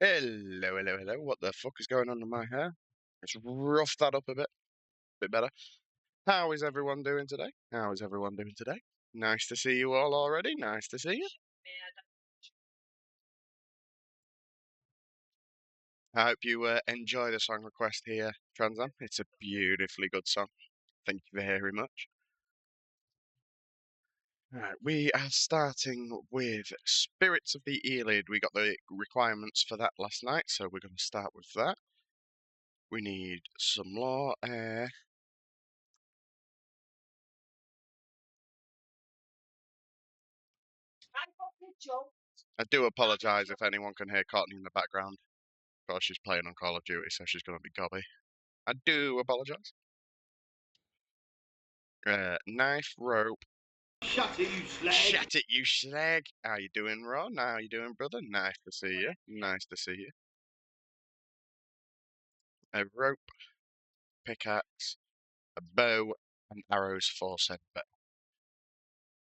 Hello, hello, hello. What the fuck is going on in my hair? Let's rough that up a bit better. How is everyone doing today? How is everyone doing today? Nice to see you all already. Nice to see you. I hope you enjoy the song request here, Transam. It's a beautifully good song. Thank you very much. Right, we are starting with Spirits of the Aeolid. We got the requirements for that last night, so we're going to start with that. We need some law air. I do apologise if anyone can hear Courtney in the background. Because she's playing on Call of Duty, so she's going to be gobby. I do apologise. Knife, rope. Shut it, you slag! Shut it, you slag! How you doing, Ron? How you doing, brother? Nice to see you. Nice to see you. A rope, pickaxe, a bow, and arrows for said bow.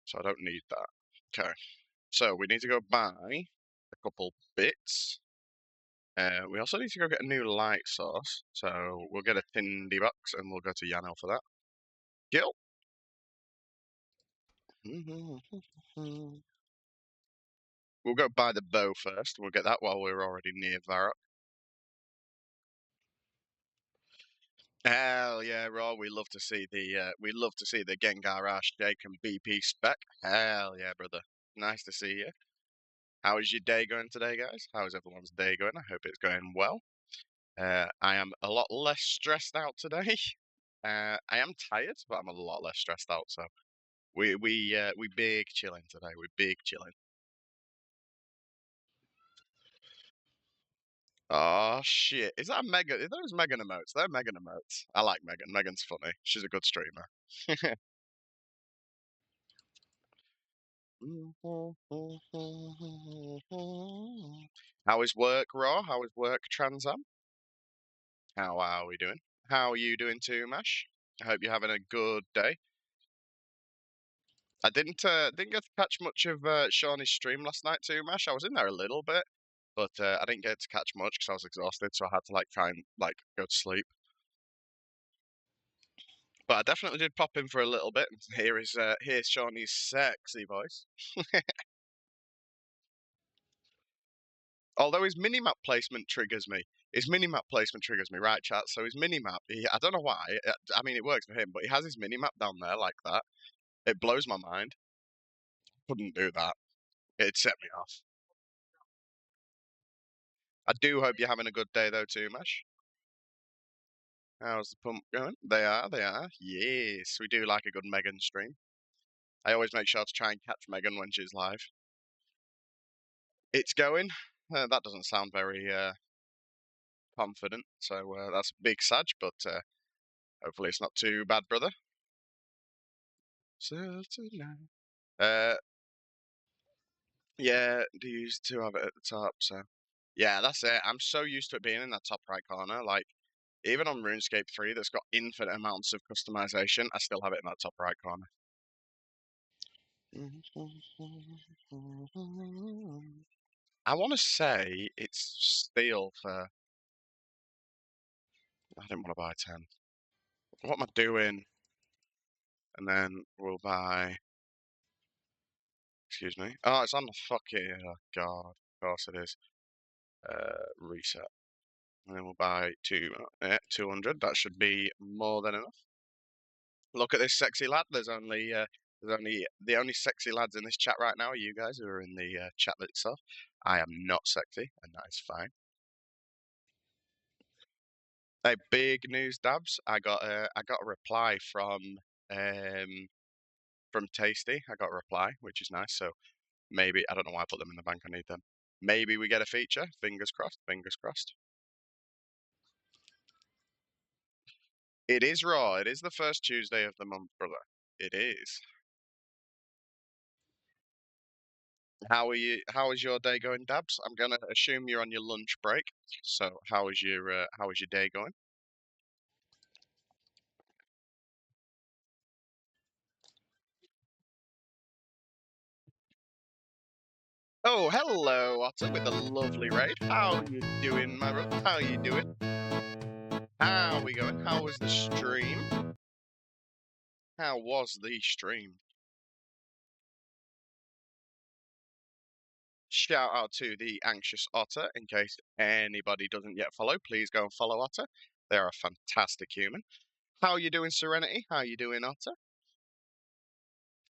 So I don't need that. Okay. So we need to go buy a couple bits. We also need to go get a new light source. So we'll get a Tindy box and we'll go to Yano for that. Gil. We'll go buy the bow first. We'll get that while we're already near Varrock. Hell yeah, Raw. We love to see the Gengar Ash Jake and BP spec. Hell yeah, brother. Nice to see you. How is your day going today, guys? How is everyone's day going? I hope it's going well. I am a lot less stressed out today. I am tired, but I'm a lot less stressed out. So we big chilling today. We big chilling. Oh shit! Is that a Megan? Are those Megan emotes? They're Megan emotes. I like Megan. Megan's funny. She's a good streamer. How is work, Raw? How is work, Transam? How are we doing? How are you doing too, Mash? I hope you're having a good day. I didn't get to catch much of Shawnee's stream last night too, Mash. I was in there a little bit, but I didn't get to catch much because I was exhausted, so I had to like try and like go to sleep. But I definitely did pop in for a little bit. Here's Shawnee's sexy voice. Although his minimap placement triggers me. His minimap placement triggers me, right, chat? So his minimap, I don't know why. I mean, it works for him, but he has his minimap down there like that. It blows my mind. Couldn't do that. It'd set me off. I do hope you're having a good day though, too, Mesh. How's the pump going? They are. Yes, we do like a good Megan stream. I always make sure to try and catch Megan when she's live. It's going. That doesn't sound very confident, so that's a big sadge, but hopefully it's not too bad, brother. So tonight. Yeah, they used to have it at the top, so yeah, that's it. I'm so used to it being in that top right corner. Like even on RuneScape 3, that's got infinite amounts of customization, I still have it in that top right corner. I want to say it's steel for. I didn't want to buy 10. What am I doing? And then we'll buy. Excuse me. Oh, it's on the fucking. Oh, God. Of course it is. Reset. And then we'll buy 200. That should be more than enough. Look at this sexy lad. The only sexy lads in this chat right now are you guys who are in the chat itself. I am not sexy, and that is fine. Hey, big news, Dabs. I got a reply from Tasty. I got a reply, which is nice. So maybe I don't know why I put them in the bank. I need them. Maybe we get a feature. Fingers crossed. Fingers crossed. It is Raw. It is the first Tuesday of the month, brother. It is. How are you? How is your day going, Dabs? I'm gonna assume you're on your lunch break. So how is your day going? Oh, hello, Otter, with the lovely raid. How you doing, my brother? How you doing? How we going? How was the stream? How was the stream? Shout out to the anxious Otter. In case anybody doesn't yet follow, please go and follow Otter. They are a fantastic human. How you doing, Serenity? How you doing, Otter?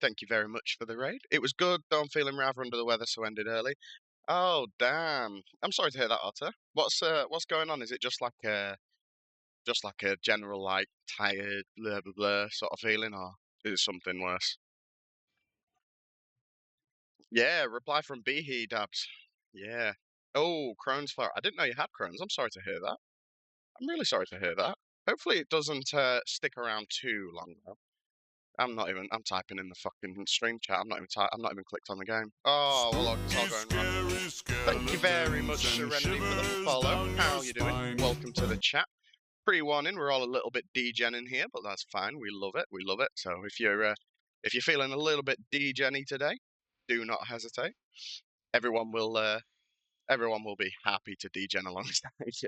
Thank you very much for the raid. It was good, though I'm feeling rather under the weather, so ended early. Oh, damn. I'm sorry to hear that, Otter. What's going on? Is it just like a general like tired blah blah blah sort of feeling, or is it something worse? Yeah, reply from Behe Dabs. Yeah. Oh, Crohn's flare. I didn't know you had Crohn's. I'm sorry to hear that. I'm really sorry to hear that. Hopefully it doesn't stick around too long though. I'm typing in the fucking stream chat. I'm not even clicked on the game. Oh, well, it's all going wrong. Thank you very much, Serenity, for the follow. How you doing? Welcome to the chat. Pre-warning, we're all a little bit degen in here, but that's fine. We love it. We love it. So if you're feeling a little bit degen-y today, do not hesitate. Everyone will everyone will be happy to degen alongside you.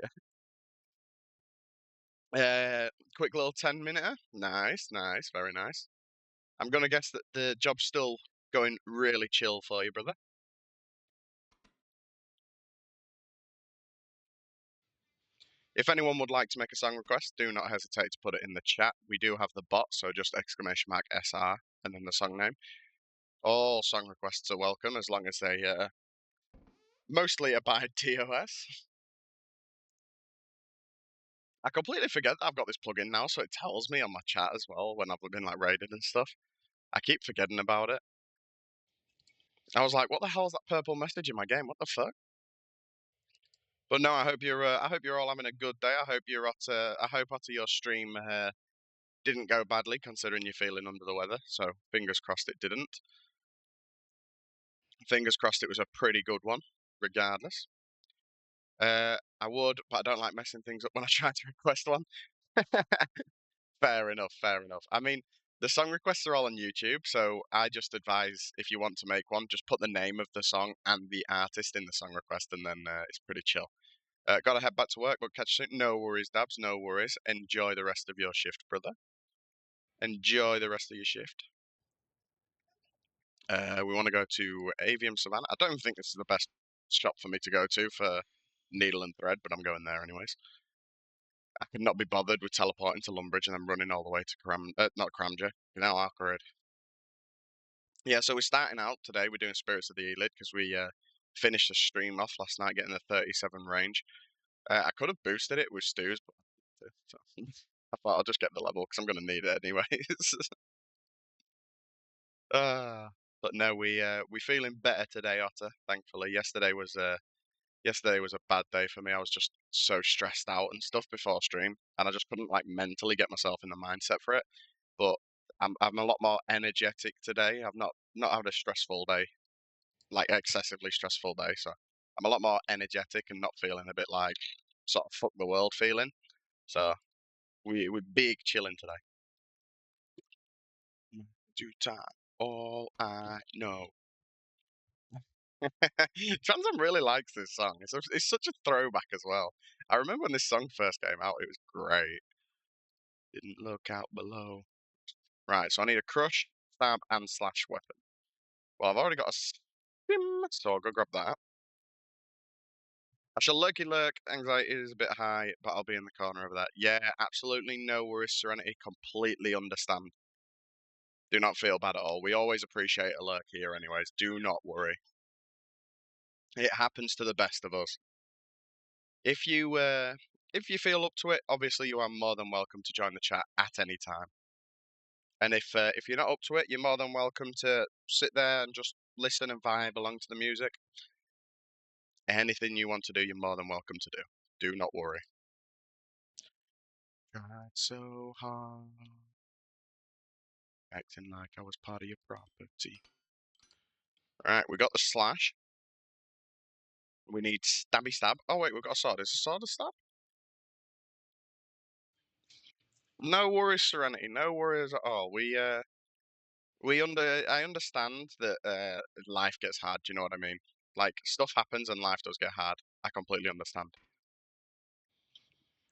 Quick little 10-minute. Nice, nice, very nice. I'm gonna guess that the job's still going really chill for you, brother. If anyone would like to make a song request, do not hesitate to put it in the chat. We do have the bot, so just exclamation mark SR and then the song name. All song requests are welcome as long as they mostly abide TOS. I completely forget that I've got this plugin now, so it tells me on my chat as well when I've been like raided and stuff. I keep forgetting about it. I was like, what the hell is that purple message in my game? What the fuck? But no, I hope you're all having a good day. I hope Otter your stream didn't go badly considering you're feeling under the weather. So fingers crossed it didn't. Fingers crossed it was a pretty good one, regardless. I would, but I don't like messing things up when I try to request one. Fair enough, fair enough. I mean, the song requests are all on YouTube, so I just advise if you want to make one, just put the name of the song and the artist in the song request, and then it's pretty chill. Gotta head back to work, but catch you soon. No worries, Dabs, no worries. Enjoy the rest of your shift, brother. Enjoy the rest of your shift. We want to go to Avium Savannah. I don't even think this is the best shop for me to go to for needle and thread, but I'm going there anyways. I could not be bothered with teleporting to Lumbridge and then running all the way to not Cramja, Arkroyd. Yeah, so we're starting out today. We're doing Spirits of the Elid because we finished the stream off last night getting the 37 range. I could have boosted it with Stews, but so I thought I'll just get the level because I'm going to need it anyways. uh, but no, we feeling better today, Otter. Thankfully, yesterday was a bad day for me. I was just so stressed out and stuff before stream, and I just couldn't like mentally get myself in the mindset for it. But I'm a lot more energetic today. I've not had a stressful day, like excessively stressful day, so I'm a lot more energetic and not feeling a bit like sort of fuck the world feeling. So we're big chilling today. Do time, all I know. Transam really likes this song. It's such a throwback as well. I remember when this song first came out, it was great. Didn't look out below. Right, so I need a crush, stab, and slash weapon. Well, I've already got a stim, so I'll go grab that. I shall lurky lurk. Anxiety is a bit high, but I'll be in the corner over that. Yeah, absolutely no worries, Serenity. Completely understand. Do not feel bad at all. We always appreciate a lurk here, anyways. Do not worry. It happens to the best of us. If you feel up to it, obviously you are more than welcome to join the chat at any time. And if you're not up to it, you're more than welcome to sit there and just listen and vibe along to the music. Anything you want to do, you're more than welcome to do. Do not worry. Tried so hard, acting like I was part of your property. Alright, we got the slash. We need stabby stab. Oh wait, we've got a sword. Is a sword a stab? No worries, Serenity. No worries at all. I understand that life gets hard. Do you know what I mean? Like, stuff happens and life does get hard. I completely understand.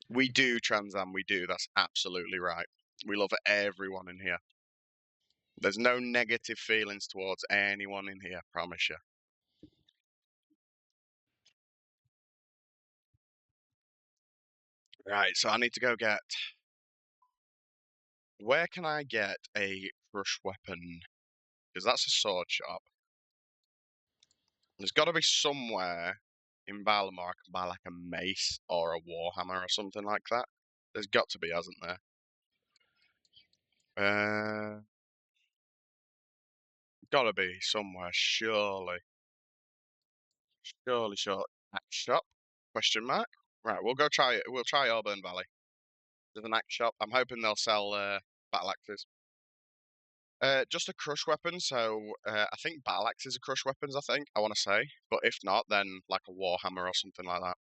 We do, Trans Am, we do. That's absolutely right. We love everyone in here. There's no negative feelings towards anyone in here, promise you. Right, so I need to go get. Where can I get a crush weapon? Because that's a sword shop. There's got to be somewhere in Valamar I can buy like a mace or a warhammer or something like that. There's got to be, hasn't there? Gotta be somewhere, surely. Surely, surely. Axe shop? Question mark? Right, we'll go try it. We'll try Auburn Valley. There's an axe shop. I'm hoping they'll sell battle axes. Just a crush weapon, so I think battle axes are crush weapons, I think, I want to say. But if not, then like a warhammer or something like that.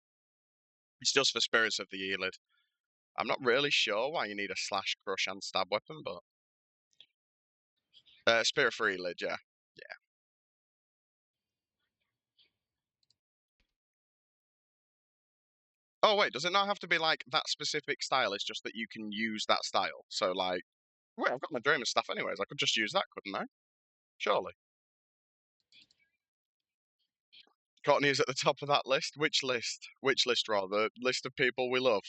It's just for spirits of the Elid. I'm not really sure why you need a slash, crush, and stab weapon, but spirit for Elid, yeah. Yeah. Oh wait, does it not have to be like that specific style? It's just that you can use that style. So like, wait, I've got my Dreamer stuff anyways. I could just use that, couldn't I? Surely. Courtney is at the top of that list. Which list? Which list, rather? List of people we love.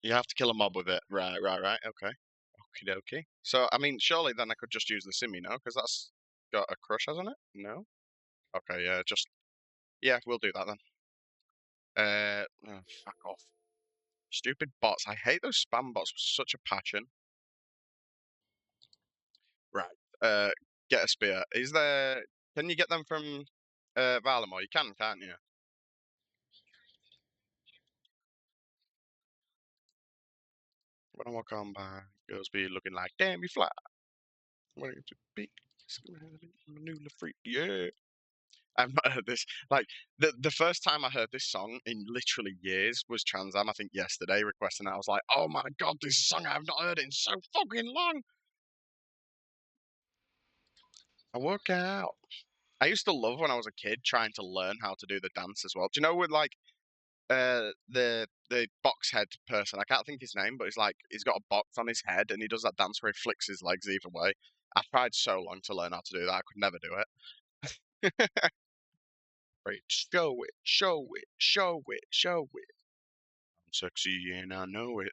You have to kill a mob with it. Right, right, right. Okay. Okie dokie. So, I mean, surely then I could just use the sim, because that's got a crush, hasn't it? No? Okay, yeah, just. Yeah, we'll do that then. Fuck off. Stupid bots. I hate those spam bots with such a passion. Right. Get a spear. Is there. Can you get them from Valamor? You can, can't you? When I walk on by, girls be looking like, damn, you fly. Wanting to be maneuver freak. Yeah. I've not heard this. Like, the first time I heard this song in literally years was Trans Am, I think yesterday, requesting it. I was like, oh my god, this song I have not heard in so fucking long. I work out. I used to love when I was a kid trying to learn how to do the dance as well. Do you know with like the box head person? I can't think his name, but he's got a box on his head and he does that dance where he flicks his legs either way. I tried so long to learn how to do that, I could never do it. Right, show it, show it, show it, show it. I'm sexy and I know it.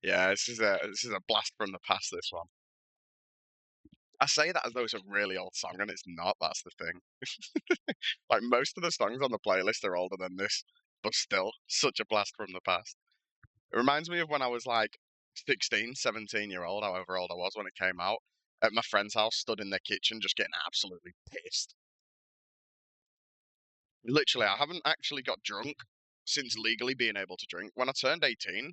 Yeah, this is a blast from the past. This one. I say that as though it's a really old song, and it's not. That's the thing. Like most of the songs on the playlist are older than this, but still, such a blast from the past. It reminds me of when I was like 16, 17-year old, however old I was when it came out, at my friend's house, stood in their kitchen, just getting absolutely pissed. Literally, I haven't actually got drunk since legally being able to drink. When I turned 18,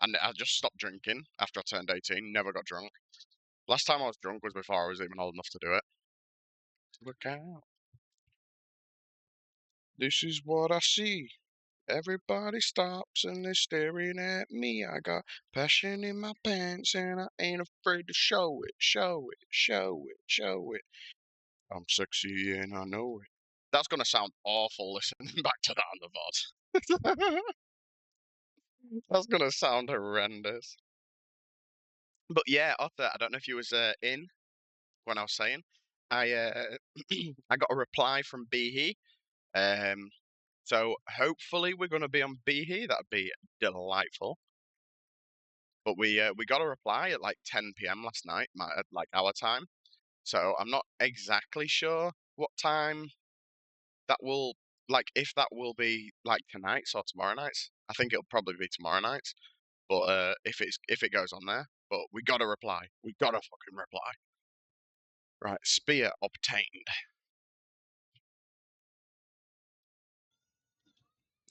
and I just stopped drinking after I turned 18, never got drunk. Last time I was drunk was before I was even old enough to do it. Look out. This is what I see. Everybody stops and they're staring at me. I got passion in my pants and I ain't afraid to show it, show it, show it, show it. I'm sexy and I know it. That's gonna sound awful listening back to that on the VOD. That's gonna sound horrendous. But yeah, Arthur, I don't know if you was in when I was saying, I I got a reply from Behe. Um, so hopefully we're going to be on Behe. That'd be delightful. But we got a reply at like 10 p.m. last night, at like our time. So I'm not exactly sure what time that will like if that will be like tonight's or tomorrow night's. I think it'll probably be tomorrow night's. But if it goes on there, but we got a reply. We got a fucking reply. Right, spear obtained.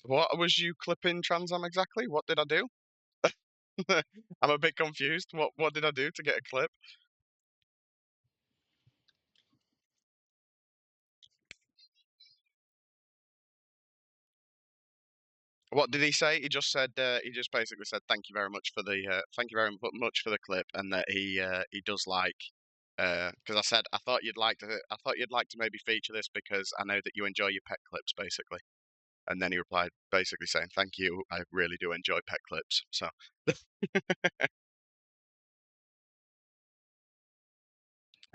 What was you clipping Transam exactly? What did I do? I'm a bit confused. What did I do to get a clip? What did he say? He just basically said thank you very much for the thank you very much for the clip, and that he does like because I said I thought you'd like to maybe feature this because I know that you enjoy your pet clips basically, and then he replied basically saying thank you, I really do enjoy pet clips. So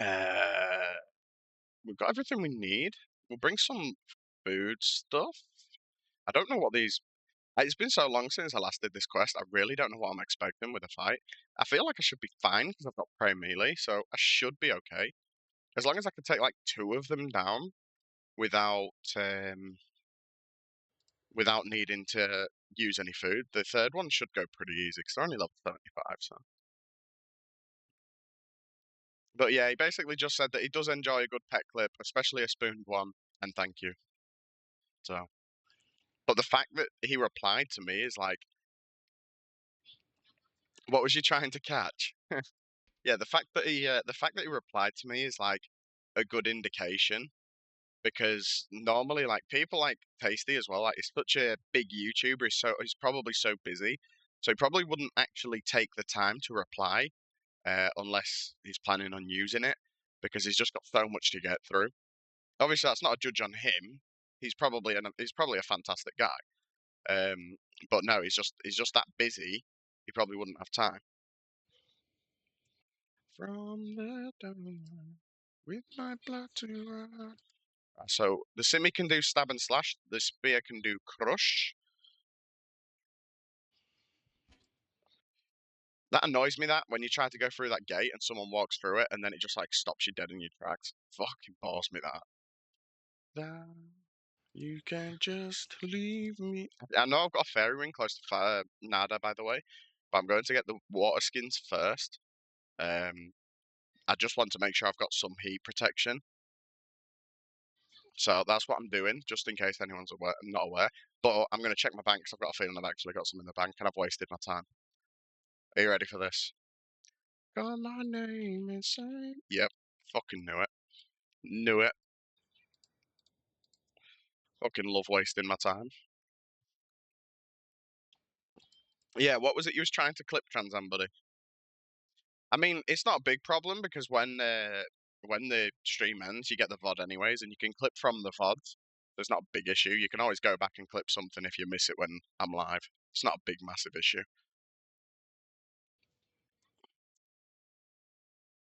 uh, we've got everything we need. We'll bring some food stuff. I don't know what these. It's been so long since I last did this quest. I really don't know what I'm expecting with a fight. I feel like I should be fine because I've got prey melee, so I should be okay. As long as I can take like two of them down without without needing to use any food, the third one should go pretty easy because they're only level 75. So, but yeah, he basically just said that he does enjoy a good pet clip, especially a spooned one, and thank you. So, but the fact that he replied to me is like, what was you trying to catch? Yeah, the fact that he replied to me is like a good indication because normally like people like Tasty as well, like he's such a big YouTuber, he's probably so busy. So he probably wouldn't actually take the time to reply unless he's planning on using it because he's just got so much to get through. Obviously that's not a judge on him. He's probably a fantastic guy. But no, he's just that busy. He probably wouldn't have time. From the dawn, with my blood to run. So the Simi can do stab and slash. The spear can do crush. That annoys me that when you try to go through that gate and someone walks through it and then it just like stops you dead in your tracks. Fucking bores me that. That you can just leave me. I know I've got a fairy ring close to Nada, by the way, but I'm going to get the water skins first. Um, I just want to make sure I've got some heat protection. So that's what I'm doing, just in case anyone's not aware. But I'm going to check my bank because I've got a feeling I've actually got some in the bank and I've wasted my time. Are you ready for this? Call my name and say. Yep, fucking knew it. Knew it. Fucking love wasting my time. Yeah, what was it you was trying to clip, Transam buddy? I mean, it's not a big problem because when the stream ends, you get the VOD anyways, and you can clip from the VODs. There's not a big issue. You can always go back and clip something if you miss it when I'm live. It's not a big, massive issue.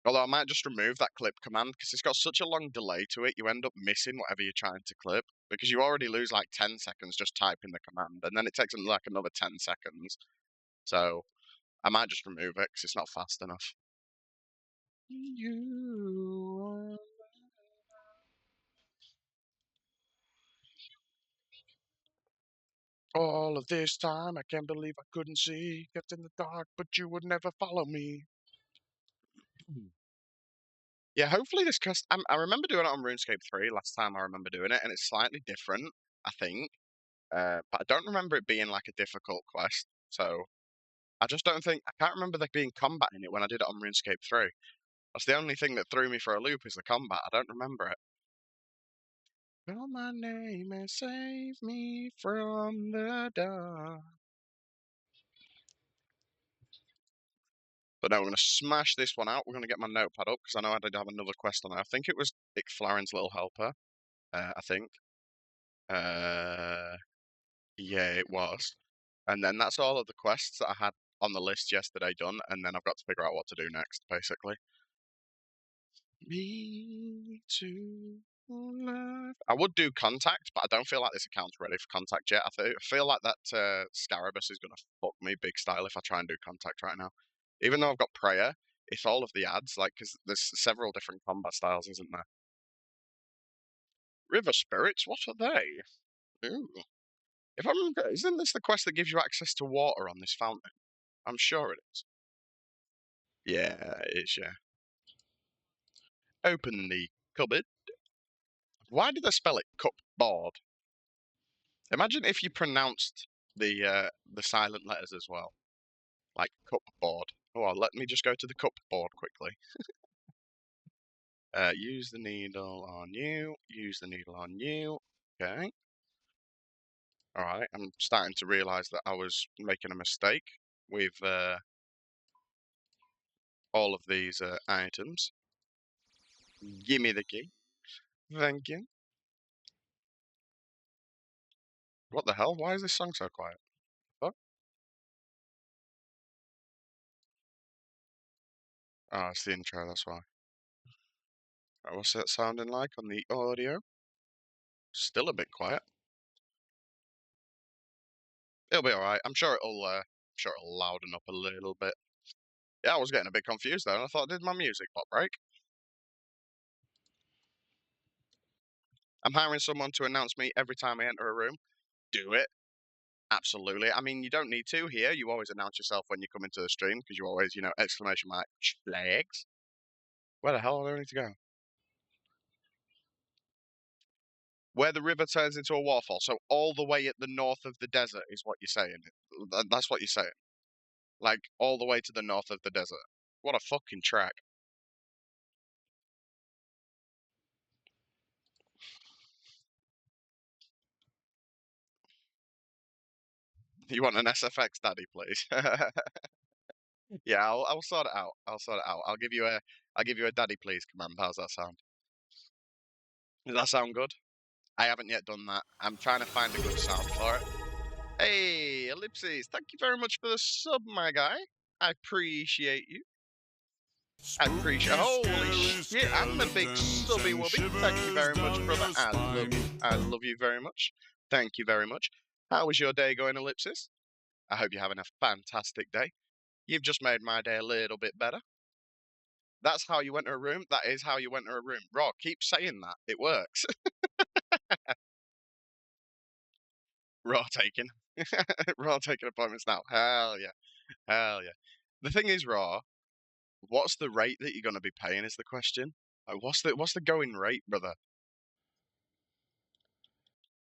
Although I might just remove that clip command because it's got such a long delay to it, you end up missing whatever you're trying to clip because you already lose like 10 seconds just typing the command, and then it takes like another 10 seconds. So I might just remove it because it's not fast enough. You all of this time, I can't believe I couldn't see. Kept in the dark, but you would never follow me. Yeah, hopefully this quest. I remember doing it on RuneScape 3 last time I remember doing it, and it's slightly different, I think. But I don't remember it being like a difficult quest. So I just don't think. I can't remember there being combat in it when I did it on RuneScape 3. That's the only thing that threw me for a loop is the combat. I don't remember it. Call my name and save me from the dark. But no, we're going to smash this one out. We're going to get my notepad up because I know I did have another quest on there. I think it was Dick Flaren's Little Helper. I think. Uh, yeah, it was. And then that's all of the quests that I had on the list yesterday done. And then I've got to figure out what to do next, basically. Me too. Alive. I would do contact, but I don't feel like this account's ready for contact yet. I feel like that Scarabus is going to fuck me big style if I try and do contact right now. Even though I've got prayer, if all of the ads, like, because there's several different combat styles, isn't there? River spirits, what are they? Ooh. If I remember, isn't this the quest that gives you access to water on this fountain? I'm sure it is. Yeah, it is, yeah. Open the cupboard. Why did they spell it cupboard? Imagine if you pronounced the silent letters as well, like cupboard. Oh, well, let me just go to the cupboard quickly. Use the needle on you. Use the needle on you. Okay. All right, I'm starting to realize that I was making a mistake with all of these items. Give me the key. Thank you. What the hell? Why is this song so quiet? Fuck. Oh, it's the intro, that's why. What's that sounding like on the audio? Still a bit quiet. It'll be alright. I'm sure it'll louden up a little bit. Yeah, I was getting a bit confused though, and I thought, did my music pop break? I'm hiring someone to announce me every time I enter a room. Do it. Absolutely. I mean, you don't need to here. You always announce yourself when you come into the stream because you always, exclamation mark, legs. Where the hell do I need to go? Where the river turns into a waterfall. So all the way at the north of the desert is what you're saying. That's what you're saying. Like all the way to the north of the desert. What a fucking track. You want an SFX daddy, please? Yeah, I'll sort it out. I'll sort it out. I'll give you a daddy please command. How's that sound? Does that sound good? I haven't yet done that. I'm trying to find a good sound for it. Hey, Ellipses, thank you very much for the sub, my guy. I appreciate you. I appreciate. Spooky, Holy scary shit! I'm a big skeletons subby and wubby. Thank you shivers very much, down brother. your I love you. spine. I love you very much. Thank you very much. How was your day going, Ellipsis? I hope you're having a fantastic day. You've just made my day a little bit better. That's how you enter a room. That is how you enter a room. Raw, keep saying that. It works. Raw taking. Raw taking appointments now. Hell yeah. Hell yeah. The thing is, Raw, what's the rate that you're gonna be paying is the question. Like, what's the going rate, brother?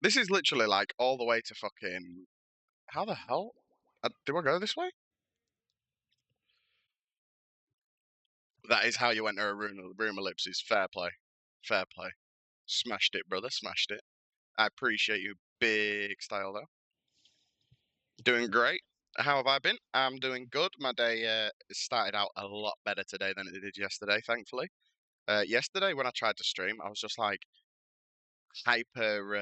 This is literally like all the way to fucking. How the hell? Do I go this way? That is how you enter a room ellipses. Fair play. Fair play. Smashed it, brother. Smashed it. I appreciate you big style though. Doing great. How have I been? I'm doing good. My day started out a lot better today than it did yesterday, thankfully. Yesterday when I tried to stream, I was just like hyper.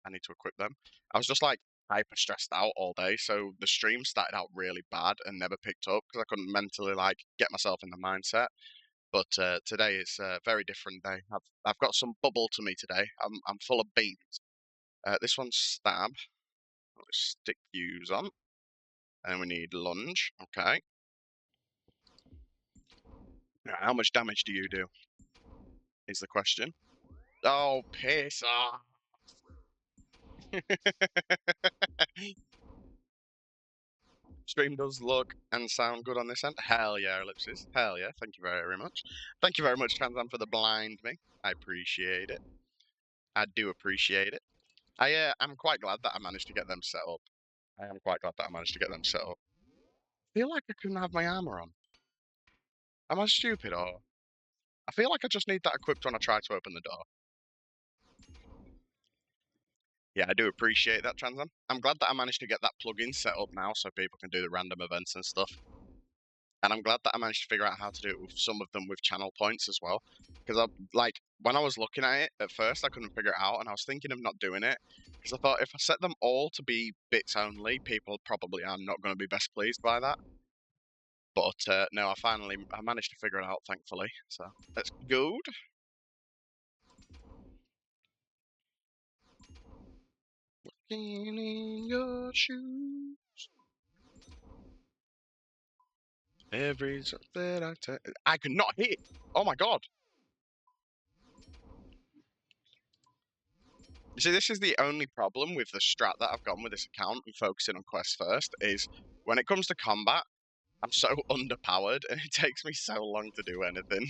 I need to equip them. I was just like hyper stressed out all day, so the stream started out really bad and never picked up because I couldn't mentally like get myself in the mindset. But today is a very different day. I've got some bubble to me today. I'm full of beans. This one's stab. Let's stick yous on, and we need lunge. Okay. Now, how much damage do you do? Is the question. Oh, piss off! Stream does look and sound good on this end. Hell yeah, ellipses. Hell yeah. Thank you very much. Thank you very much, Transam, for the blind me. I appreciate it. I do appreciate it. I'm quite glad that I managed to get them set up. I am quite glad that I managed to get them set up. I feel like I couldn't have my armor on. Am I stupid or? I feel like I just need that equipped when I try to open the door. Yeah, I do appreciate that, Transam. I'm glad that I managed to get that plugin set up now so people can do the random events and stuff. And I'm glad that I managed to figure out how to do it with some of them with channel points as well. Because when I was looking at it at first, I couldn't figure it out, and I was thinking of not doing it because I thought if I set them all to be bits only, people probably are not going to be best pleased by that. But no, I managed to figure it out, thankfully. So that's good. In your shoes, every step that I take. I could not hit. Oh my god. You see, this is the only problem with the strat that I've gone with this account and focusing on quests first is when it comes to combat, I'm so underpowered and it takes me so long to do anything.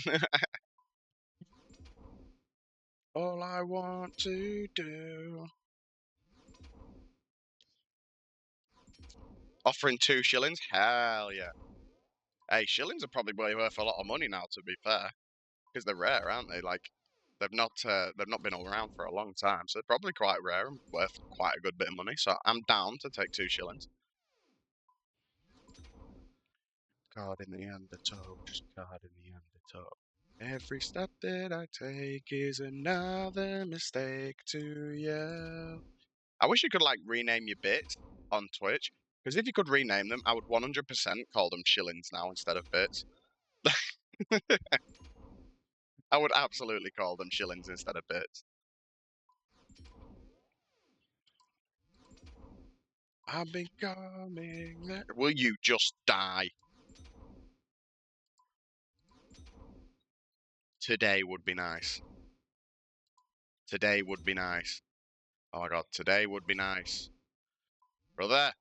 All I want to do. Offering 2 shillings? Hell yeah. Hey, shillings are probably worth a lot of money now, to be fair. Because they're rare, aren't they? Like, They've not been around for a long time, so they're probably quite rare and worth quite a good bit of money. So I'm down to take 2 shillings. Card in the undertow, just card in the undertow. Every step that I take is another mistake to you. I wish you could like rename your bits on Twitch, because if you could rename them, I would 100% call them shillings now instead of bits. I would absolutely call them shillings instead of bits. I've been coming there. Will you just die? Today would be nice. Today would be nice. Oh my god, today would be nice. Brother!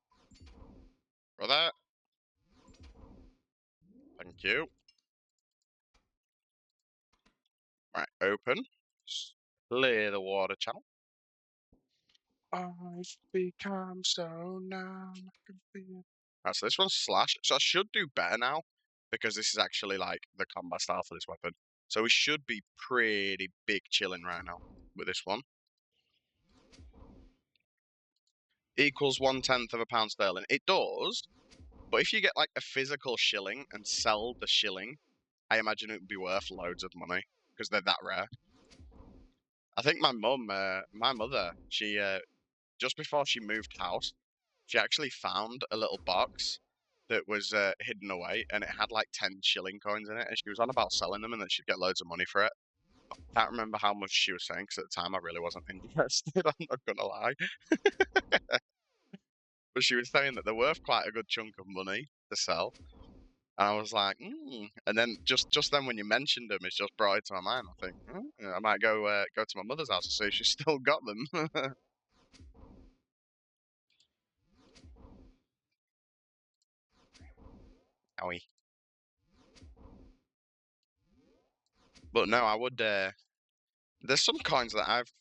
Brother! Thank you. Right, open. Clear the water channel. I've become so numb, I can feel. Right, so this one's slash. So I should do better now, because this is actually like the combat style for this weapon. So we should be pretty big chilling right now with this one. Equals 1/10 of a pound sterling. It does, but if you get like a physical shilling and sell the shilling, I imagine it would be worth loads of money because they're that rare. I think my mother, she just before she moved house, she actually found a little box that was hidden away, and it had like 10 shilling coins in it, and she was on about selling them and that she'd get loads of money for it. Can't remember how much she was saying because at the time I really wasn't interested. I'm not gonna lie, but she was saying that they're worth quite a good chunk of money to sell. And I was like, and then just then when you mentioned them, it's just brought it to my mind. I think I might go to my mother's house to see if she's still got them. Owie. But no, I would. There's some coins that I've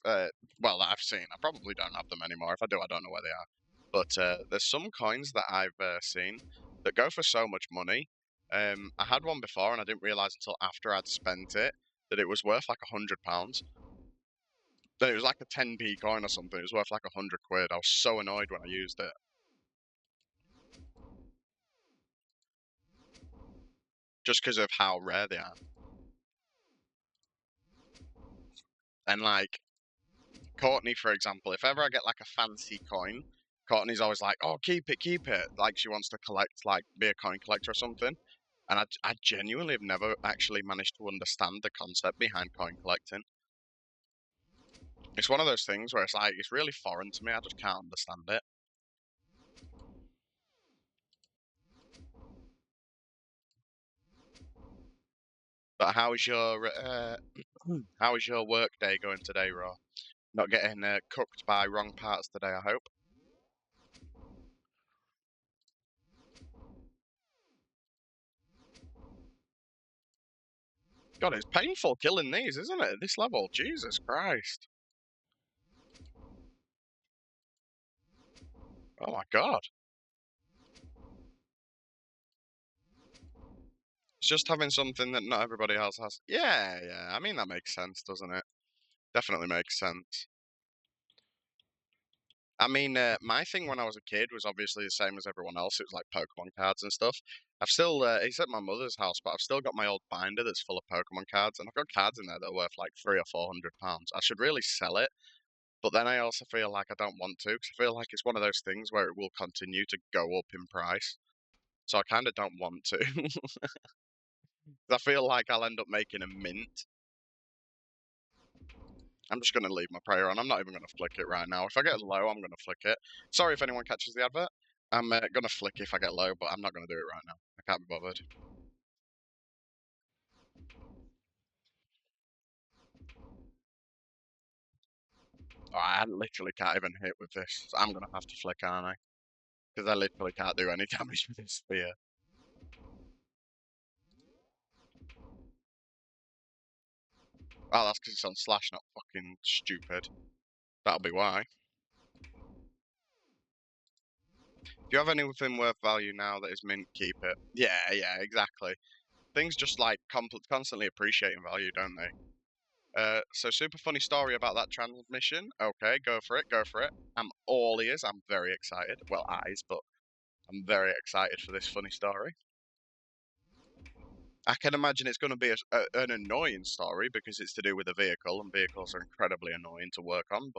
seen. I probably don't have them anymore. If I do, I don't know where they are. But there's some coins that I've seen that go for so much money. I had one before, and I didn't realize until after I'd spent it that it was worth like £100. That it was like a 10p coin or something. It was worth like £100. I was so annoyed when I used it. Just because of how rare they are. And like Courtney, for example, if ever I get like a fancy coin, Courtney's always like, "Oh, keep it, keep it." Like she wants to collect, like be a coin collector or something. And I genuinely have never actually managed to understand the concept behind coin collecting. It's one of those things where it's like it's really foreign to me. I just can't understand it. But how is your work day going today, Raw? Not getting cooked by wrong parts today, I hope. God, it's painful killing these, isn't it? At this level, Jesus Christ! Oh my God! It's just having something that not everybody else has. Yeah, yeah. I mean that makes sense, doesn't it? Definitely makes sense. I mean, my thing when I was a kid was obviously the same as everyone else. It was like Pokemon cards and stuff. I've still, it's at my mother's house, but I've still got my old binder that's full of Pokemon cards, and I've got cards in there that are worth like £300 or £400. I should really sell it, but then I also feel like I don't want to, because I feel like it's one of those things where it will continue to go up in price. So I kind of don't want to. I feel like I'll end up making a mint. I'm just going to leave my prayer on. I'm not even going to flick it right now. If I get low, I'm going to flick it. Sorry if anyone catches the advert. I'm going to flick if I get low, but I'm not going to do it right now. I can't be bothered. Oh, I literally can't even hit with this. So I'm going to have to flick, aren't I? Because I literally can't do any damage with this spear. Oh, that's because it's on slash, not fucking stupid. That'll be why. If you have anything worth value now that is mint, keep it. Yeah, yeah, exactly. Things just like constantly appreciate in value, don't they? So super funny story about that transmission. Okay, go for it, go for it. I'm all ears. I'm very excited. Well, eyes, but I'm very excited for this funny story. I can imagine it's going to be an annoying story because it's to do with a vehicle, and vehicles are incredibly annoying to work on.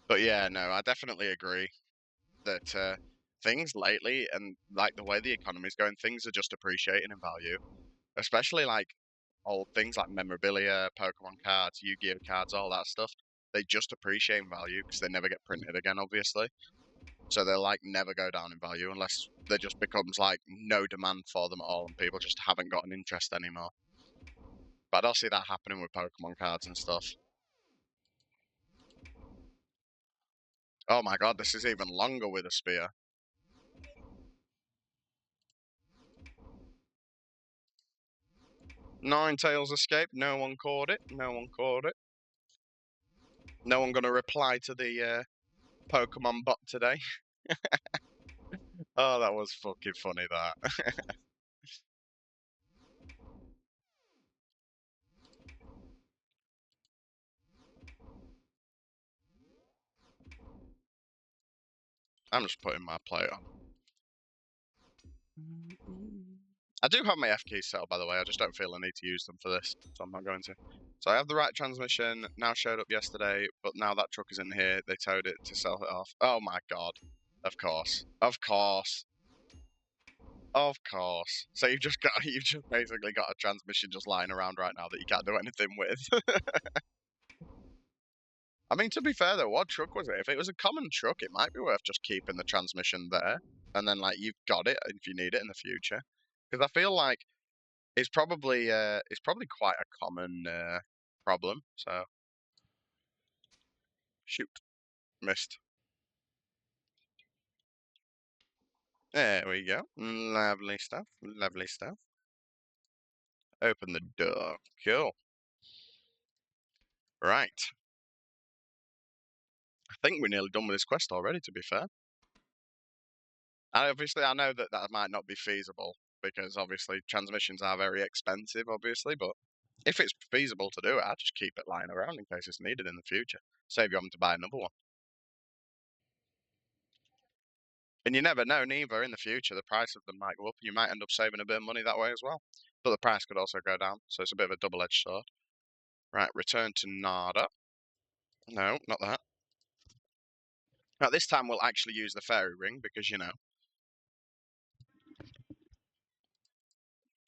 But yeah, no, I definitely agree that things lately and like the way the economy's going, things are just appreciating in value, especially like old things like memorabilia, Pokemon cards, Yu-Gi-Oh cards, all that stuff. They just appreciate in value because they never get printed again, obviously. So they'll like never go down in value unless there just becomes like no demand for them at all and people just haven't got an interest anymore. But I don't see that happening with Pokemon cards and stuff. Oh my god, this is even longer with a spear. Ninetales escaped. No one caught it. No one caught it. No one gonna reply to the Pokemon bot today. Oh, that was fucking funny. That. I'm just putting my plate on. I do have my F keys set up, by the way. I just don't feel I need to use them for this, so I'm not going to. So I have the right transmission. Now showed up yesterday, but now that truck is in here. They towed it to sell it off. Oh my god. Of course. Of course. Of course. So you've just basically got a transmission just lying around right now that you can't do anything with. I mean, to be fair though, what truck was it? If it was a common truck, it might be worth just keeping the transmission there, and then like you've got it if you need it in the future. Because I feel like it's probably quite a common problem. So shoot, missed. There we go. Lovely stuff. Lovely stuff. Open the door. Cool. Right. I think we're nearly done with this quest already. To be fair. Obviously, I know that that might not be feasible because obviously transmissions are very expensive, obviously, but if it's feasible to do it, I'd just keep it lying around in case it's needed in the future. Save you having to buy another one. And you never know, neither. In the future, the price of them might go up. You might end up saving a bit of money that way as well. But the price could also go down, so it's a bit of a double-edged sword. Right, return to Nada. No, not that. Now, this time we'll actually use the fairy ring because,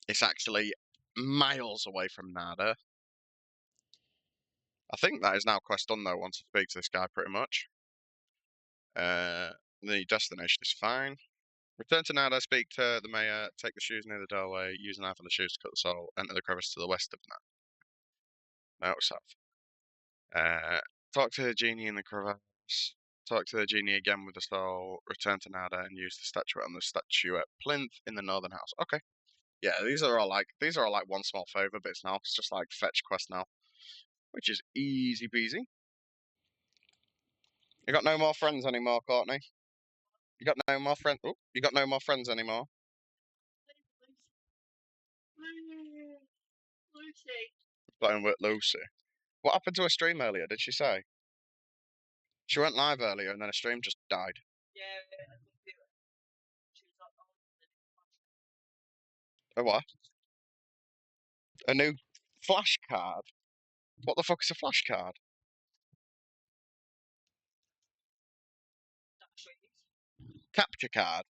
it's actually miles away from Nada. I think that is now quest done, though, once I speak to this guy, pretty much. The destination is fine. Return to Nada, speak to the mayor, take the shoes near the doorway, use a knife on the shoes to cut the sole, enter the crevice to the west of Nada. No, south. Talk to the genie in the crevice. Talk to the genie again with the soul. Return to Nada and use the statuette on the statuette plinth in the northern house. Okay. Yeah, these are all like one small favor bits now. It's just like fetch quest now, which is easy peasy. You got no more friends anymore, Courtney. You got no more friends. Oh, you got no more friends anymore. Playing with Lucy. What happened to her stream earlier? Did she say? She went live earlier and then her stream just died. A what? A new flashcard? What the fuck is a flashcard? Capture card?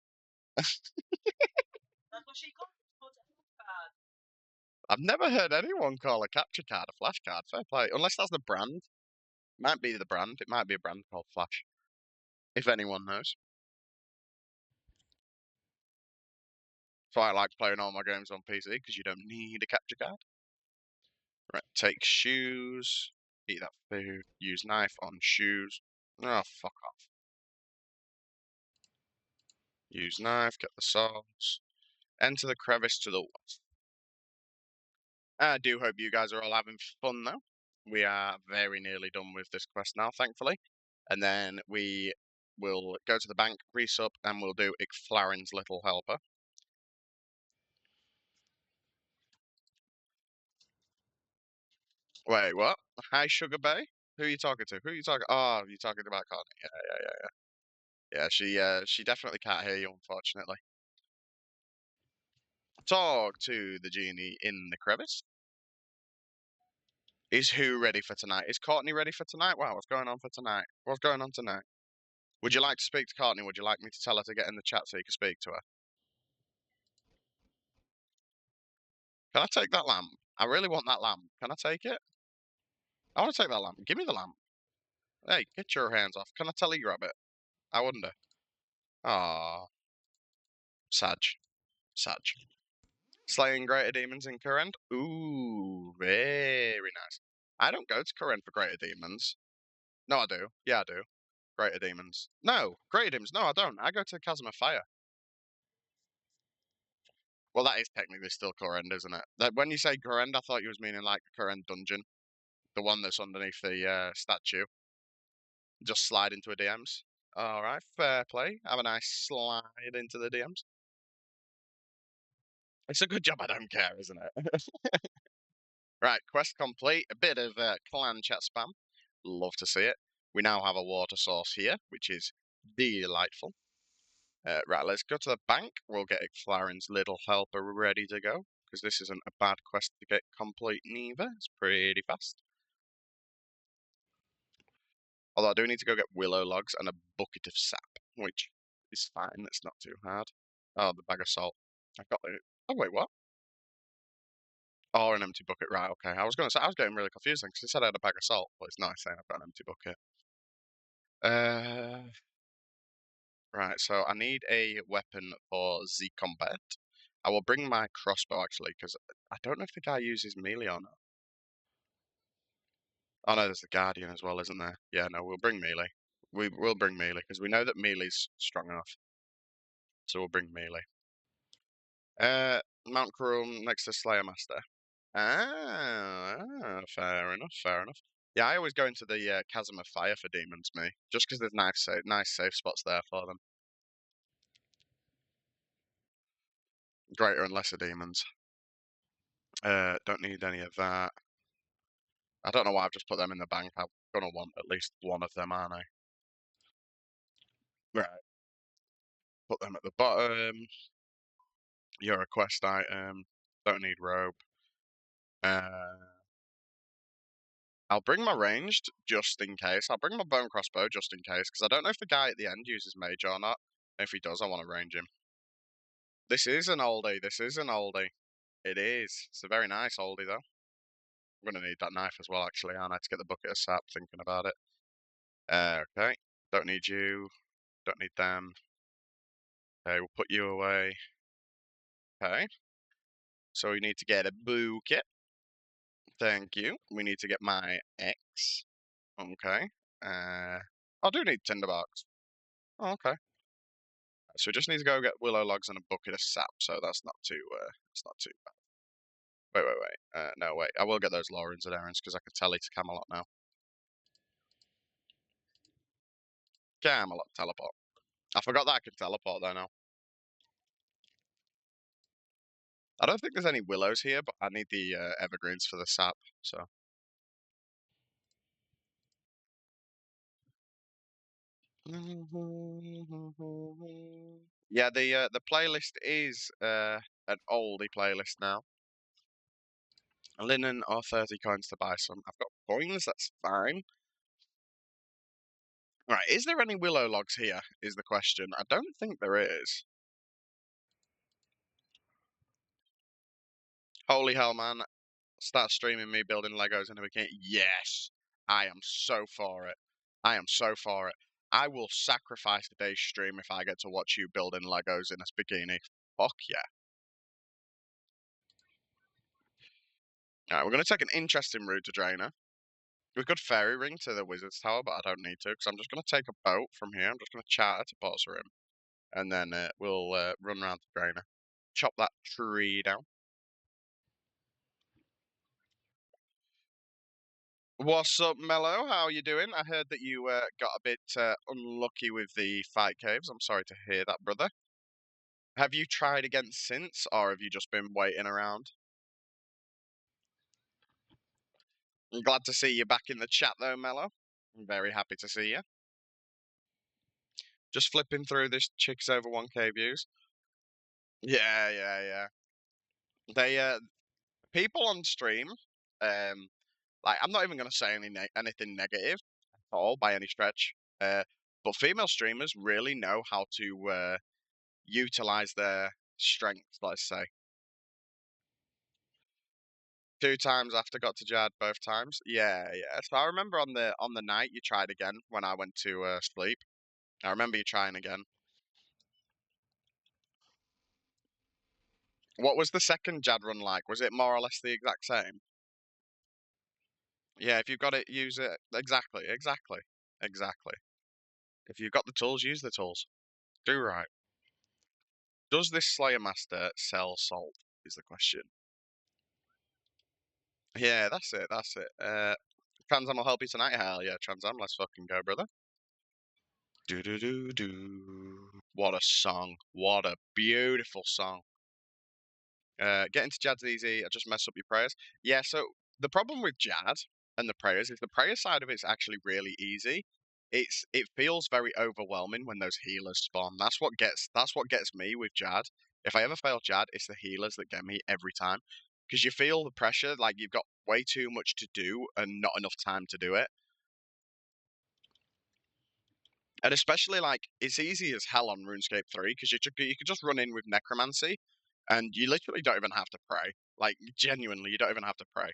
I've never heard anyone call a capture card a flashcard. Fair play. Unless that's the brand. Might be the brand. It might be a brand called Flash. If anyone knows. So I like playing all my games on PC because you don't need a capture card. Right, take shoes. Eat that food. Use knife on shoes. Oh, fuck off. Use knife. Get the sauce. Enter the crevice to the west. I do hope you guys are all having fun though. we are very nearly done with this quest now, thankfully. And then we will go to the bank, resup, and we'll do Icflarin's Little Helper. Wait, what? Hi, Sugar Bay? Who are you talking to? Who are you talking? Oh, you're talking about Courtney. Yeah, she definitely can't hear you, unfortunately. Talk to the genie in the crevice. Is who ready for tonight? Is Courtney ready for tonight? Wow, what's going on for tonight? What's going on tonight? Would you like to speak to Courtney? Would you like me to tell her to get in the chat so you can speak to her? Can I take that lamp? I really want that lamp. Can I take it? I want to take that lamp. Give me the lamp. Hey, get your hands off. Can I tell you grab it? I wonder. Ah, Sag. Sag. Slaying greater demons in Kourend? Ooh, very nice. I don't go to Kourend for greater demons. No, I do. Yeah, I do. Greater demons. No, greater demons. No, I don't. I go to Chasm of Fire. Well, that is technically still Kourend, isn't it? That when you say Kourend, I thought you was meaning like the Kourend dungeon, the one that's underneath the statue. Just slide into a DMs. All right, fair play. Have a nice slide into the DMs. It's a good job I don't care, isn't it? Right, quest complete. A bit of clan chat spam. Love to see it. We now have a water source here, which is delightful. Right, let's go to the bank. We'll get Icflarin's Little Helper ready to go, because this isn't a bad quest to get complete neither. It's pretty fast. Although I do need to go get willow logs and a bucket of sap, which is fine. It's not too hard. Oh, the bag of salt. I got it. Oh, wait, what? Oh, an empty bucket. Right, okay. I was going to say, I was getting really confused because it said I had a bag of salt, but it's nice saying I've got an empty bucket. Right, so I need a weapon for the combat. I will bring my crossbow, actually, because I don't know if the guy uses melee or not. Oh, no, there's the Guardian as well, isn't there? Yeah, no, we'll bring melee. We'll bring melee, because we know that melee's strong enough. So we'll bring melee. Mount Cruel next to Slayer Master. Fair enough, fair enough. Yeah, I always go into the Chasm of Fire for demons, me. Just because there's nice safe spots there for them. Greater and lesser demons. Don't need any of that. I don't know why I've just put them in the bank. I'm gonna want at least one of them, aren't I? Right. Put them at the bottom. You're a quest item. Don't need robe. Uh, I'll bring my ranged just in case. I'll bring my bone crossbow just in case, because I don't know if the guy at the end uses mage or not. If he does, I want to range him. This is an oldie. This is an oldie. It is. It's a very nice oldie, though. I'm going to need that knife as well, actually, aren't I, to get the bucket of sap, thinking about it. Okay. Don't need you. Don't need them. Okay, we'll put you away. Okay. So we need to get a bouquet. Thank you. We need to get my X. Okay. I do need tinderbox. Oh, okay. So we just need to go get willow logs and a bucket of sap. So that's not too. It's not too bad. Wait. No, wait. I will get those Laurens and errands because I can tele to Camelot now. Camelot teleport. I forgot that I could teleport there now. I don't think there's any willows here, but I need the evergreens for the sap. So. Yeah, the playlist is an oldie playlist now. Linen or 30 coins to buy some. I've got coins, that's fine. Right, is there any willow logs here, is the question. I don't think there is. Holy hell, man. Start streaming me building Legos in a bikini. Yes! I am so for it. I am so for it. I will sacrifice today's stream if I get to watch you building Legos in a bikini. Fuck yeah. Alright, we're going to take an interesting route to Draenor. We could fairy ring to the Wizard's Tower, but I don't need to, because I'm just going to take a boat from here. I'm just going to charter to Osrs, and then we'll run around to Draenor. Chop that tree down. What's up, Mello? How you doing? I heard that you got a bit unlucky with the fight caves. I'm sorry to hear that, brother. Have you tried again since, or have you just been waiting around? I'm glad to see you back in the chat, though, Mello. I'm very happy to see you. Just flipping through this chicks over 1K views. Yeah, yeah, yeah. They people on stream, like I'm not even gonna say anything negative at all by any stretch. But female streamers really know how to utilize their strengths, let's say. 2 times after got to Jad, both times. Yeah, yeah. So I remember on the night you tried again when I went to sleep. I remember you trying again. What was the second Jad run like? Was it more or less the exact same? Yeah, if you've got it, use it. Exactly, exactly, exactly. If you've got the tools, use the tools. Do right. Does this Slayer Master sell salt? Is the question. Yeah, that's it. That's it. Transam will help you tonight. Hell yeah, Transam. Let's fucking go, brother. Do do do do. What a song. What a beautiful song. Getting to Jad's easy. I just mess up your prayers. Yeah, so the problem with Jad and the prayers is the prayer side of it's actually really easy. It feels very overwhelming when those healers spawn. That's what gets me with Jad. If I ever fail Jad, it's the healers that get me every time. Because you feel the pressure, like you've got way too much to do and not enough time to do it. And especially like it's easy as hell on RuneScape 3 because you could just run in with necromancy, and you literally don't even have to pray. Like genuinely, you don't even have to pray.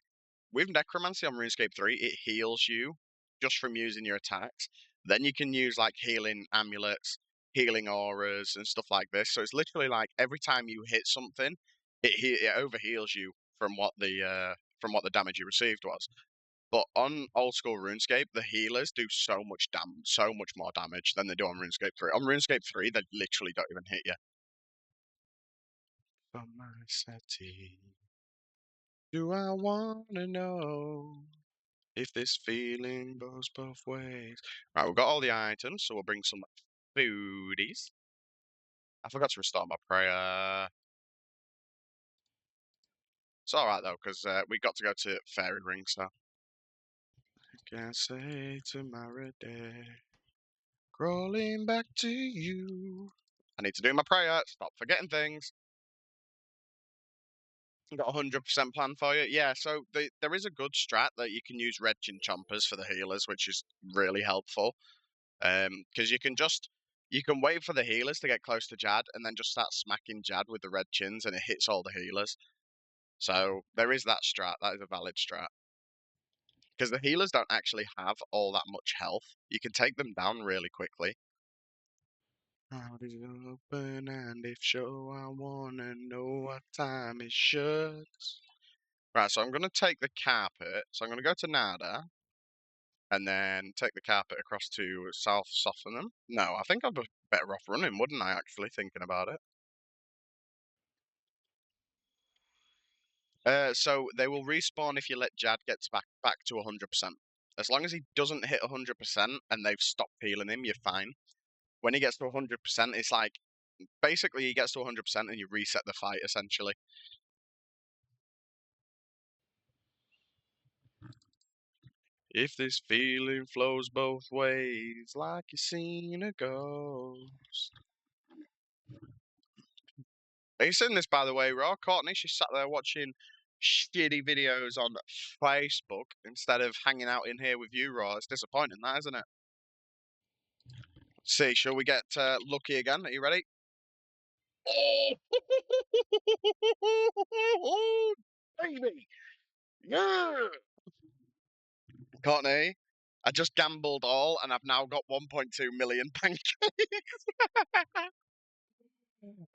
With necromancy on RuneScape 3, it heals you just from using your attacks. Then you can use like healing amulets, healing auras, and stuff like this. So it's literally like every time you hit something, it overheals you from what the damage you received was. But on old school RuneScape, the healers do so much more damage than they do on RuneScape 3. On RuneScape 3, they literally don't even hit you. For my city, do I wanna know if this feeling goes both ways? Right, we've got all the items, so we'll bring some foodies. I forgot to restart my prayer. It's alright though, because we got to go to Fairy Ring, so. I can't say tomorrow day. Crawling back to you. I need to do my prayer. Stop forgetting things. Got 100% plan for you. Yeah, so there is a good strat that you can use red chin chompers for the healers, which is really helpful. Because you can wait for the healers to get close to Jad and then just start smacking Jad with the red chins, and it hits all the healers. So there is that strat. That is a valid strat. Because the healers don't actually have all that much health. You can take them down really quickly. Heart is open and if show I wanna know what time it shuts. Right, so I'm gonna take the carpet. So I'm gonna go to Nada and then take the carpet across to South Softenham. No, I think I'd be better off running, wouldn't I, actually, thinking about it? So they will respawn if you let Jad get back to 100%. As long as he doesn't hit 100% and they've stopped healing him, you're fine. When he gets to 100%, it's like basically he gets to 100% and you reset the fight essentially. If this feeling flows both ways, like you seen a ghost. Are you seeing this, by the way, Raw? Courtney, she sat there watching shitty videos on Facebook instead of hanging out in here with you, Raw. It's disappointing, that, isn't it? See, shall we get lucky again? Are you ready? Oh, baby! Yeah! Courtney, I just gambled all and I've now got 1.2 million pancakes.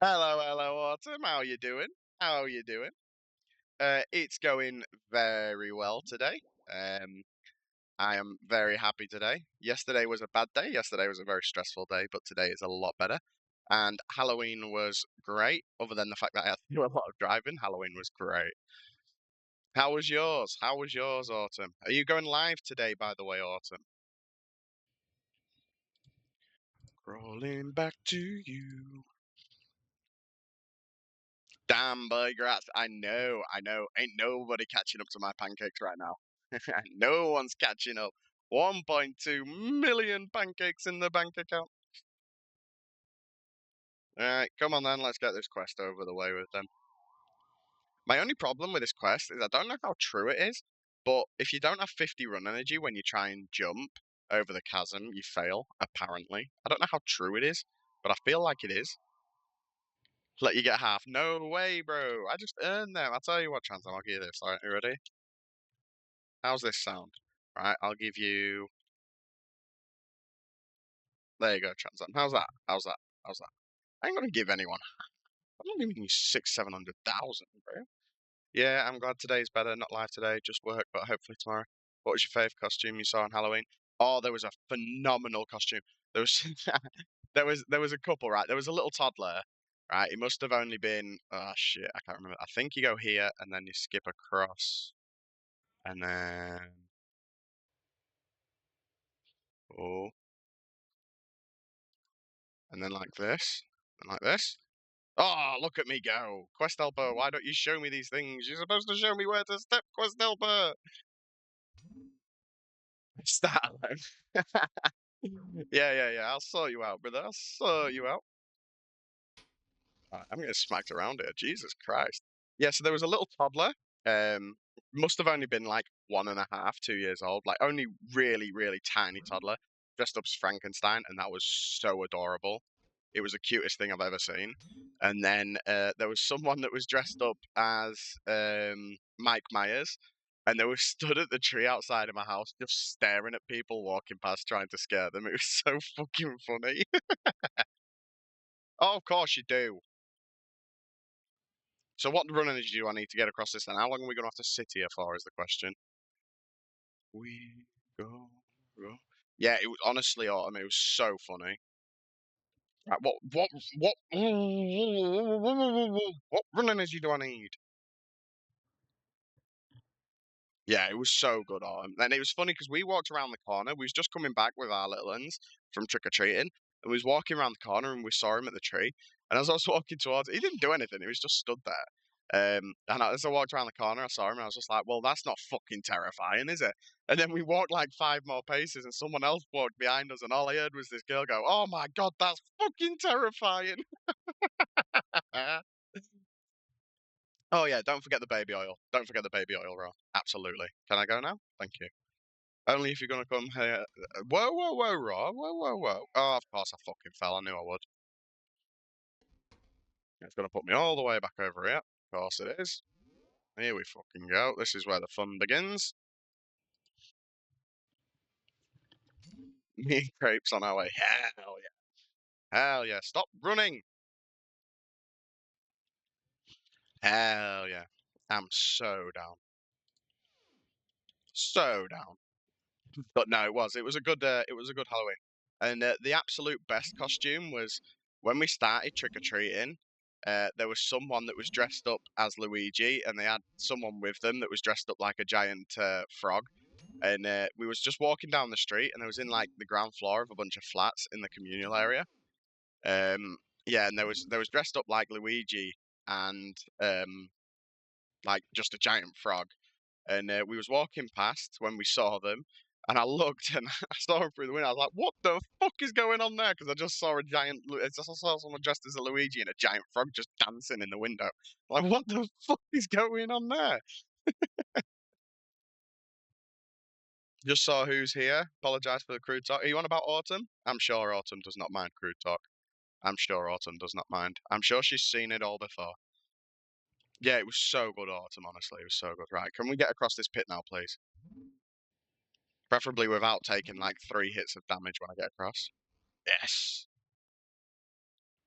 Hello, hello, Autumn. How are you doing? How are you doing? It's going very well today. I am very happy today. Yesterday was a bad day. Yesterday was a very stressful day, but today is a lot better. And Halloween was great, other than the fact that I had to do a lot of driving. Halloween was great. How was yours? How was yours, Autumn? Are you going live today, by the way, Autumn? Crawling back to you. Damn, boy, grats. I know, I know. Ain't nobody catching up to my pancakes right now. No one's catching up. 1.2 million pancakes in the bank account. Alright, come on then, let's get this quest over the way with them. My only problem with this quest is I don't know how true it is, but if you don't have 50 run energy when you try and jump over the chasm, you fail, apparently. I don't know how true it is, but I feel like it is. Let you get half. No way, bro. I just earned them. I'll tell you what, Chance, I'll give you this. Alright, you ready? How's this sound? Right, I'll give you... There you go, Chance. How's that? How's that? How's that? I ain't gonna give anyone... I'm not giving you 700,000, bro. Yeah, I'm glad today's better. Not live today, just work, but hopefully tomorrow. What was your favourite costume you saw on Halloween? Oh, there was a phenomenal costume. There was there was a couple, right? There was a little toddler, right? It must have only been oh shit, I can't remember. I think you go here and then you skip across and then oh and then like this and like this. Oh, look at me go. Quest helper, why don't you show me these things? You're supposed to show me where to step, quest helper. Start alone. Yeah. I'll sort you out, brother. I'll sort you out. I'm getting smacked around here. Jesus Christ. Yeah, so there was a little toddler. Um, must have only been like 1.5, 2 years old. Like only really, really tiny toddler, dressed up as Frankenstein, and that was so adorable. It was the cutest thing I've ever seen. And then there was someone that was dressed up as Mike Myers, and they were stood at the tree outside of my house, just staring at people walking past, trying to scare them. It was so fucking funny. Oh, of course you do. So what run energy do I need to get across this then? How long are we going to have to sit here for is the question. We go. Yeah, it was honestly, Autumn, it was so funny. Right, what run energy do I need? Yeah, it was so good, Autumn. And it was funny because we walked around the corner. We was just coming back with our little uns from trick-or-treating. And we was walking around the corner and we saw him at the tree. And as I was walking towards he didn't do anything. He was just stood there. And as I walked around the corner, I saw him and I was just like, well, that's not fucking terrifying, is it? And then we walked like 5 more paces and someone else walked behind us and all I heard was this girl go, oh my God, that's fucking terrifying. Oh yeah, don't forget the baby oil. Don't forget the baby oil, Raw. Absolutely. Can I go now? Thank you. Only if you're gonna come here. Whoa, Raw. Whoa. Oh, of course I fucking fell. I knew I would. It's gonna put me all the way back over here. Of course it is. Here we fucking go. This is where the fun begins. Me and Crepes on our way. Hell yeah. Hell yeah. Stop running. Hell yeah. I'm so down. So down. But no, it was a good Halloween. And the absolute best costume was when we started trick or treating. There was someone that was dressed up as Luigi, and they had someone with them that was dressed up like a giant frog. And we was just walking down the street, and it was in like the ground floor of a bunch of flats in the communal area. Um, yeah, and there was dressed up like Luigi and like just a giant frog and we was walking past when we saw them, and I looked and I saw them through the window. I was like, "What the fuck is going on there?" Because I just saw I just saw someone dressed as a Luigi and a giant frog just dancing in the window. Like, what the fuck is going on there? Just saw who's here. Apologise for the crude talk. Are you on about Autumn? I'm sure Autumn does not mind crude talk. I'm sure Autumn does not mind. I'm sure she's seen it all before. Yeah, it was so good, Autumn. Honestly, it was so good. Right, can we get across this pit now, please? Preferably without taking like 3 hits of damage when I get across. Yes.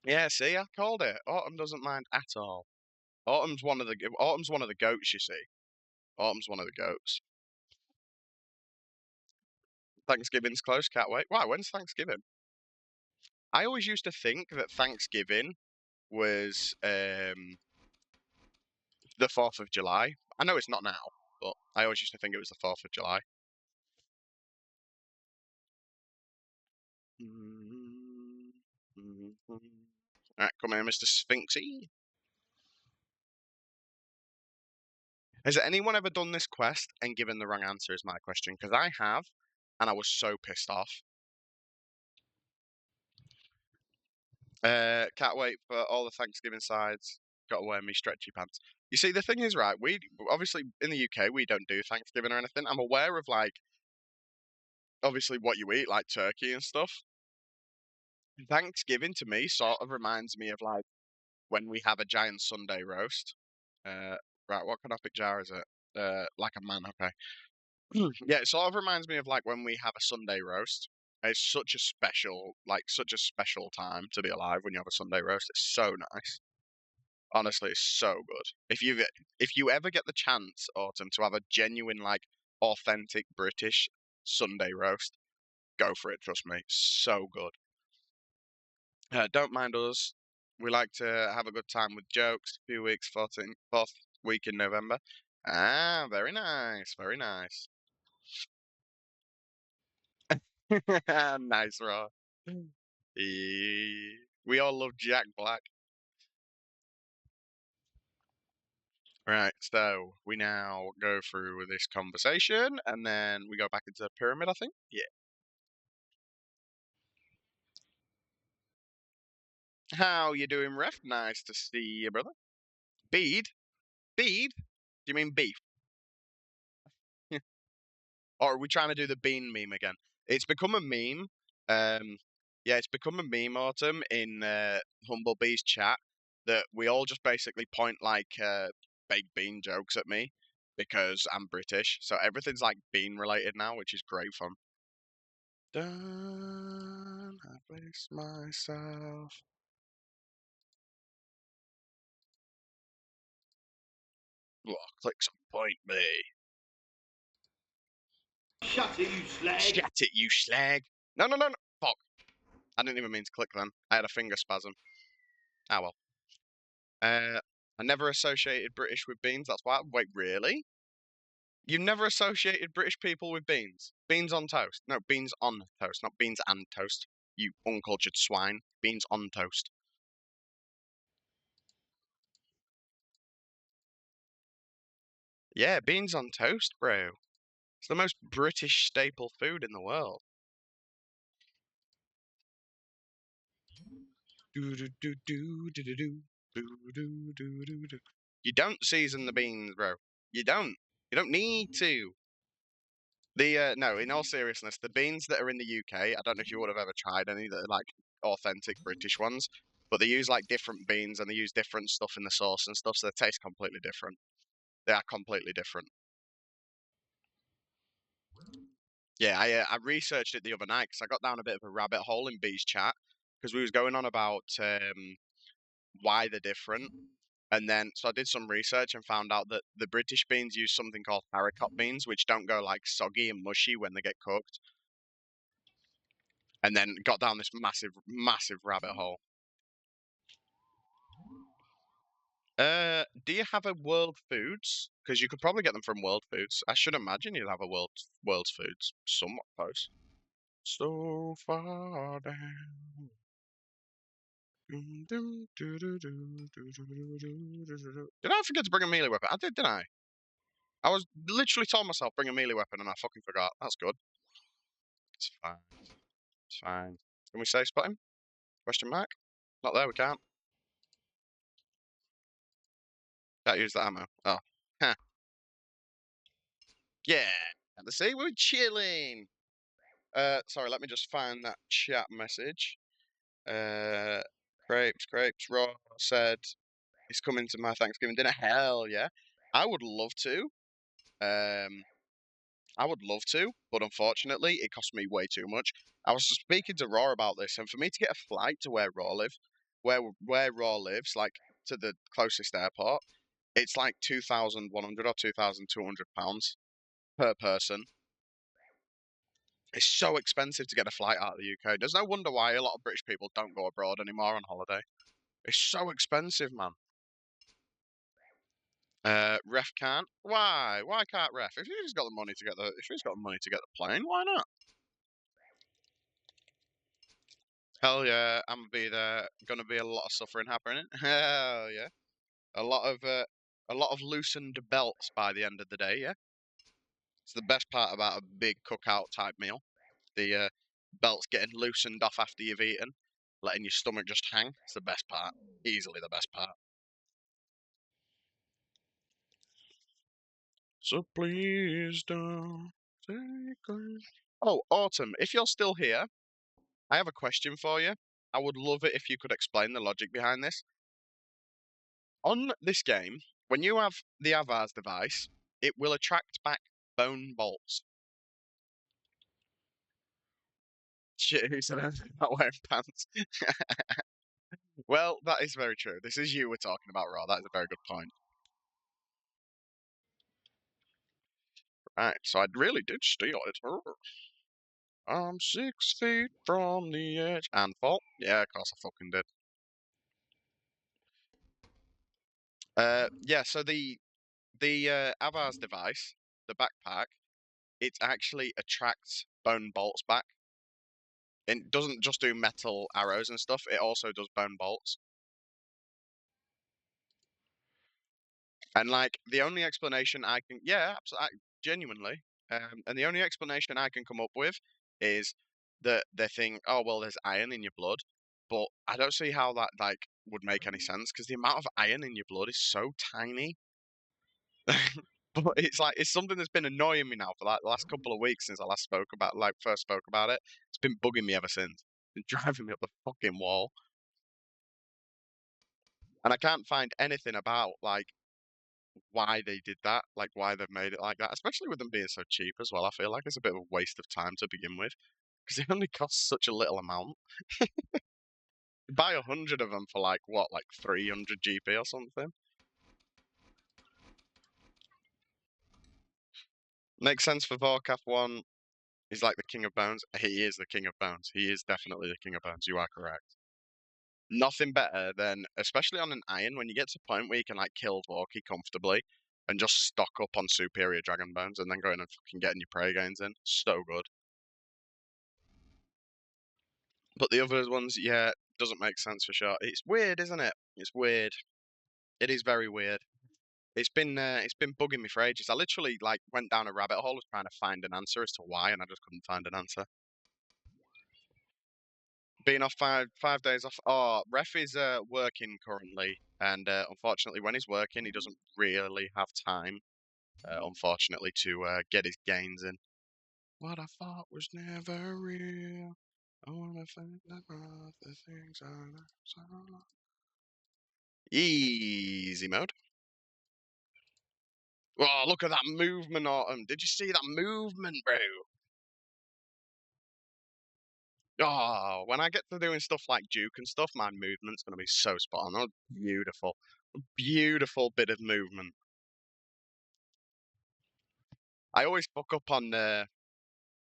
Yeah, see, I called it. Autumn doesn't mind at all. Autumn's one of the goats, you see. Autumn's one of the goats. Thanksgiving's close, can't wait. Why, when's Thanksgiving? I always used to think that Thanksgiving was the 4th of July. I know it's not now. but I always used to think it was the 4th of July. Alright, come here, Mr. Sphinxy. Has anyone ever done this quest and given the wrong answer is my question, because I have, and I was so pissed off. Can't wait for all the Thanksgiving sides. Gotta wear me stretchy pants. You see, the thing is, right, we obviously in the UK we don't do Thanksgiving or anything. I'm aware of like obviously what you eat, like turkey and stuff. Thanksgiving to me sort of reminds me of like when we have a giant Sunday roast. Uh, right, what canopic jar is it? Like a man, okay. Yeah, it sort of reminds me of like when we have a Sunday roast. It's such a special, like such a special time to be alive when you have a Sunday roast. It's so nice. Honestly, it's so good. If you ever get the chance, Autumn, to have a genuine, like, authentic British Sunday roast, go for it. Trust me, so good. Don't mind us. We like to have a good time with jokes. A few weeks, 4th week in November. Ah, very nice, very nice. Nice, Raw. We all love Jack Black. Right, so we now go through this conversation and then we go back into the pyramid, I think. Yeah. How you doing, Ref? Nice to see you, brother. Bead? Bead? Do you mean beef? Or are we trying to do the bean meme again? It's become a meme. Um, yeah, it's become a meme, Autumn, in Humblebee's chat that we all just basically point like baked bean jokes at me because I'm British. So everything's like bean related now, which is great fun. Done. I place myself. Oh, clicks on point B. Shut it, you slag. Shut it, you slag. No, no, no, no. Fuck. I didn't even mean to click then. I had a finger spasm. Ah, well. I never associated British with beans. That's why. Wait, really? You've never associated British people with beans? Beans on toast. No, beans on toast, not beans and toast. You uncultured swine. Beans on toast. Yeah, beans on toast, bro. It's the most British staple food in the world. You don't season the beans, bro. You don't. You don't need to. The no, in all seriousness, the beans that are in the UK, I don't know if you would have ever tried any that are like authentic British ones, but they use like different beans and they use different stuff in the sauce and stuff, so they taste completely different. They are completely different. Yeah, I researched it the other night because I got down a bit of a rabbit hole in Bee's chat because we was going on about why they're different. And then, so I did some research and found out that the British beans use something called haricot beans, which don't go like soggy and mushy when they get cooked. And then got down this massive, massive rabbit hole. Do you have a World Foods? Because you could probably get them from World Foods. I should imagine you'd have a World's Foods somewhat close. So far down. Did I forget to bring a melee weapon? I did, didn't I? I was literally told myself bring a melee weapon and I fucking forgot. That's good. It's fine. It's fine. Can we safe spot him? Question mark? Not there, we can't. Can't use the ammo. Oh. Huh. Yeah. Let's see, we're chilling. Sorry, let me just find that chat message. Uh, Crepes, Raw said he's coming to my Thanksgiving dinner. Hell yeah. I would love to. Um, I would love to, but unfortunately, it cost me way too much. I was speaking to Raw about this, and for me to get a flight to where Raw lives, like to the closest airport, it's like 2,100 or £2,200 per person. It's so expensive to get a flight out of the UK. There's no wonder why a lot of British people don't go abroad anymore on holiday. It's so expensive, man. Ref can't. Why? Why can't ref? If he's got the money to get the plane, why not? Hell yeah, I'm gonna be there. Gonna be a lot of suffering happening. Hell yeah, a lot of uh, a lot of loosened belts by the end of the day. Yeah, it's the best part about a big cookout type meal. The belts getting loosened off after you've eaten, letting your stomach just hang. It's the best part. Easily the best part. So please don't take us. Oh, Autumn, if you're still here, I have a question for you. I would love it if you could explain the logic behind this. On this game, when you have the Avars device, it will attract back bone bolts. Shit, who said anything about wearing pants? Well, that is very true. This is you we're talking about, Raw. That is a very good point. Right, so I really did steal it. I'm 6 feet from the edge. And fall. Yeah, of course I fucking did. Yeah, so the Avars device, the backpack, it actually attracts bone bolts back. It doesn't just do metal arrows and stuff, it also does bone bolts. And like the only explanation I can, yeah, genuinely, and the only explanation I can come up with is that they think, oh well, there's iron in your blood, but I don't see how that like would make any sense because the amount of iron in your blood is so tiny. But it's like it's something that's been annoying me now for like the last couple of weeks since I last spoke about like first spoke about it. It's been bugging me ever since. It's been driving me up the fucking wall. And I can't find anything about like why they did that, like why they've made it like that, especially with them being so cheap as well. I feel like it's a bit of a waste of time to begin with because it only costs such a little amount. You buy 100 of them for like what, like 300 GP or something. Makes sense for Vorkath one. He's like the king of bones. He is the king of bones. He is definitely the king of bones. You are correct. Nothing better than, especially on an iron, when you get to a point where you can like kill Vorky comfortably and just stock up on superior dragon bones and then go in and fucking getting your prey gains in. So good. But the other ones, yeah, doesn't make sense for sure. It's weird, isn't it? It's weird. It is very weird. It's been bugging me for ages. I literally like went down a rabbit hole of trying to find an answer as to why, and I just couldn't find an answer. Being off five days off. Oh, ref is working currently, and unfortunately, when he's working, he doesn't really have time. Unfortunately, to get his gains in. What I thought was never real. I wanna think that the things are not so. Easy mode. Oh, look at that movement, Autumn. Did you see that movement, bro? Oh, when I get to doing stuff like Duke and stuff, my movement's going to be so spot on. Oh, beautiful. Beautiful bit of movement. I always fuck up on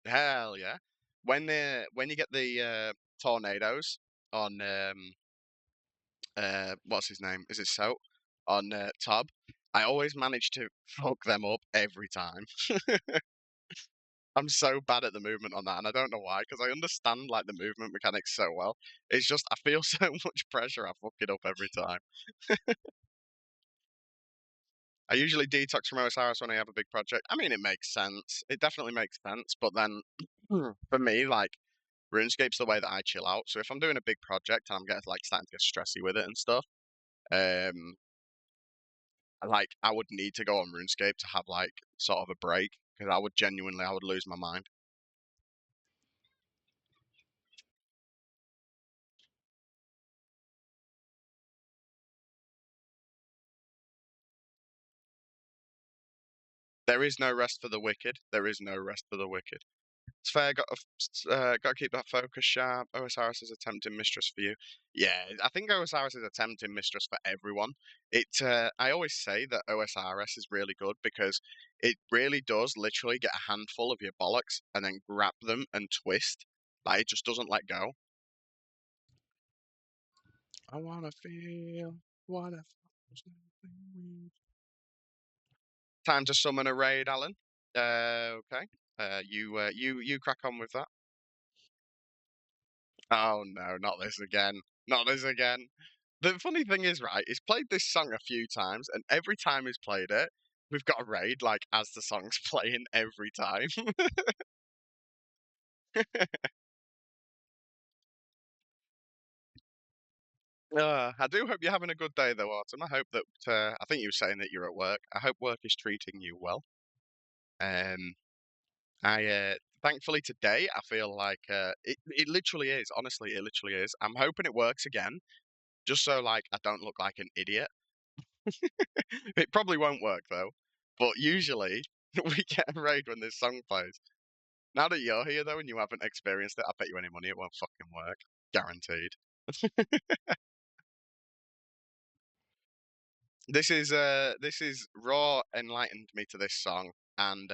hell yeah. When you get the tornadoes on what's his name? Is it Soap? On Tob, I always manage to fuck them up every time. I'm so bad at the movement on that, and I don't know why, because I understand like the movement mechanics so well. It's just I feel so much pressure, I fuck it up every time. I usually detox from Osiris when I have a big project. I mean, it makes sense. It definitely makes sense, but then for me, like RuneScape's the way that I chill out. So if I'm doing a big project and I'm getting like starting to get stressy with it and stuff, um, like I would need to go on RuneScape to have like sort of a break because I would lose my mind. There is no rest for the wicked. There is no rest for the wicked. It's fair. Got to keep that focus sharp. Osiris is a tempting mistress for you. Yeah, I think Osiris is a tempting mistress for everyone. I always say that OSRS is really good because it really does literally get a handful of your bollocks and then grab them and twist. Like it just doesn't let go. I wanna feel what I thought was nothing. Time to summon a raid, Alan. Okay. You crack on with that. Oh no, not this again. Not this again. The funny thing is, right, he's played this song a few times, and every time he's played it, we've got a raid, like, as the song's playing every time. I do hope you're having a good day, though, Autumn. I hope that, I think you were saying that you're at work. I hope work is treating you well. Um, thankfully today, I feel like, it literally is. Honestly, it literally is. I'm hoping it works again, just so, like, I don't look like an idiot. It probably won't work, though. But usually, we get a raid when this song plays. Now that you're here, though, and you haven't experienced it, I bet you any money it won't fucking work. Guaranteed. This is Raw enlightened me to this song and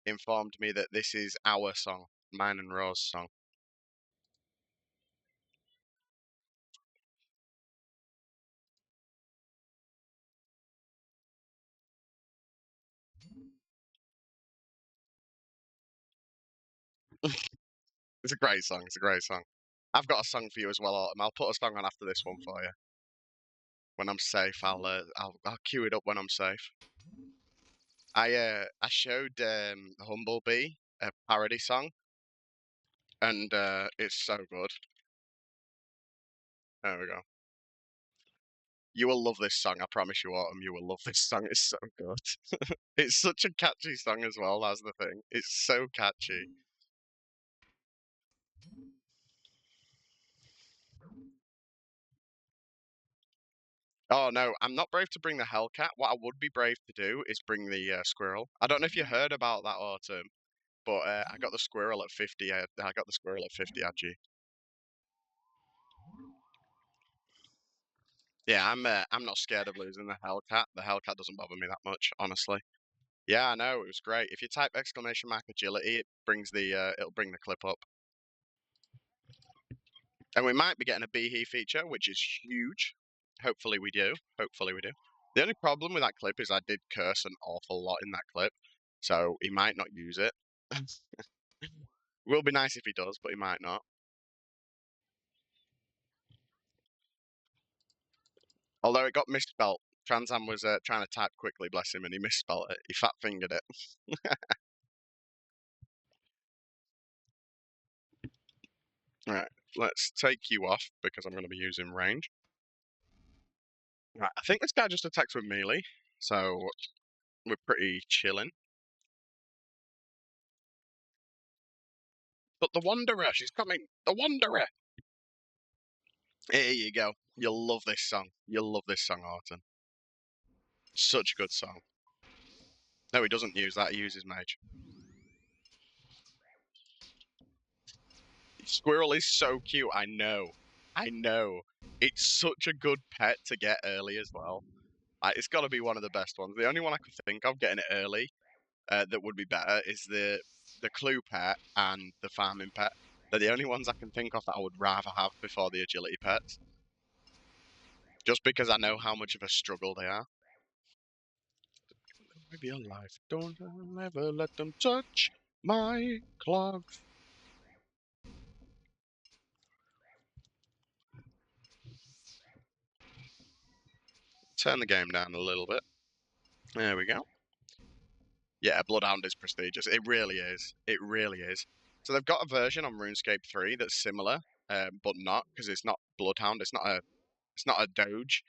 informed me that this is our song, mine and Raw's song. It's a great song. It's a great song. I've got a song for you as well, Autumn. I'll put a song on after this one for you. When I'm safe, I'll cue it up when I'm safe. I showed Humblebee a parody song, and it's so good. There we go. You will love this song, I promise you, Autumn. You will love this song. It's so good. It's such a catchy song as well, that's the thing. It's so catchy. Oh no, I'm not brave to bring the Hellcat. What I would be brave to do is bring the squirrel. I don't know if you heard about that, Autumn, but I got the squirrel at 50. I got the squirrel at 50, actually. Yeah, I'm not scared of losing the Hellcat. The Hellcat doesn't bother me that much, honestly. Yeah, I know, it was great. If you type exclamation mark agility, it'll bring the clip up. And we might be getting a Behe feature, which is huge. Hopefully we do. Hopefully we do. The only problem with that clip is I did curse an awful lot in that clip, so he might not use it. Will be nice if he does, but he might not. Although it got misspelt. Transam was trying to type quickly, bless him, and he misspelt it. He fat fingered it. Right, let's take you off because I'm going to be using range. Right, I think this guy just attacks with melee, so we're pretty chilling. But the Wanderer, she's coming! The Wanderer! Here you go. You'll love this song. You'll love this song, Autumn. Such a good song. No, he doesn't use that. He uses Mage. Squirrel is so cute. I know. I know. It's such a good pet to get early as well. It's got to be one of the best ones. The only one I could think of getting it early that would be better is the clue pet and the farming pet. They're the only ones I can think of that I would rather have before the agility pets. Just because I know how much of a struggle they are. Maybe alive. Don't ever let them touch my clogs. Turn the game down a little bit. There we go. Yeah, Bloodhound is prestigious. It really is. It really is. So they've got a version on RuneScape 3 that's similar, but not because it's not Bloodhound. It's not a Doge.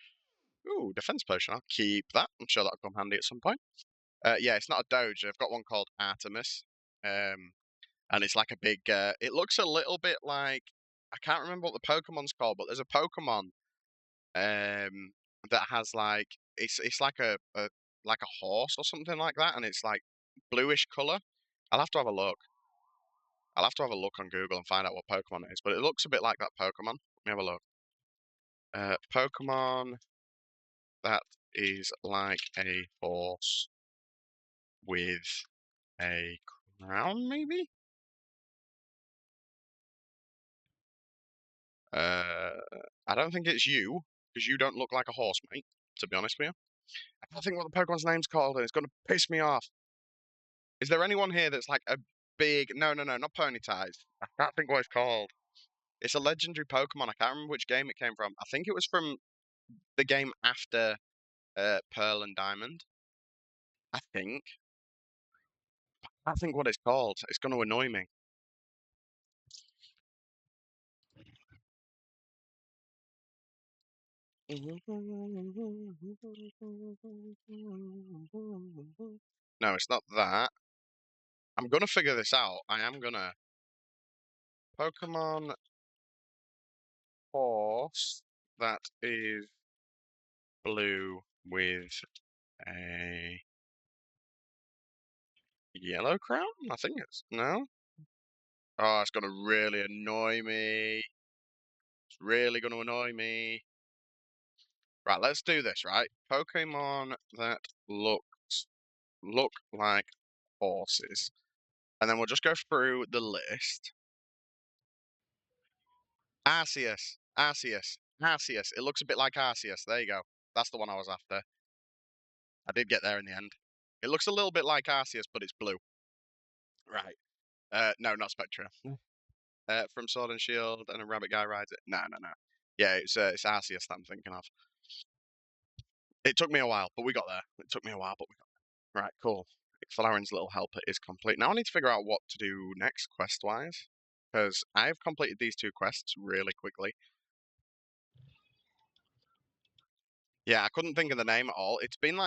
Ooh, defense potion. I'll keep that. I'm sure that'll come handy at some point. Yeah, it's not a Doge. They've got one called Artemis, and it's like a big. It looks a little bit like I can't remember what the Pokemon's called, but there's a Pokemon that has like it's like a horse or something like that, and it's like bluish color. I'll have to have a look. I'll have to have a look on Google and find out what Pokemon it is, but it looks a bit like that Pokemon. Let me have a look. Pokemon that is like a horse with a crown, maybe? Uh, I don't think it's you, because you don't look like a horse, mate, to be honest with you. I can't think what the Pokemon's name's called, and it's gonna piss me off. Is there anyone here that's like a big? No, no, no, not Ponyta. I can't think what it's called. It's a legendary Pokemon. I can't remember which game it came from. I think it was from the game after Pearl and Diamond. I think. I think what it's called. It's going to annoy me. No, it's not that. I'm going to figure this out. I am going to. Pokemon horse that is blue with a yellow crown? I think it's. No? Oh, it's going to really annoy me. It's really going to annoy me. Right, let's do this, right? Pokemon that look like horses. And then we'll just go through the list. Arceus, Arceus, Arceus. It looks a bit like Arceus. There you go. That's the one I was after. I did get there in the end. It looks a little bit like Arceus, but it's blue. Right. No, not Spectra. From Sword and Shield, and a rabbit guy rides it. No, no, no. Yeah, it's Arceus that I'm thinking of. It took me a while, but we got there. It took me a while, but we got there. Right, cool. Falarin's little helper is complete. Now I need to figure out what to do next quest-wise, because I've completed these two quests really quickly. Yeah, I couldn't think of the name at all. It's been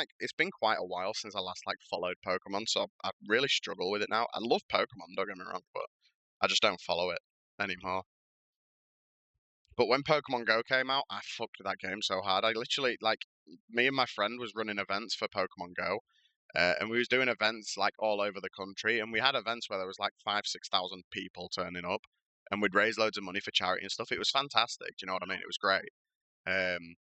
quite a while since I last followed Pokemon, so I really struggle with it now. I love Pokemon, don't get me wrong, but I just don't follow it anymore. But when Pokemon Go came out, I fucked with that game so hard. I literally me and my friend was running events for Pokemon Go, and we was doing events all over the country, and we had events where there was 5,000 to 6,000 people turning up, and we'd raise loads of money for charity and stuff. It was fantastic. Do you know what I mean? It was great. Um,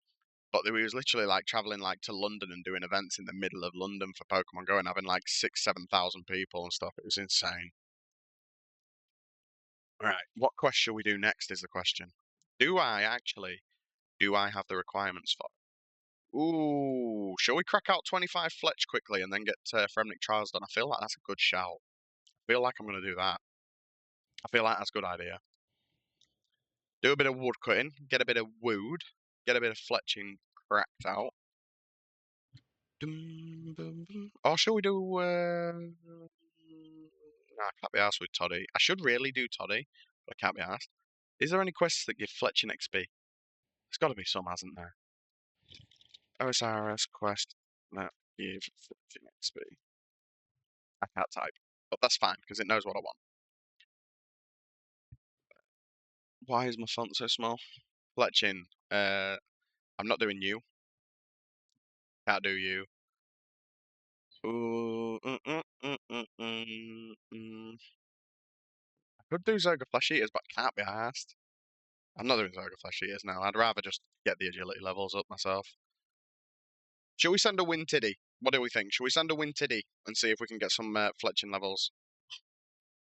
but we was literally traveling to London and doing events in the middle of London for Pokemon Go and having 6,000 to 7,000 people and stuff. It was insane. All right, what quest shall we do next is the question. Do I have the requirements for it? Ooh, shall we crack out 25 Fletch quickly and then get Fremnik Trials done? I feel like that's a good shout. I feel like I'm going to do that. I feel like that's a good idea. Do a bit of wood cutting, get a bit of wood, get a bit of fletching cracked out. Or shall we do? No, I can't be asked with Toddy. I should really do Toddy, but I can't be asked. Is there any quests that give fletching XP? There's got to be some, hasn't there? OSRS quest that give fletching XP. I can't type, but that's fine because it knows what I want. Why is my font so small? Fletching. I'm not doing you. Can't do you. Ooh, I could do Zoga Flesh Eaters, but I can't be asked. I'm not doing Zoga Flesh Eaters now. I'd rather just get the agility levels up myself. Shall we send a Wintiddy? What do we think? Shall we send a Wintiddy and see if we can get some fletching levels?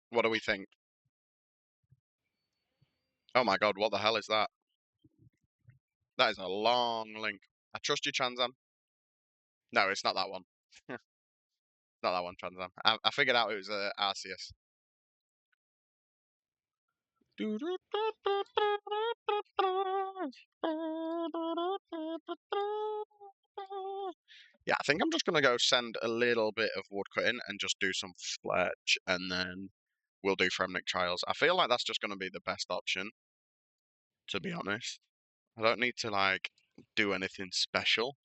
What do we think? Oh my god, what the hell is that? That is a long link. I trust you, Transam. No, it's not that one. Not that one, Transam. I figured out it was Arceus. Yeah, I think I'm just gonna go send a little bit of woodcutting and just do some fletch, and then we'll do Fremnik Trials. I feel like that's just gonna be the best option, to be honest. I don't need to do anything special.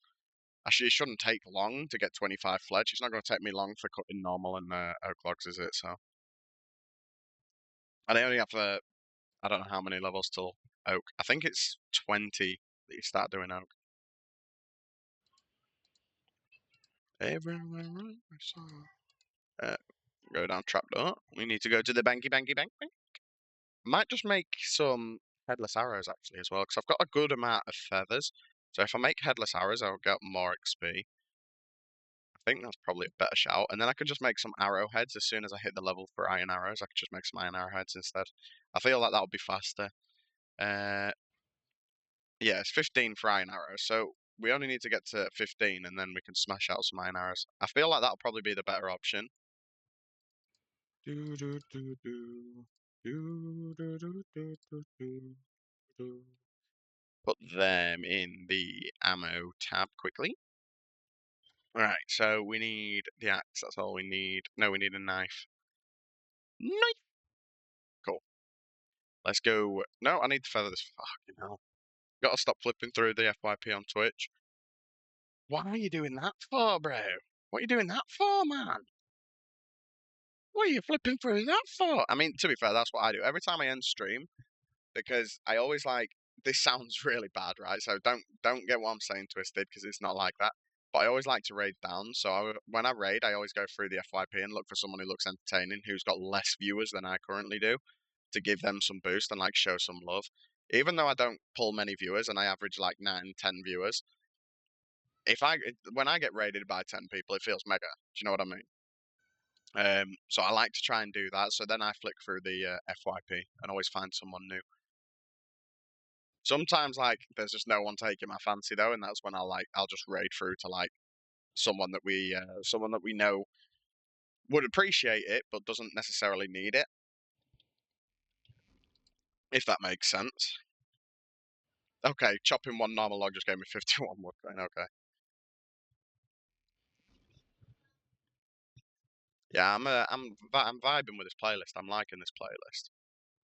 Actually, it shouldn't take long to get 25 fletch. It's not gonna take me long for cutting normal and oak logs, is it? So, and I only have I don't know how many levels till oak. I think it's 20 that you start doing oak. Everywhere I saw. Go down trapdoor. We need to go to the banky banky bank. Might just make some headless arrows actually as well, because I've got a good amount of feathers. So if I make headless arrows, I'll get more XP. I think that's probably a better shout. And then I could just make some arrowheads as soon as I hit the level for iron arrows. I could just make some iron arrowheads instead. I feel like that would be faster. Yeah, it's 15 for iron arrows. So we only need to get to 15, and then we can smash out some iron arrows. I feel like that'll probably be the better option. Do do do do do do do do do do do. Put them in the ammo tab quickly. Right, so we need the axe. That's all we need. No, we need a knife. Knife. Cool. Let's go. No, I need to feather this. Fucking hell. Gotta stop flipping through the FYP on Twitch. Why are you doing that for, bro? What are you doing that for, man? What are you flipping through that for? I mean, to be fair, that's what I do. Every time I end stream, because I always like this sounds really bad, right? So don't get what I'm saying twisted because it's not like that. But I always like to raid down. So when I raid, I always go through the FYP and look for someone who looks entertaining, who's got less viewers than I currently do, to give them some boost and like show some love. Even though I don't pull many viewers and I average like 9, 10 viewers, if I when I get raided by 10 people, it feels mega. Do you know what I mean? So I like to try and do that. So then I flick through the FYP and always find someone new. Sometimes like there's just no one taking my fancy though, and that's when I'll just raid through to like someone that we know would appreciate it but doesn't necessarily need it, if that makes sense. Okay, chopping one normal log just gave me 51 wood grain. Okay, yeah, I'm vibing with this playlist. I'm liking this playlist.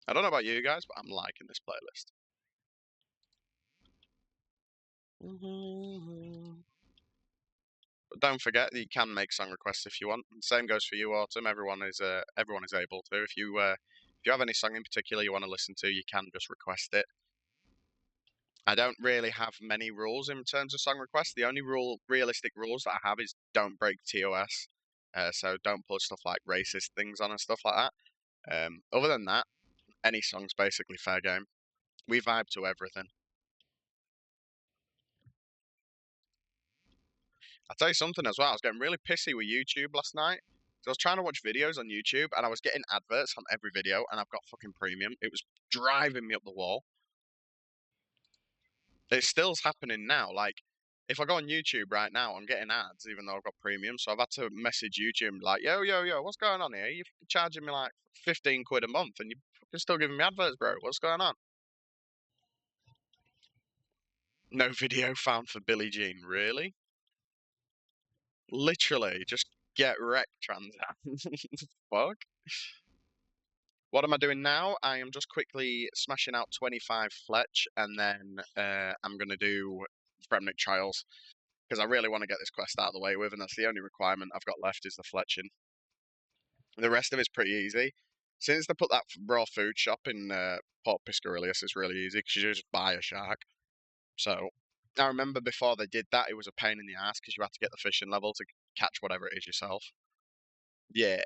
I don't know about you guys, but I'm liking this playlist. But don't forget that you can make song requests if you want. Same goes for you, Autumn. Everyone is able to. If you have any song in particular you want to listen to, you can just request it. I don't really have many rules in terms of song requests. The only realistic rules that I have is don't break TOS. So don't put stuff like racist things on and stuff like that. Other than that, any song's basically fair game. We vibe to everything. I'll tell you something as well. I was getting really pissy with YouTube last night. So I was trying to watch videos on YouTube and I was getting adverts on every video and I've got fucking premium. It was driving me up the wall. It still's happening now. Like, if I go on YouTube right now, I'm getting ads even though I've got premium. So I've had to message YouTube like, yo, what's going on here? You're charging me like 15 quid a month and you're still giving me adverts, bro. What's going on? No video found for Billie Jean, really? Literally, just get wrecked, trans. Fuck. What am I doing now? I am just quickly smashing out 25 Fletch, and then I'm going to do Fremnic Trials, because I really want to get this quest out of the way with, and that's the only requirement I've got left is the Fletching. The rest of it's pretty easy. Since they put that raw food shop in Port Piscarius, it's really easy, because you just buy a shark. So, I remember before they did that, it was a pain in the ass, because you had to get the fishing level to catch whatever it is yourself. Yeah.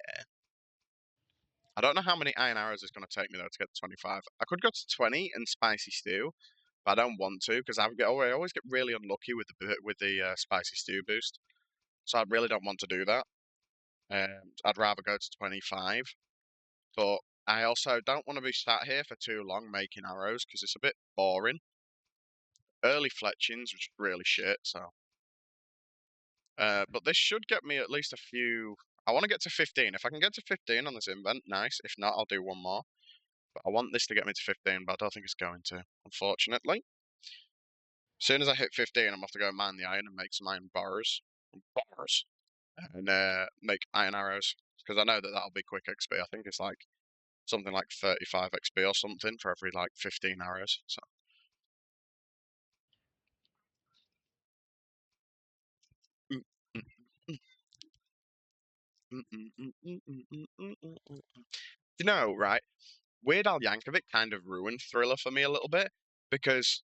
I don't know how many iron arrows it's going to take me though to get to 25. I could go to 20 and spicy stew, but I don't want to because I always get really unlucky with the spicy stew boost. So I really don't want to do that. I'd rather go to 25, but I also don't want to be sat here for too long making arrows because it's a bit boring. Early fletchings was really shit, so. But this should get me at least a few. I want to get to 15. If I can get to 15 on this invent, nice. If not, I'll do one more. But I want this to get me to 15, but I don't think it's going to, unfortunately. As soon as I hit 15, I'm off to go mine the iron and make some iron bars, and make iron arrows, because I know that that'll be quick XP. I think it's like something like 35 XP or something for every like 15 arrows. So. You know, right? Weird Al Yankovic kind of ruined Thriller for me a little bit because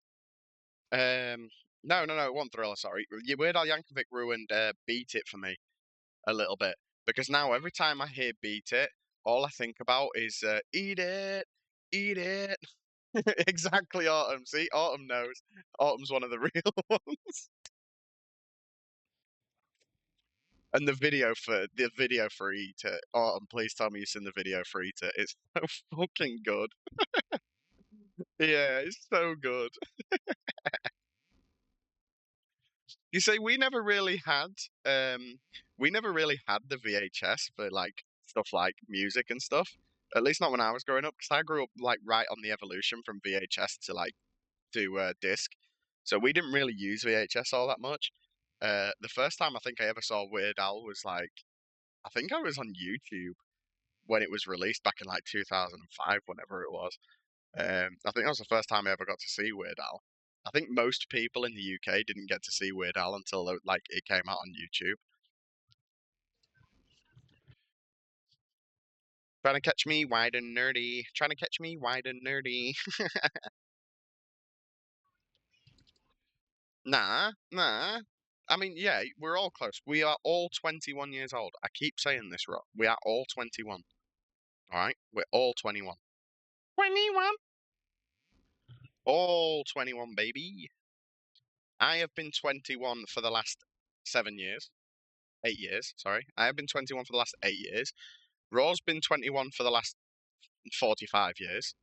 no, it wasn't Thriller. Sorry, Weird Al Yankovic ruined Beat It for me a little bit because now every time I hear Beat It, all I think about is eat it, eat it. Exactly, Autumn. See, Autumn knows. Autumn's one of the real ones. And the video for Eat It. Autumn, please tell me you've seen the video for Eat It. It's so fucking good. Yeah, it's so good. You see, we never really had the VHS for like stuff like music and stuff. At least not when I was growing up, because I grew up like right on the evolution from VHS to disc. So we didn't really use VHS all that much. The first time I think I ever saw Weird Al was like I think I was on YouTube when it was released back in like 2005, whenever it was. I think that was the first time I ever got to see Weird Al. I think most people in the UK didn't get to see Weird Al until like it came out on YouTube. Trying to catch me wide and nerdy. Trying to catch me wide and nerdy. Nah. I mean, yeah, we're all close. We are all 21 years old. I keep saying this wrong. We are all 21. All right? We're all 21. 21? All 21, baby. I have been 21 for the last 7 years. 8 years, sorry. I have been 21 for the last 8 years. Raw's been 21 for the last 45 years.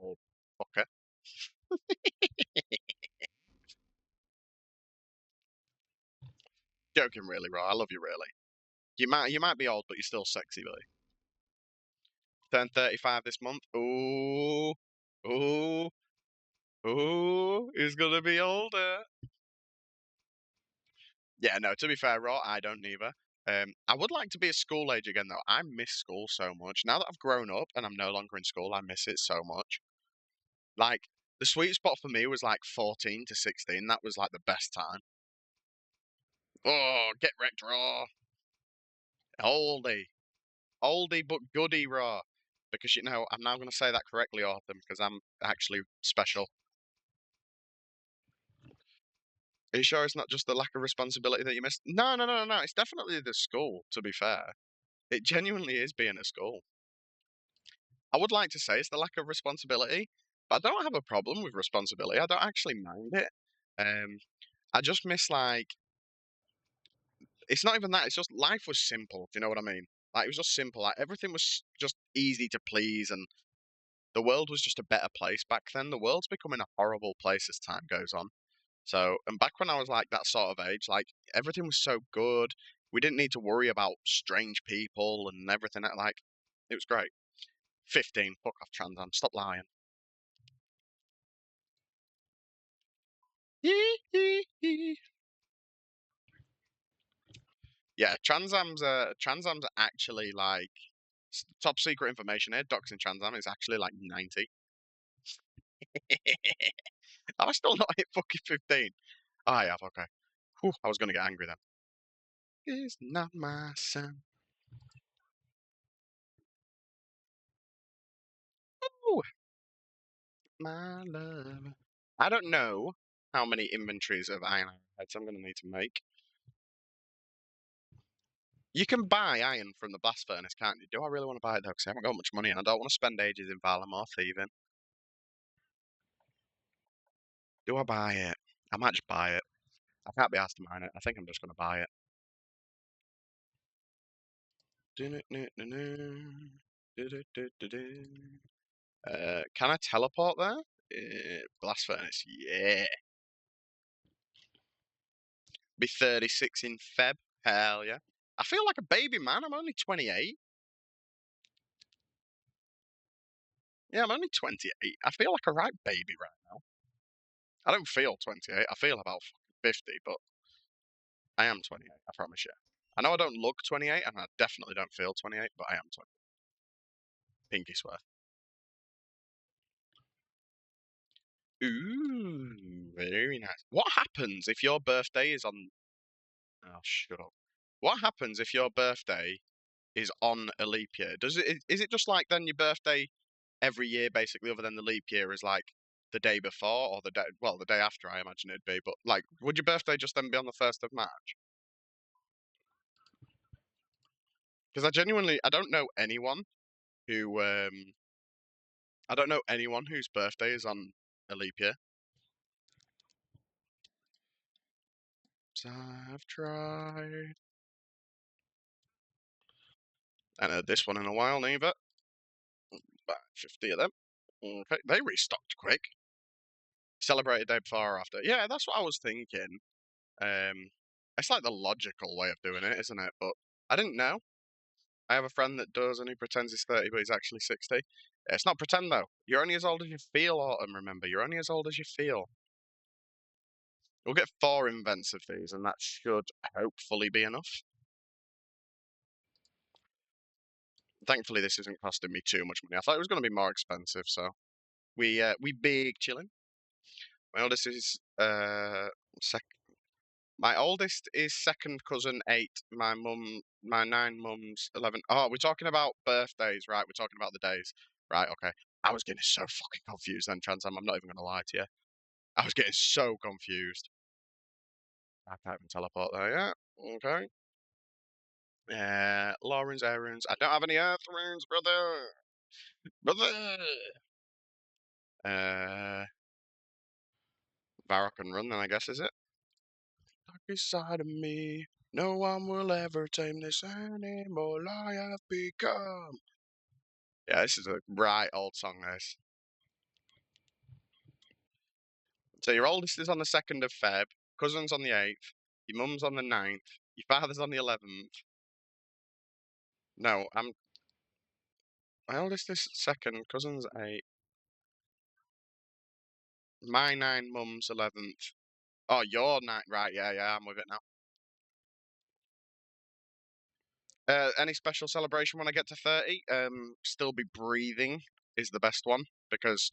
Oh, fucker. Joking, really, Raw. I love you, really. You might be old, but you're still sexy, Billy. Turned 35 this month. Ooh, ooh, ooh. Who's gonna be older? Yeah, no. To be fair, Raw, I don't neither. I would like to be a school age again, though. I miss school so much. Now that I've grown up and I'm no longer in school, I miss it so much. Like the sweet spot for me was like 14 to 16. That was like the best time. Oh, get wrecked, Raw. Oldie. Oldie but goodie, Raw. Because, I'm now going to say that correctly, Autumn, because I'm actually special. Are you sure it's not just the lack of responsibility that you missed? No. It's definitely the school, to be fair. It genuinely is being at school. I would like to say it's the lack of responsibility, but I don't have a problem with responsibility. I don't actually mind it. Um, I just miss, like, it's not even that. It's just life was simple. Do you know what I mean? Like, it was just simple. Like, everything was just easy to please, and the world was just a better place back then. The world's becoming a horrible place as time goes on. So, and back when I was like that sort of age, like everything was so good. We didn't need to worry about strange people and everything. Like, it was great. 15, fuck off, Trans Am. Stop lying. Yeah, Trans Am's actually like top secret information here. Doxing Trans Am is actually like 90. Have I still not hit fucking 15? Oh, I have, okay. Whew, I was gonna get angry then. It's not my son. Ooh, my love. I don't know how many inventories of iron heads I'm gonna need to make. You can buy iron from the blast furnace, can't you? Do I really want to buy it though? Because I haven't got much money and I don't want to spend ages in Valamor thieving. Do I buy it? I might just buy it. I can't be asked to mine it. I think I'm just gonna buy it. Can I teleport there? Blast furnace, yeah. Be 36 in Feb. Hell yeah. I feel like a baby, man. I'm only 28. Yeah, I'm only 28. I feel like a right baby right now. I don't feel 28. I feel about 50, but I am 28. I promise you. I know I don't look 28, and I definitely don't feel 28, but I am 20. Pinky swear. Ooh, very nice. What happens if your birthday is on? Oh, shut up. What happens if your birthday is on a leap year? Is it just like then your birthday every year basically, other than the leap year, is like the day before or the day after? I imagine it'd be. But like, would your birthday just then be on the 1st of March? Because I don't know anyone who I don't know anyone whose birthday is on a leap year. So I've tried. I know this one in a while, neither. About 50 of them. Okay, they restocked quick. Celebrated day before or after. Yeah, that's what I was thinking. It's like the logical way of doing it, isn't it? But I didn't know. I have a friend that does, and he pretends he's 30, but he's actually 60. It's not pretend though. You're only as old as you feel, Autumn. Remember, you're only as old as you feel. We'll get 4 invents of these, and that should hopefully be enough. Thankfully, this isn't costing me too much money. I thought it was going to be more expensive, so we big chilling. My oldest is sec. My oldest is second cousin 8. My 9 mum's 11. Oh, we're talking about birthdays, right? We're talking about the days, right? Okay. I was getting so fucking confused then, Transam. I'm not even gonna lie to you. I was getting so confused. I can't even teleport there yet. Okay. Lauren's errands. I don't have any earth runes, brother. Brother. Uh, Varrock and run, then I guess is it? Darkest side of me. No one will ever tame this animal I have become. Yeah, this is a right old song, this. So your oldest is on the 2nd of Feb, cousin's on the 8th, your mum's on the 9th, your father's on the 11th. No, my oldest is 2nd, cousin's 8th, my 9, mum's 11th. Oh, your 9, right, yeah, I'm with it now. Any special celebration when I get to 30? Still be breathing is the best one because,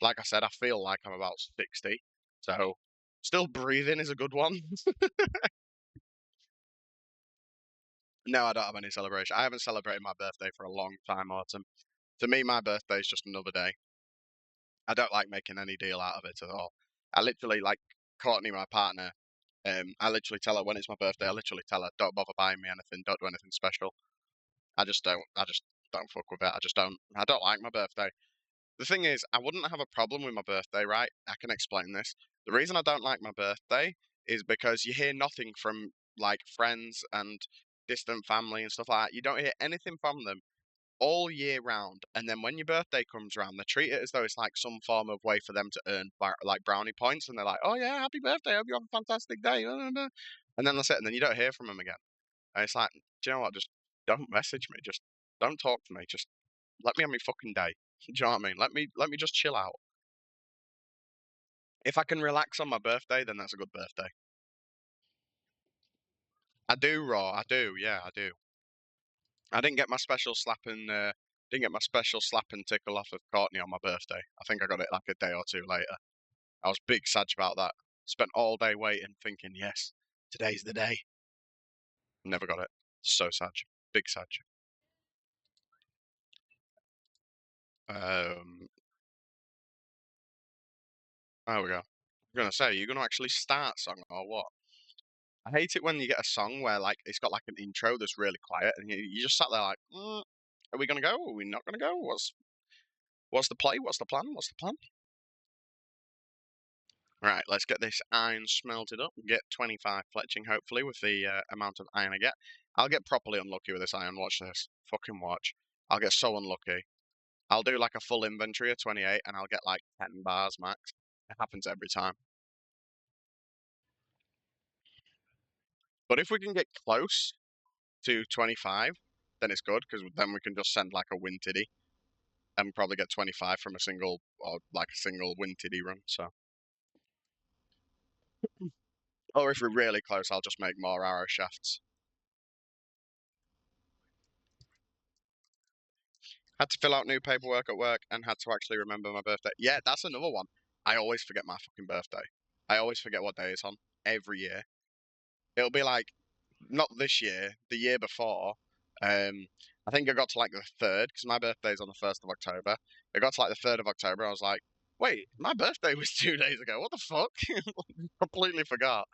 like I said, I feel like I'm about 60. So, still breathing is a good one. No, I don't have any celebration. I haven't celebrated my birthday for a long time, Autumn. To me, my birthday is just another day. I don't like making any deal out of it at all. I literally, like Courtney, my partner, I literally tell her when it's my birthday, I literally tell her, don't bother buying me anything, don't do anything special. I just don't fuck with it. I don't like my birthday. The thing is, I wouldn't have a problem with my birthday, right? I can explain this. The reason I don't like my birthday is because you hear nothing from like friends and distant family and stuff like that. You don't hear anything from them all year round, and then when your birthday comes around, they treat it as though it's like some form of way for them to earn like brownie points, and they're like, "Oh yeah, happy birthday! Hope you have a fantastic day," and then that's it, and then you don't hear from them again. And it's like, do you know what? Just don't message me. Just don't talk to me. Just let me have my fucking day. Do you know what I mean? Let me just chill out. If I can relax on my birthday, then that's a good birthday. I do, Raw. I do. Yeah, I do. I didn't get my special slap and tickle off of Courtney on my birthday. I think I got it like a day or two later. I was big sad about that. Spent all day waiting, thinking, yes, today's the day. Never got it. So sad. Big sad. Um, there we go. I'm gonna say, you're gonna actually start song or what? I hate it when you get a song where like it's got like an intro that's really quiet, and you just sat there like, are we gonna go? Are we not gonna go? What's the play? What's the plan? What's the plan? Right, let's get this iron smelted up. Get 25 fletching, hopefully, with the amount of iron I get. I'll get properly unlucky with this iron. Watch this. Fucking watch. I'll get so unlucky. I'll do like a full inventory of 28, and I'll get like 10 bars max. It happens every time. But if we can get close to 25, then it's good, because then we can just send like a win tiddy and probably get 25 from a single, or like a single win tiddy run, so. Or if we're really close, I'll just make more arrow shafts. Had to fill out new paperwork at work and had to actually remember my birthday. Yeah, that's another one. I always forget my fucking birthday. I always forget what day it's on every year. It'll be like, not this year, the year before. I think I got to like the 3rd, because my birthday's on the 1st of October. I got to like the 3rd of October. I was like, wait, my birthday was 2 days ago. What the fuck? Completely forgot.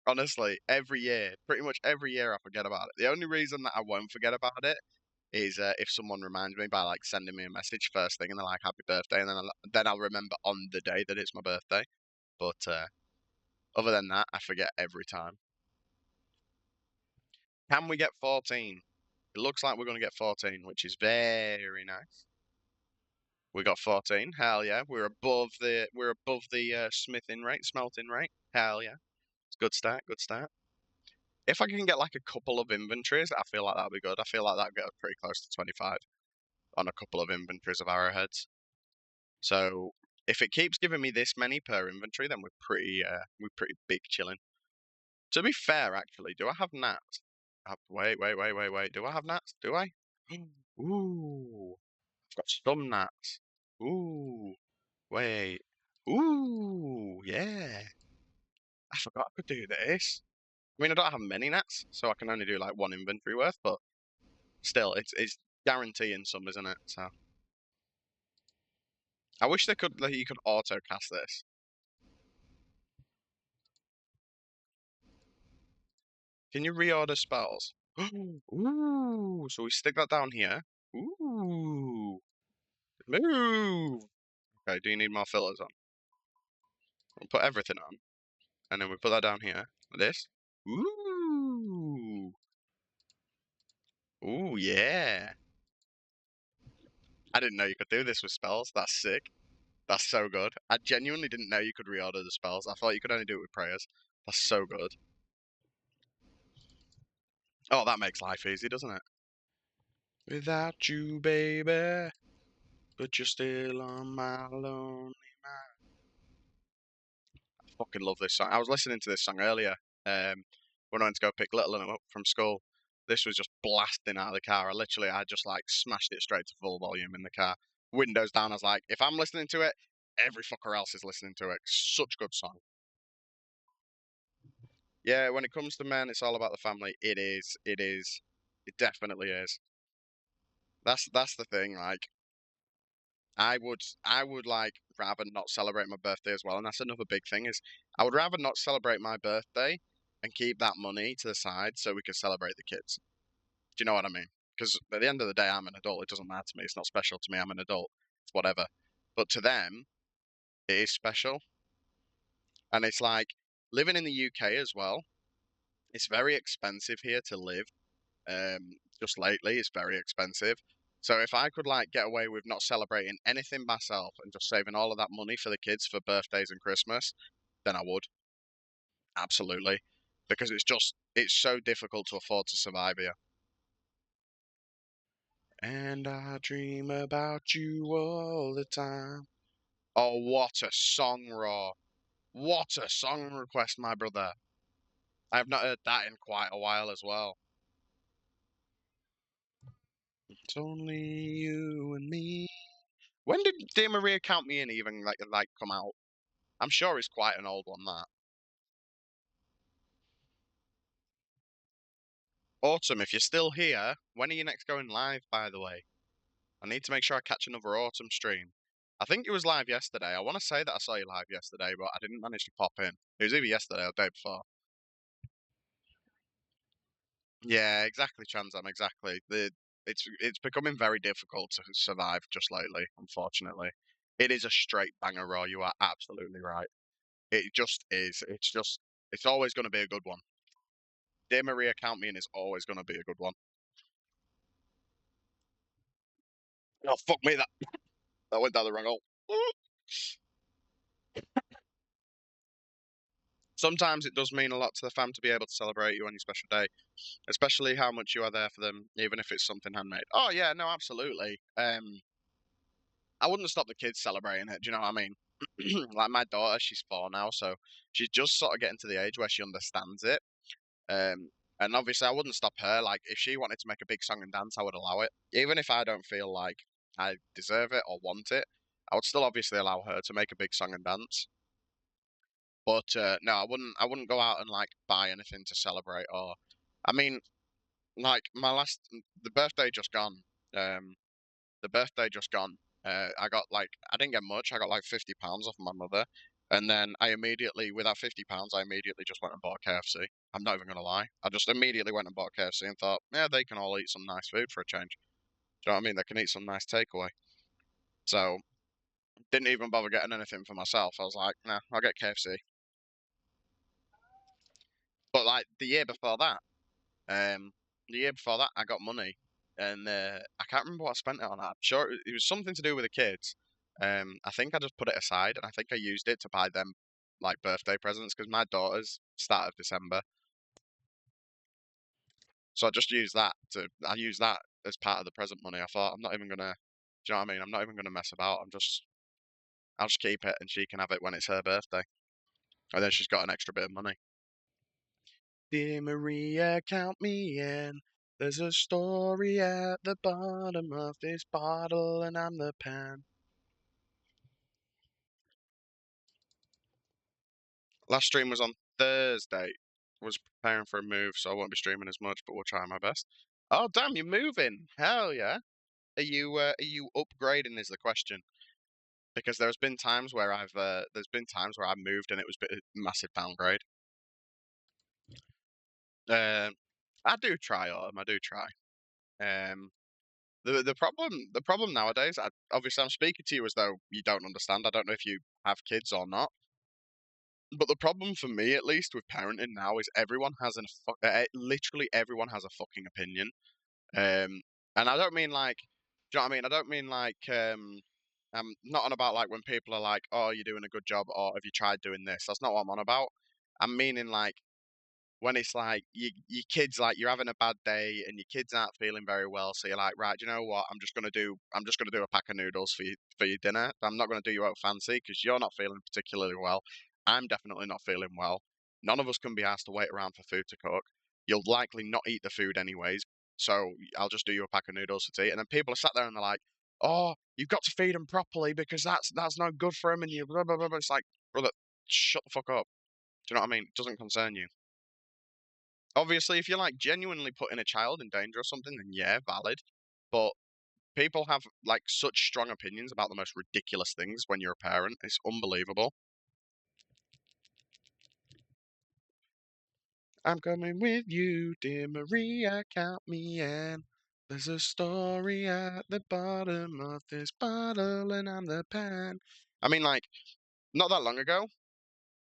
Honestly, every year, pretty much every year, I forget about it. The only reason that I won't forget about it is if someone reminds me by like sending me a message first thing and they're like happy birthday, and then I'll remember on the day that it's my birthday. But other than that, I forget every time. Can we get 14? It looks like we're going to get 14, which is very nice. We got 14. Hell yeah. We're above the smithing rate, smelting rate. Hell yeah. It's good start, good start. If I can get like a couple of inventories, I feel like that'd be good. I feel like that'd get us pretty close to 25 on a couple of inventories of arrowheads. So if it keeps giving me this many per inventory, then we're pretty big chilling. To be fair, actually, do I have gnats? Wait. Do I have gnats? Do I? Ooh, I've got some gnats. Ooh, wait. Ooh, yeah. I forgot I could do this. I mean, I don't have many gnats, so I can only do like one inventory worth, but still, it's guaranteeing some, isn't it? So I wish they could like, you could auto cast this. Can you reorder spells? Ooh, so we stick that down here. Ooh, move. Okay, do you need more filters on? We'll put everything on, and then we put that down here. Like this. Ooh, ooh, yeah. I didn't know you could do this with spells. That's sick. That's so good. I genuinely didn't know you could reorder the spells. I thought you could only do it with prayers. That's so good. Oh, that makes life easy, doesn't it? Without you, baby, but you're still on my lonely mind. I fucking love this song. I was listening to this song earlier when I went to go pick Little up from school. This was just blasting out of the car. I just like smashed it straight to full volume in the car. Windows down. I was like, if I'm listening to it, every fucker else is listening to it. Such good song. Yeah, when it comes to men, it's all about the family. It is. It is. It definitely is. That's the thing. Like, I would like rather not celebrate my birthday as well, and that's another big thing is I would rather not celebrate my birthday and keep that money to the side so we can celebrate the kids. Do you know what I mean? Because at the end of the day, I'm an adult. It doesn't matter to me. It's not special to me. I'm an adult. It's whatever. But to them, it is special, and it's like living in the UK as well. It's very expensive here to live. Just lately, it's very expensive. So if I could like get away with not celebrating anything myself and just saving all of that money for the kids for birthdays and Christmas, then I would. Absolutely. Because it's so difficult to afford to survive here. And I dream about you all the time. Oh, what a song, Raw. What a song request, my brother. I have not heard that in quite a while as well. It's only you and me. When did Dear Maria Count Me In even like come out? I'm sure it's quite an old one that. Autumn, if you're still here, when are you next going live, by the way? I need to make sure I catch another Autumn stream. I think it was live yesterday. I want to say that I saw you live yesterday, but I didn't manage to pop in. It was either yesterday or the day before. Yeah, exactly, Transam, exactly. It's becoming very difficult to survive just lately, unfortunately. It is a straight banger, Raw. You are absolutely right. It just is. It's always going to be a good one. Dear Maria Count Me In is always going to be a good one. Oh, fuck me, that went down the wrong hole. Sometimes it does mean a lot to the fam to be able to celebrate you on your special day, especially how much you are there for them, even if it's something handmade. Oh yeah, no, absolutely. I wouldn't stop the kids celebrating it. Do you know what I mean? Like my daughter, she's 4 now, so she's just sort of getting to the age where she understands it. Um, and obviously, I wouldn't stop her. Like if she wanted to make a big song and dance, I would allow it, even if I don't feel like I deserve it or want it. I would still obviously allow her to make a big song and dance. But no, I wouldn't go out and like buy anything to celebrate. Or, I mean, like the birthday just gone. Um, the birthday just gone. I got like I didn't get much. I got like £50 off my mother, and then I immediately, with that £50, I immediately just went and bought KFC. I'm not even gonna lie. I just immediately went and bought KFC and thought, yeah, they can all eat some nice food for a change. Do you know what I mean? They can eat some nice takeaway. So didn't even bother getting anything for myself. I was like, nah, I'll get KFC. But like the year before that, I got money. and I can't remember what I spent it on. I'm sure it was something to do with the kids. I think I just put it aside, and I think I used it to buy them like birthday presents because my daughter's start of December, so I just used that to. I used that as part of the present money. I thought I'm not even gonna. Do you know what I mean? I'm not even gonna mess about. I'll just keep it, and she can have it when it's her birthday, and then she's got an extra bit of money. Dear Maria, count me in. There's a story at the bottom of this bottle, and I'm the pen. Last stream was on Thursday. Was preparing for a move, so I won't be streaming as much, but we'll try my best. Oh damn, you're moving! Hell yeah! Are you upgrading? Is the question. Because there's been times where I've moved and it was a massive downgrade. Um, I do try, Autumn. I do try. Um, the problem nowadays, obviously, I'm speaking to you as though you don't understand. I don't know if you have kids or not, but the problem for me, at least, with parenting now is everyone has literally everyone has a fucking opinion. Um, and I don't mean like, do you know what I mean? I don't mean like, I'm not on about like when people are like, "Oh, you're doing a good job," or "Have you tried doing this?" That's not what I'm on about. I'm meaning like when it's like your kids like you're having a bad day and your kids aren't feeling very well, so you're like, right, do you know what? I'm just gonna do a pack of noodles for your dinner. I'm not gonna do you out fancy because you're not feeling particularly well. I'm definitely not feeling well. None of us can be asked to wait around for food to cook. You'll likely not eat the food anyways, so I'll just do you a pack of noodles to tea. And then people are sat there and they're like, "Oh, you've got to feed them properly because that's not good for them." And you blah blah blah. It's like, brother, shut the fuck up. Do you know what I mean? It doesn't concern you. Obviously, if you're like genuinely putting a child in danger or something, then yeah, valid. But people have like such strong opinions about the most ridiculous things when you're a parent. It's unbelievable. I'm coming with you, dear Maria, count me in. There's a story at the bottom of this bottle, and I'm the pen. I mean, like, not that long ago,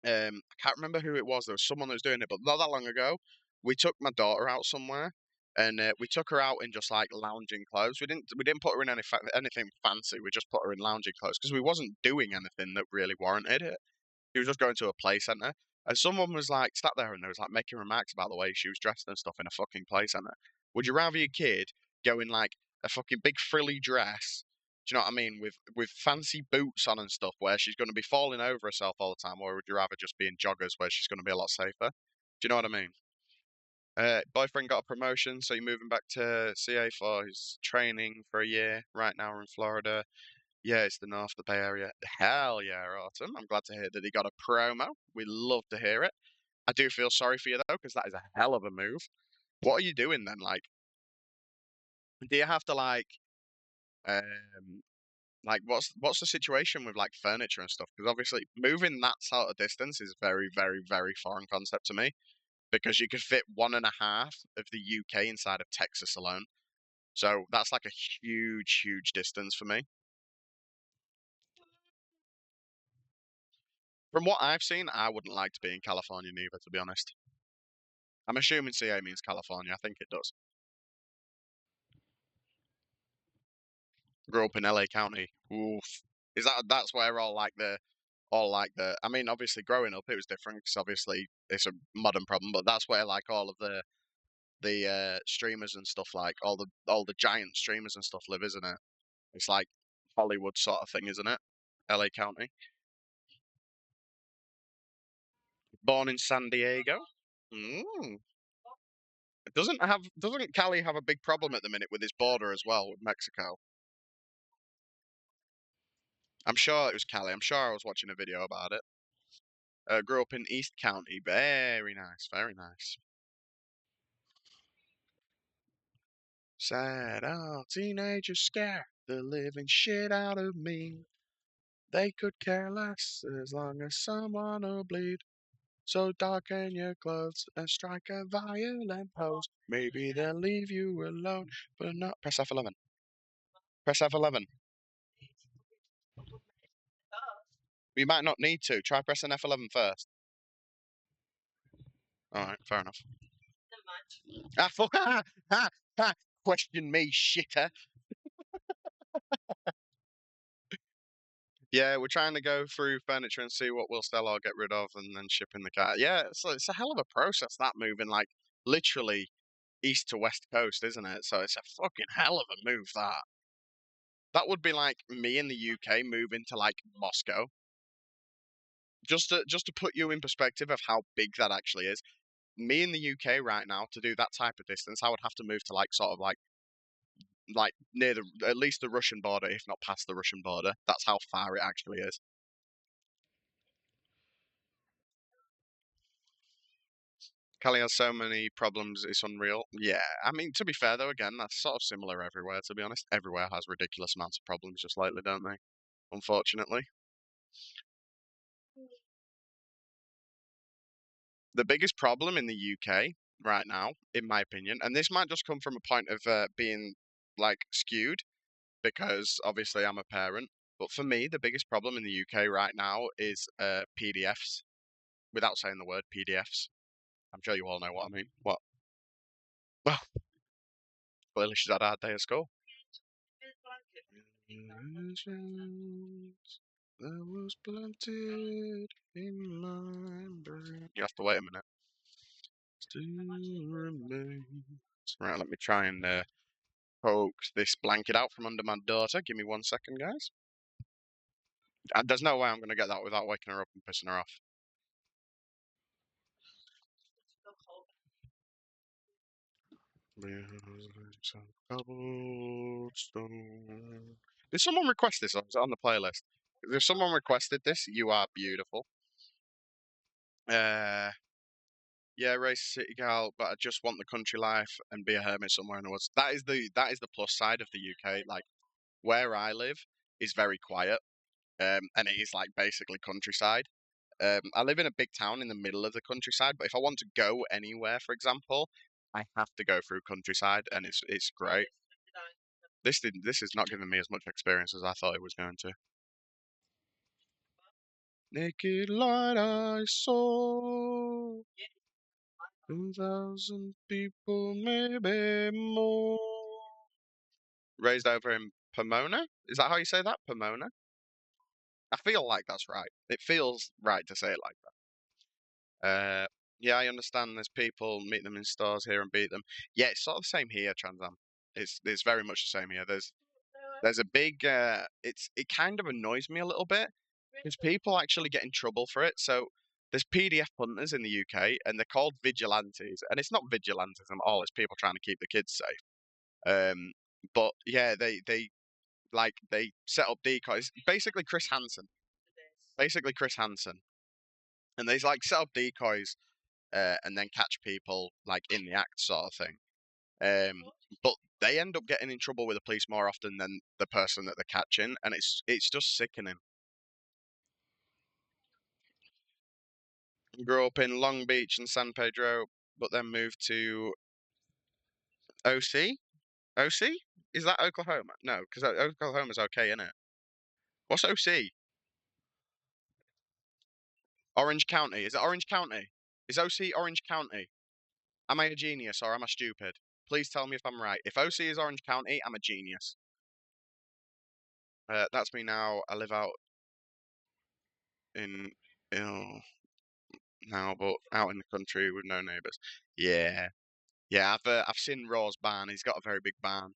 I can't remember who it was. There was someone that was doing it, but not that long ago, we took my daughter out somewhere, and we took her out in just like lounging clothes. We didn't put her in anything fancy. We just put her in lounging clothes because we wasn't doing anything that really warranted it. She was just going to a play center, and someone was like sat there and they was like making remarks about the way she was dressed and stuff in a fucking play center. Would you rather your kid go in like a fucking big frilly dress? Do you know what I mean? With fancy boots on and stuff, where she's going to be falling over herself all the time, or would you rather just be in joggers where she's going to be a lot safer? Do you know what I mean? Boyfriend got a promotion, so you're moving back to CA for his training for a year. Right now we're in Florida. Yeah, it's the North, the Bay Area. Hell yeah, Autumn. I'm glad to hear that he got a promo. We love to hear it. I do feel sorry for you though, because that is a hell of a move. What are you doing then? Do you have to what's the situation with like furniture and stuff? Because obviously moving that sort of distance is very, very, very foreign concept to me. Because you could fit one and a half of the UK inside of Texas alone. So that's like a huge, huge distance for me. From what I've seen, I wouldn't like to be in California neither, to be honest. I'm assuming CA means California. I think it does. Grew up in LA County. Oof. That's where all like the I mean, obviously growing up it was different because obviously it's a modern problem, but that's where like all of the streamers and stuff like all the giant streamers and stuff live, isn't it? It's like Hollywood sort of thing, isn't it? LA County. Born in San Diego. Mm. Doesn't Cali have a big problem at the minute with his border as well with Mexico? I'm sure it was Cali. I'm sure I was watching a video about it. Grew up in East County. Very nice, very nice. Sad, oh, teenagers scare the living shit out of me. They could care less as long as someone will bleed. So darken your clothes and strike a violent pose. Maybe they'll leave you alone, but not. Press F11. Press F11. You might not need to. Try pressing F11 first. All right, fair enough. Ah, fuck! Ha, ha, ha. question me, shitter. Yeah, we're trying to go through furniture and see what we'll sell or get rid of, and then ship in the car. Yeah, it's a hell of a process that moving, like literally east to west coast, isn't it? So it's a fucking hell of a move that. That would be like me in the UK moving to like Moscow. Just to put you in perspective of how big that actually is. Me in the UK right now to do that type of distance, I would have to move to like sort of like near the at least the Russian border, if not past the Russian border. That's how far it actually is. Cali has so many problems, it's unreal. Yeah, I mean, to be fair though, again, that's sort of similar everywhere, to be honest. Everywhere has ridiculous amounts of problems, just lately, don't they? Unfortunately. The biggest problem in the UK right now, in my opinion, and this might just come from a point of being like skewed, because obviously I'm a parent, but for me, the biggest problem in the UK right now is PDFs, without saying the word PDFs. I'm sure you all know what I mean. What? Well, clearly she's had a hard day at school. That was planted in my brain. You have to wait a minute. Still remains. Right, let me try and coax this blanket out from under my daughter. Give me 1 second, guys. There's no way I'm going to get that without waking her up and pissing her off. Cobblestone. Did someone request this? Or is it on the playlist? If someone requested this, you are beautiful. Uh, yeah, race city gal, but I just want the country life and be a hermit somewhere in the woods. That is the plus side of the UK. Like where I live is very quiet, and it is like basically countryside. I live in a big town in the middle of the countryside, but if I want to go anywhere, for example, I have to go through countryside, and it's great. This is not giving me as much experience as I thought it was going to. Naked light I saw, 2,000 people, maybe more. Raised over in Pomona? Is that how you say that? Pomona? I feel like that's right. It feels right to say it like that. Yeah, I understand there's people meet them in stores here and beat them. Yeah, it's sort of the same here, Trans Am. It's very much the same here. There's a big it kind of annoys me a little bit because people actually get in trouble for it. So there's PDF punters in the UK and they're called vigilantes, and it's not vigilantism at all. It's people trying to keep the kids safe. But yeah, they set up decoys. Basically Chris Hansen, and they like set up decoys and then catch people like in the act, sort of thing. But they end up getting in trouble with the police more often than the person that they're catching, and it's just sickening. Grew up in Long Beach and San Pedro, but then moved to OC. OC? Is that Oklahoma? No, because Oklahoma's okay, isn't it? What's OC? Orange County. Is it Orange County? Is OC Orange County? Am I a genius or am I stupid? Please tell me if I'm right. If OC is Orange County, I'm a genius. That's me now. I live out in Ill now, but out in the country with no neighbours. Yeah, yeah. I've seen Raw's barn. He's got a very big barn.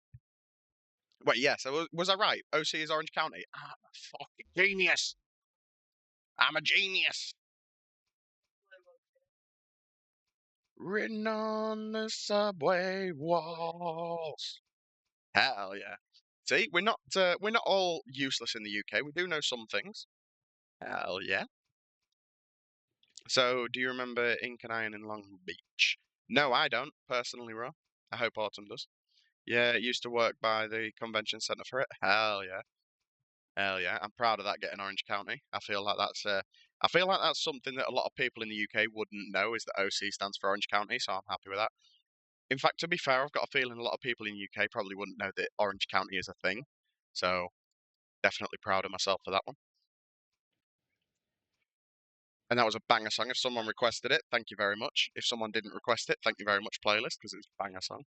Wait, yeah. So was I right? OC is Orange County. I'm a fucking genius. I'm a genius. Written on the subway walls. Hell yeah. See, we're not all useless in the UK. We do know some things. Hell yeah. So, do you remember Ink and Iron in Long Beach? No, I don't personally, Raw. I hope Autumn does. Yeah, it used to work by the convention centre for it. Hell yeah. Hell yeah. I'm proud of that getting Orange County. I feel like that's something that a lot of people in the UK wouldn't know is that OC stands for Orange County, so I'm happy with that. In fact, to be fair, I've got a feeling a lot of people in the UK probably wouldn't know that Orange County is a thing. So definitely proud of myself for that one. And that was a banger song. If someone requested it, thank you very much. If someone didn't request it, thank you very much, playlist, because it's a banger song.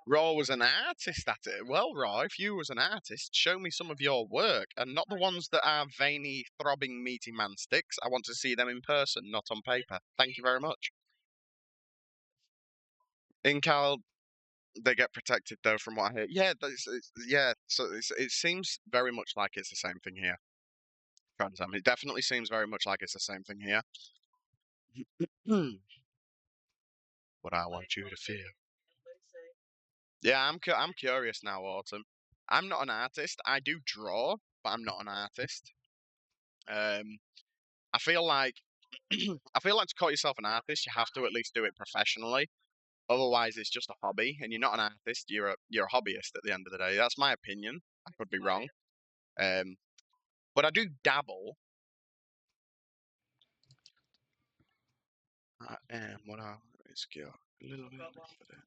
Raw was an artist at it. Well, Raw, if you was an artist, show me some of your work, and not the ones that are veiny, throbbing, meaty man sticks. I want to see them in person, not on paper. Thank you very much. In Cal, they get protected though, from what I hear. Yeah, yeah. So it seems very much like it's the same thing here. Trans Am. It definitely seems very much like it's the same thing here. What I want you to feel. Yeah, I'm curious now, Autumn. I'm not an artist. I do draw, but I'm not an artist. Um, I feel like I feel like to call yourself an artist, you have to at least do it professionally. Otherwise, it's just a hobby, and you're not an artist. You're a hobbyist at the end of the day. That's my opinion. I could be wrong. Um, but I do dabble. I am what I always got. A little bit confident.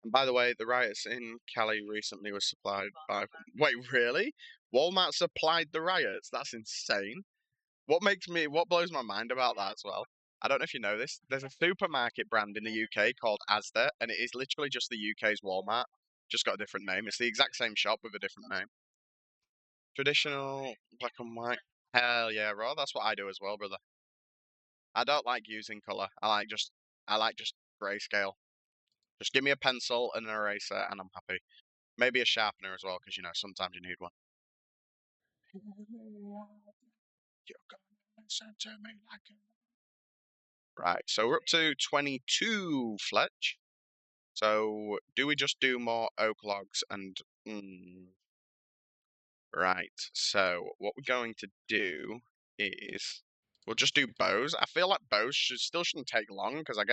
And by the way, the riots in Cali recently were supplied by. Wait, really? Walmart supplied the riots? That's insane. What blows my mind about that as well? I don't know if you know this. There's a supermarket brand in the UK called Asda, and it is literally just the UK's Walmart, just got a different name. It's the exact same shop with a different name. Traditional black and white. Hell yeah, raw. That's what I do as well, brother. I don't like using color. I like just grayscale. Just give me a pencil and an eraser, and I'm happy. Maybe a sharpener as well, because sometimes you need one. You're gonna listen to me like Right, so we're up to 22, Fletch. So do we just do more oak logs and... right, so what we're going to do is we'll just do bows. I feel like bows still shouldn't take long because I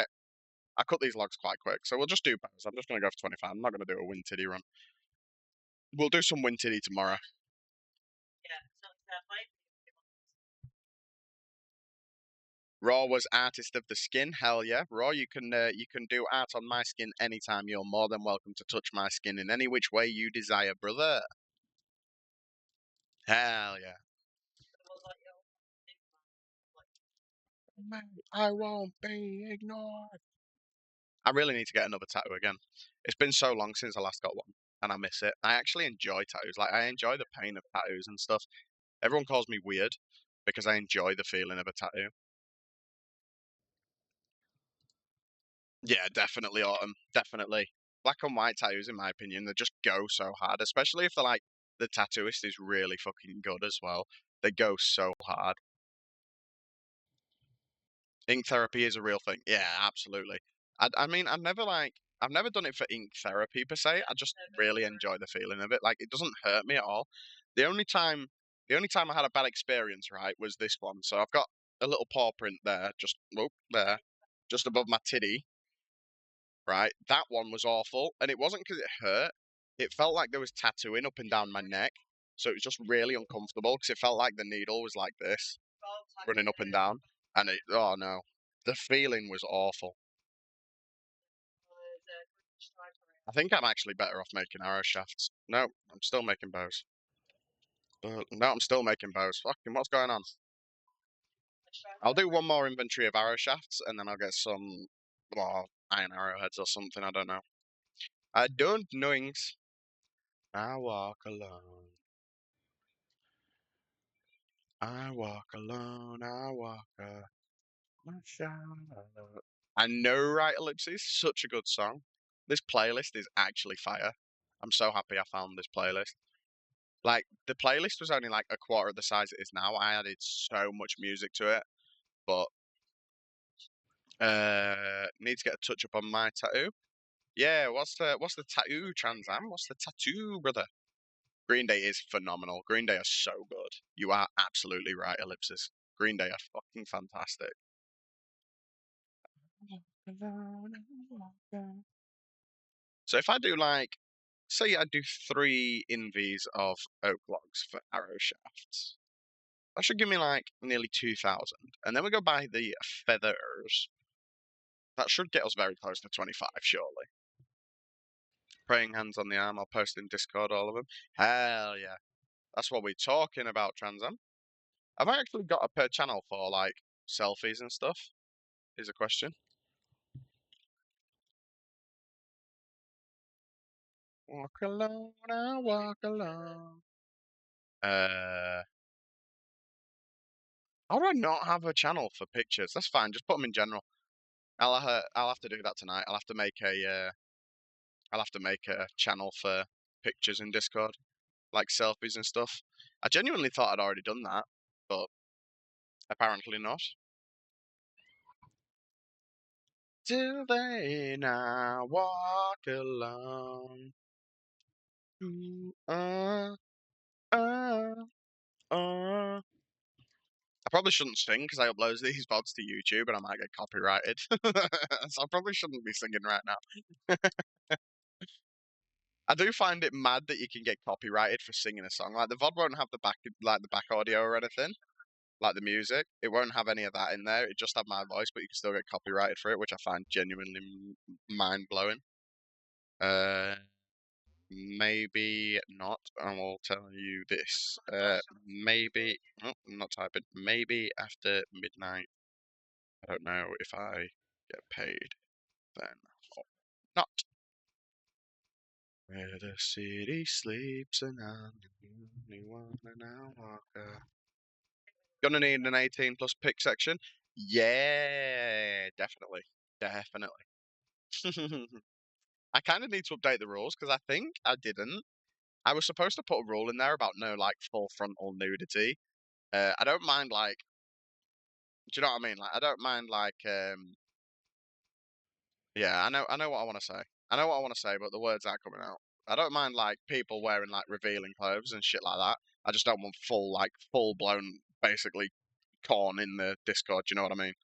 cut these logs quite quick. So we'll just do bows. I'm just going to go for 25. I'm not going to do a Wintiddy run. We'll do some Wintiddy tomorrow. Raw was artist of the skin. Hell yeah, Raw! You can do art on my skin anytime. You're more than welcome to touch my skin in any which way you desire, brother. Hell yeah. Mate, I won't be ignored. I really need to get another tattoo again. It's been so long since I last got one, and I miss it. I actually enjoy tattoos. Like I enjoy the pain of tattoos and stuff. Everyone calls me weird because I enjoy the feeling of a tattoo. Yeah, definitely autumn. Definitely. Black and white tattoos, in my opinion, they just go so hard, especially if they're like the tattooist is really fucking good as well. They go so hard. Ink therapy is a real thing. Yeah, absolutely. I mean, I've never done it for ink therapy per se. I just really enjoy the feeling of it. Like it doesn't hurt me at all. The only time, the only time I had a bad experience, right, was this one. So I've got a little paw print there, just there, just above my titty, right? That one was awful, and it wasn't because it hurt. It felt like there was tattooing up and down my neck, so it was just really uncomfortable because it felt like the needle was like this, running up and down, and oh no, the feeling was awful. I think I'm actually better off making arrow shafts. No, I'm still making bows. No, I'm still making bows. Fucking, what's going on? I'll do one more inventory of arrow shafts, and then I'll get some iron arrowheads or something. I don't know. I don't knowings. I walk alone. I walk alone. I walk my shadow. I know, right, Ellipses? Such a good song. This playlist is actually fire. I'm so happy I found this playlist. Like, the playlist was only like a quarter of the size it is now. I added so much music to it, but need to get a touch up on my tattoo. Yeah, what's the tattoo, Trans Am? What's the tattoo, brother? Green Day is phenomenal. Green Day are so good. You are absolutely right, Ellipsis. Green Day are fucking fantastic. So if I do like, say I do 3 invies of oak logs for arrow shafts, that should give me like nearly 2,000. And then we go buy the feathers. That should get us very close to 25, surely. Praying hands on the arm. I'll post in Discord all of them. Hell yeah. That's what we're talking about, Transam. Have I actually got a per channel for like selfies and stuff? Is a question. Walk alone, I walk alone. Uh, how do I not have a channel for pictures? That's fine. Just put them in general. I'll have to do that tonight. I'll have to make a channel for pictures in Discord, like selfies and stuff. I genuinely thought I'd already done that, but apparently not. Till then I walk alone. Ooh, uh. I probably shouldn't sing because I upload these VODs to YouTube and I might get copyrighted. So I probably shouldn't be singing right now. I do find it mad that you can get copyrighted for singing a song. Like the VOD won't have the back audio or anything, like the music. It won't have any of that in there. It just have my voice, but you can still get copyrighted for it, which I find genuinely mind blowing. Uh, maybe not. I will tell you this. Maybe. Oh, I'm not typing. Maybe after midnight. I don't know if I get paid then or not. Where the city sleeps and I'm the only one and I walk. Gonna need an 18 plus pick section. Yeah, definitely, definitely. I kind of need to update the rules because I think I didn't. I was supposed to put a rule in there about no like full frontal nudity. I don't mind like, do you know what I mean? Like, I don't mind like, yeah, I know what I want to say. I know what I want to say, but the words aren't coming out. I don't mind like people wearing like revealing clothes and shit like that. I just don't want full blown basically corn in the Discord. Do you know what I mean?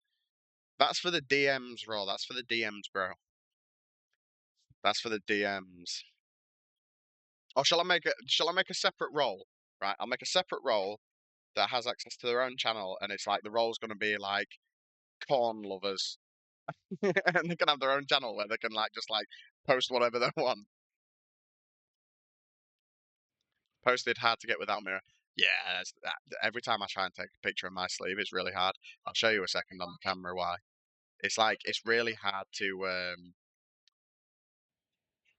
That's for the DMs, bro. That's for the DMs, bro. That's for the DMs. Or shall I make a separate role? Right, I'll make a separate role that has access to their own channel, and it's like the role's gonna be like corn lovers, and they can have their own channel where they can like just like post whatever they want. Posted hard to get without mirror. Yeah, every time I try and take a picture of my sleeve, it's really hard. I'll show you a second on the camera why. It's like it's really hard to.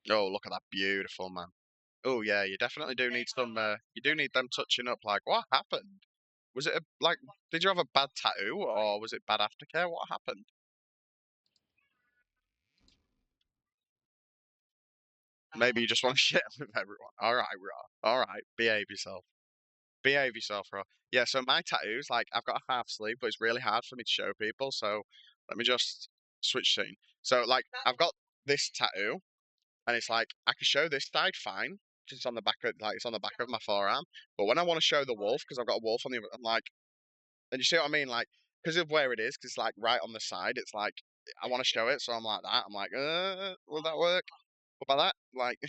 Oh, look at that, beautiful man. Oh yeah, you definitely do need some. You do need them touching up. Like, what happened? Was it like? Did you have a bad tattoo, or was it bad aftercare? What happened? Maybe you just want to share with everyone. All right, Raw. All right, behave yourself. Behave yourself, Raw. Yeah. So my tattoos, like, I've got a half sleeve, but it's really hard for me to show people. So let me just switch scene. So like, I've got this tattoo, and it's like I can show this side fine, because it's on the back of it's on the back of my forearm. But when I want to show the wolf, because I've got a wolf on the, I'm like, and you see what I mean? Like, because of where it is, because it's like right on the side, it's like I want to show it, so I'm like that. I'm like, will that work? What about that? Like,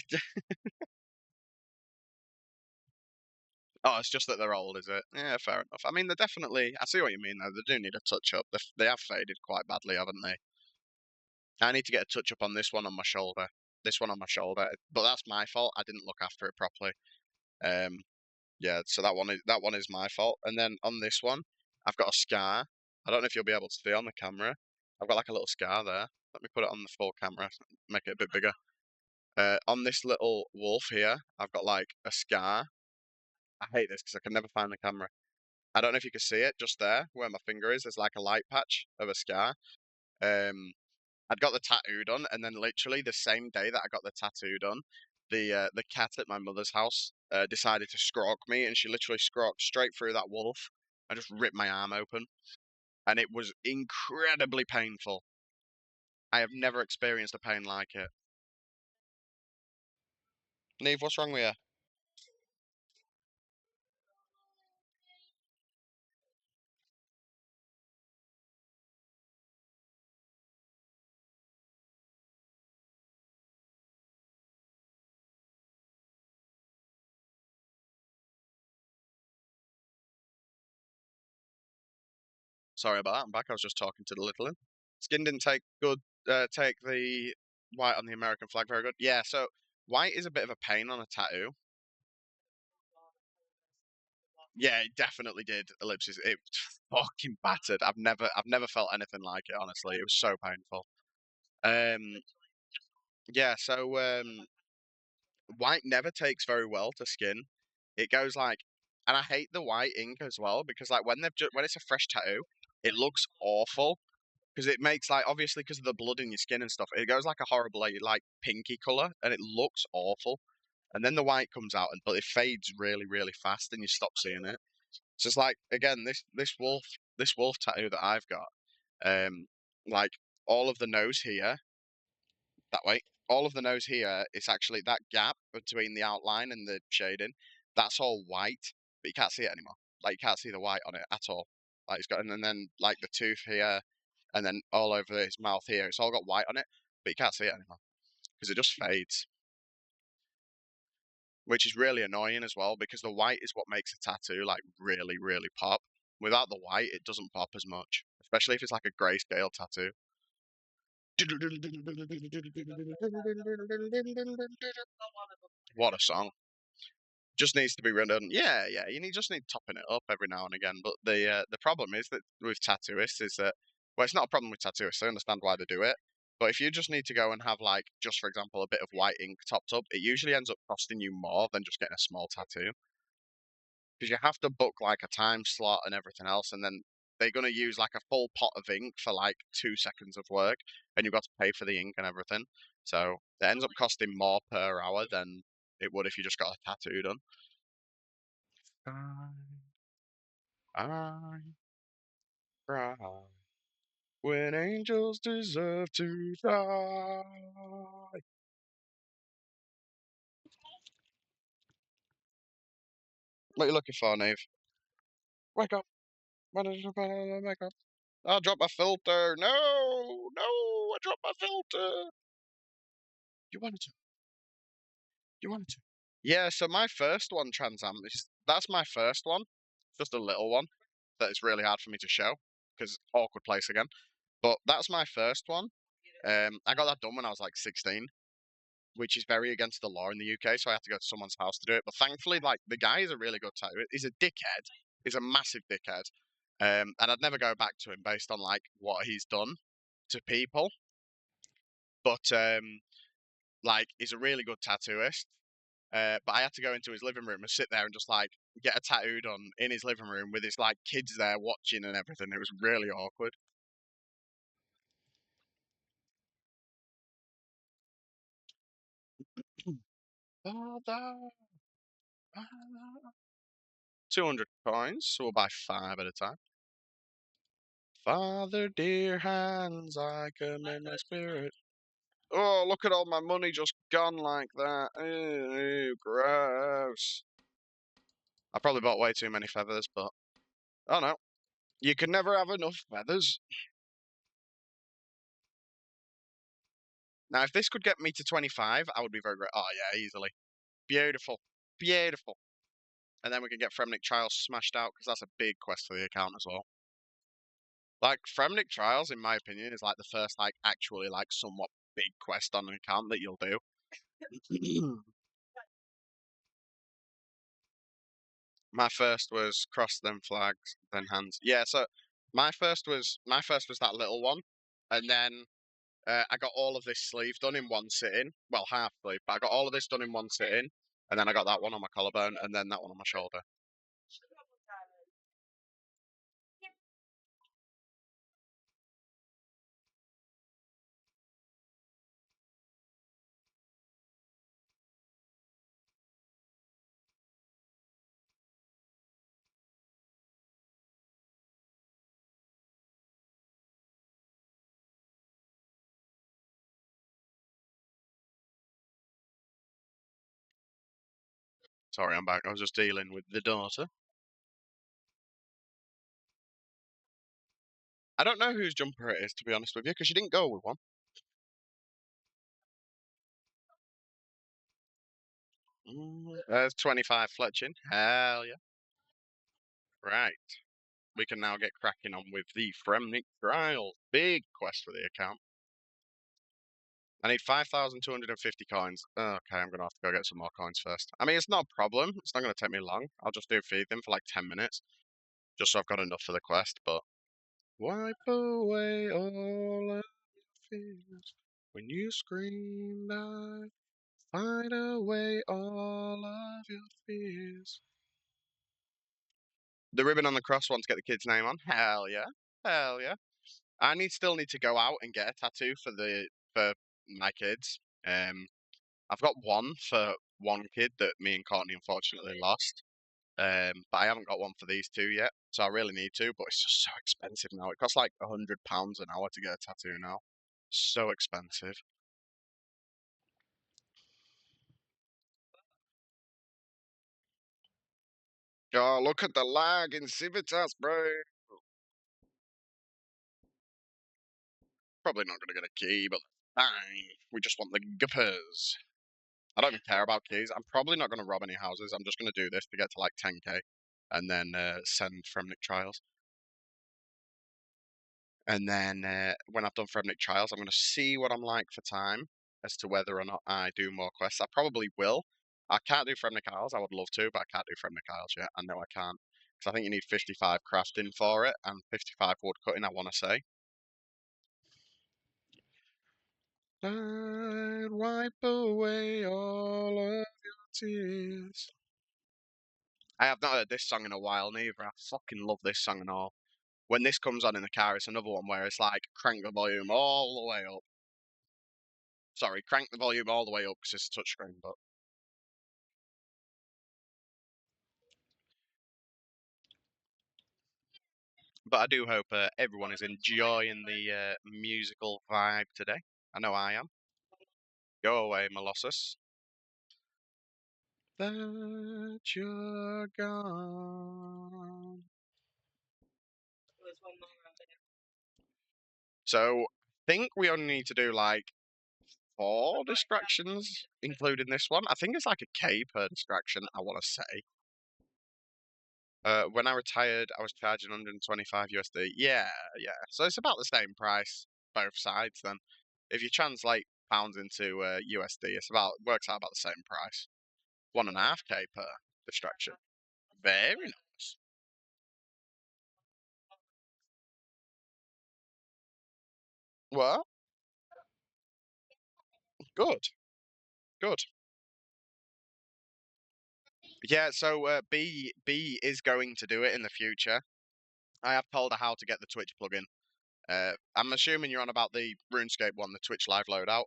oh, it's just that they're old, is it? Yeah, fair enough. I mean, they're definitely. I see what you mean, though. They do need a touch up. They have faded quite badly, haven't they? I need to get a touch up on this one on my shoulder. This one on my shoulder, but that's my fault. I didn't look after it properly. Um, yeah, so that one is my fault. And then on this one, I've got a scar. I don't know if you'll be able to see on the camera. I've got like a little scar there. Let me put it on the full camera, make it a bit bigger. On this little wolf here, I've got like a scar. I hate this because I can never find the camera. I don't know if you can see it just there where my finger is. There's like a light patch of a scar. Um, I'd got the tattoo done, and then literally the same day that I got the tattoo done, the cat at my mother's house decided to squawk me, and she literally squawked straight through that wolf. I just ripped my arm open, and it was incredibly painful. I have never experienced a pain like it. Neve, what's wrong with you? Sorry about that. I'm back. I was just talking to the little one. Skin didn't take the white on the American flag very good. Yeah, so white is a bit of a pain on a tattoo. Yeah, it definitely did. Ellipses. It was fucking battered. I've never felt anything like it. Honestly, it was so painful. Um, yeah. So white never takes very well to skin. It goes like, and I hate the white ink as well because like when when it's a fresh tattoo, it looks awful because it makes like obviously because of the blood in your skin and stuff, it goes like a horrible like pinky color and it looks awful. And then the white comes out, and but it fades really really fast, and you stop seeing it. So it's like again this wolf tattoo that I've got, like all of the nose here that way. All of the nose here, it's actually that gap between the outline and the shading. That's all white, but you can't see it anymore. Like you can't see the white on it at all. Like it's got, and then like the tooth here, and then all over his mouth here, it's all got white on it, but you can't see it anymore because it just fades, which is really annoying as well because the white is what makes a tattoo like really really pop. Without the white, it doesn't pop as much, especially if it's like a grayscale tattoo. What a song. Just needs to be redone. Yeah, yeah. Just need topping it up every now and again. But the problem is that with tattooists is that well, it's not a problem with tattooists. I understand why they do it. But if you just need to go and have like just for example a bit of white ink topped up, it usually ends up costing you more than just getting a small tattoo because you have to book like a time slot and everything else, and then they're gonna use like a full pot of ink for like 2 seconds of work, and you've got to pay for the ink and everything. So it ends up costing more per hour than it would if you just got a tattoo done. I cry when angels deserve to die. What are you looking for, Nave? Wake up! Wake up! I dropped my filter. No, no, I dropped my filter. You wanted to. You wanted to. Yeah, so my first one, Trans Am, that's my first one. Just a little one that is really hard for me to show because awkward place again. But that's my first one. I got that done when I was like 16, which is very against the law in the UK. So I had to go to someone's house to do it. But thankfully, like the guy is a really good tattooist. He's a dickhead. He's a massive dickhead. And I'd never go back to him based on like what he's done to people. But like he's a really good tattooist. But I had to go into his living room and sit there and just like get a tattoo done in his living room with his like kids there watching and everything. It was really awkward. Father, 200 coins, so we'll buy 5 at a time. Father, dear hands, I commend my spirit. Oh, look at all my money just gone like that. Ew, gross. I probably bought way too many feathers, but oh no. You can never have enough feathers. Now, if this could get me to 25, I would be very great. Oh, yeah, easily. Beautiful. Beautiful. And then we can get Fremnik Trials smashed out, because that's a big quest for the account as well. Like, Fremnik Trials, in my opinion, is like the first, like, actually, like, somewhat big quest on an account that you'll do. My first was cross, then flags, then hands. Yeah, so my first was that little one, and then I got all of this sleeve done in one sitting. Well, half sleeve, but I got all of this done in one sitting, and then I got that one on my collarbone, and then that one on my shoulder. Sorry, I'm back. I was just dealing with the daughter. I don't know whose jumper it is, to be honest with you, because she didn't go with one. There's 25 fletching. Hell yeah. Right. We can now get cracking on with the Fremnik Trials. Big quest for the account. I need 5,250 coins. Okay, I'm gonna have to go get some more coins first. I mean, it's not a problem. It's not gonna take me long. I'll just do feed them for like 10 minutes, just so I've got enough for the quest. But wipe away all of your fears when you scream die. Fight away all of your fears. The ribbon on the cross wants to get the kid's name on. Hell yeah, hell yeah. Still need to go out and get a tattoo for my kids. I've got one for one kid that me and Courtney unfortunately lost. But I haven't got one for these two yet, so I really need to. But it's just so expensive now. It costs like £100 an hour to get a tattoo now. So expensive. Oh, look at the lag in Civitas, bro. Probably not gonna get a key, but fine. We just want the guppers. I don't even care about keys. I'm probably not gonna rob any houses. I'm just gonna do this to get to like 10k, and then send Fremnik trials. And then when I've done Fremnik Trials, I'm going to see what I'm like for time as to whether or not I do more quests. I probably will. I can't do Fremnik Isles. I would love to, but I can't do Fremnik Isles yet. I know I can't. Because I think you need 55 crafting for it and 55 wood cutting, I want to say. I'd wipe away all of your tears. I have not heard this song in a while, neither. I fucking love this song and all. When this comes on in the car, it's another one where it's like crank the volume all the way up. Sorry, crank the volume all the way up because it's a touchscreen, but I do hope everyone is enjoying the musical vibe today. I know I am. Go away, Molossus. That you're gone. So, I think we only need to do like 4 distractions, including this one. I think it's like a K per distraction, I want to say. When I retired, I was charging 125 USD. Yeah, yeah. So it's about the same price, both sides then. If you translate pounds into USD, it's about works out about the same price. 1.5k per distraction. Very nice. Well, good, good. Yeah, so B is going to do it in the future. I have told her how to get the Twitch plugin. I'm assuming you're on about the RuneScape one, the Twitch live loadout.